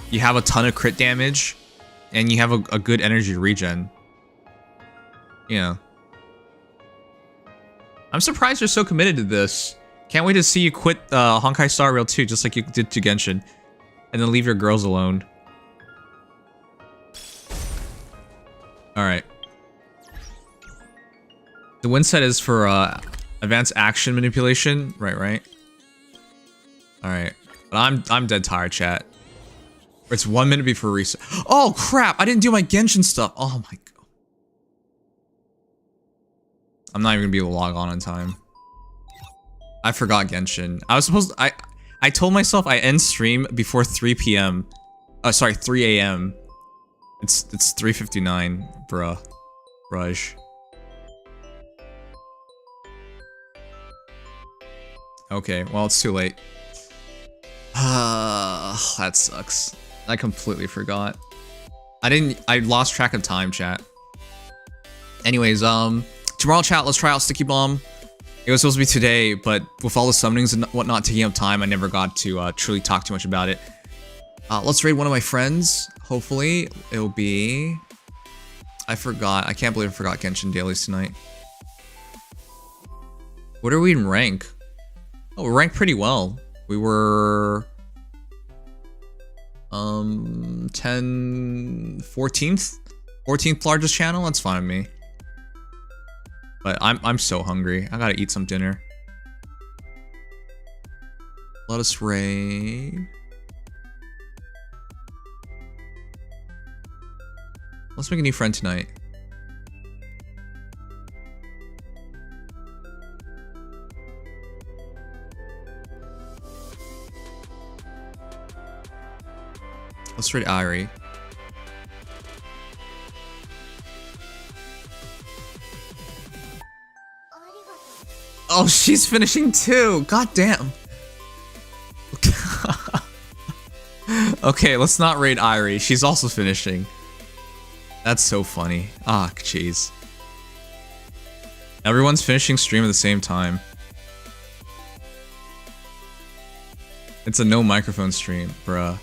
you have a ton of crit damage, and you have a good energy regen. Yeah. I'm surprised you're so committed to this. Can't wait to see you quit Honkai Star Rail 2 just like you did to Genshin. And then leave your girls alone. Alright. The win set is for advanced action manipulation. Right. Alright. But I'm dead tired, chat. It's 1 minute before reset. Oh crap! I didn't do my Genshin stuff. Oh my god. I'm not even gonna be able to log on time. I forgot Genshin. I was supposed to, I told myself I end stream before 3 p.m. Sorry, 3 a.m. It's 3:59, bruh. Rush. Okay, well, it's too late. That sucks. I completely forgot. I lost track of time, chat. Anyways, tomorrow, chat, let's try out Sticky Bomb. It was supposed to be today, but with all the summonings and whatnot taking up time, I never got to truly talk too much about it. Let's raid one of my friends. Hopefully, it'll be... I forgot. I can't believe I forgot Genshin dailies tonight. What are we in rank? Oh, we're ranked pretty well. We were... 14th? 14th largest channel? That's fine with me. But I'm so hungry. I gotta eat some dinner. Let us raid. Let's make a new friend tonight. Let's raid Ari. Oh, she's finishing too. God damn. Okay, let's not raid Irie. She's also finishing. That's so funny. Ah, jeez. Everyone's finishing stream at the same time. It's a no microphone stream, bruh.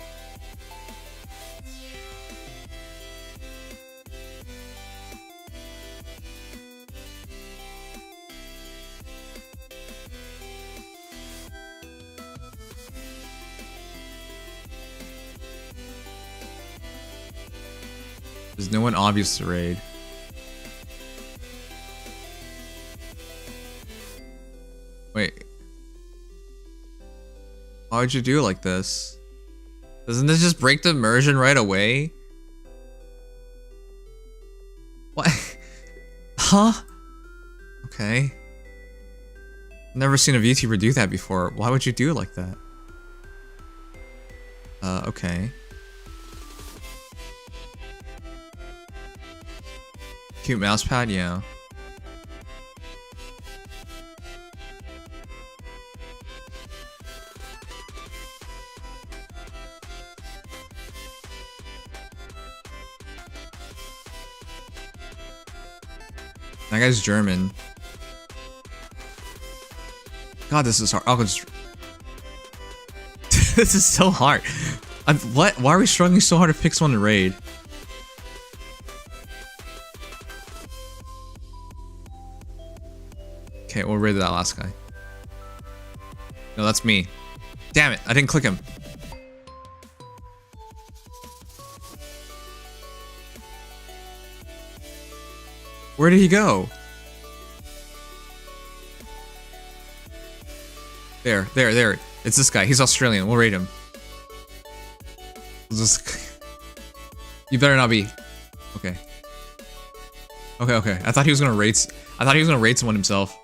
There's no one obvious to raid. Wait. Why would you do it like this? Doesn't this just break the immersion right away? What? Huh? Okay. Never seen a VTuber do that before. Why would you do it like that? Okay. Cute mousepad, yeah. That guy's German. God, this is hard. I'll just... This is so hard. What? Why are we struggling so hard to pick someone to raid? Okay, we'll raid that last guy. No, that's me. Damn it, I didn't click him. Where did he go? There. It's this guy. He's Australian. We'll raid him. You better not be. Okay. Okay. I thought he was gonna raid someone himself.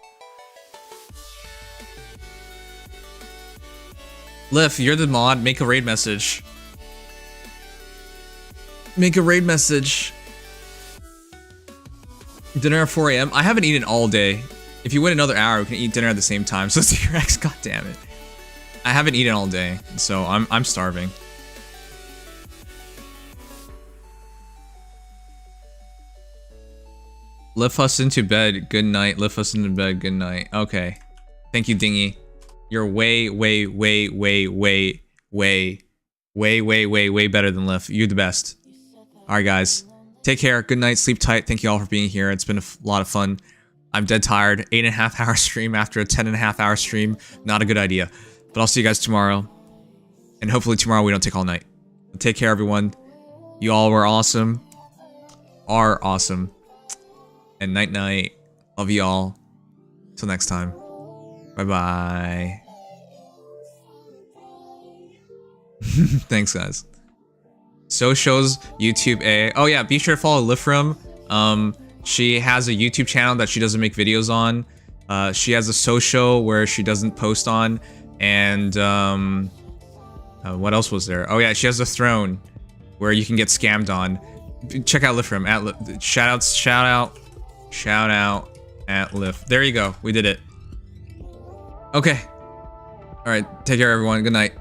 Liff, you're the mod. Make a raid message. Make a raid message. Dinner at 4 a.m. I haven't eaten all day. If you wait another hour, we can eat dinner at the same time. So T-Rex, god damn it. I haven't eaten all day, so I'm starving. Lift us into bed. Good night. Lift us into bed. Good night. Okay. Thank you, Dingy. You're way better than Liv. You're the best. All right, guys. Take care. Good night. Sleep tight. Thank you all for being here. It's been a lot of fun. I'm dead tired. 8.5 hour stream after a 10.5 hour stream. Not a good idea. But I'll see you guys tomorrow. And hopefully tomorrow we don't take all night. Take care, everyone. You all were awesome. Are awesome. And night night. Love you all. Till next time. Bye-bye. Thanks, guys. So shows YouTube A. Oh yeah, be sure to follow Lifram. She has a YouTube channel that she doesn't make videos on. She has a social where she doesn't post on. And what else was there? Oh yeah, she has a throne where you can get scammed on. Check out Lifram. Shout out at Lif. There you go. We did it. Okay. All right. Take care, everyone. Good night.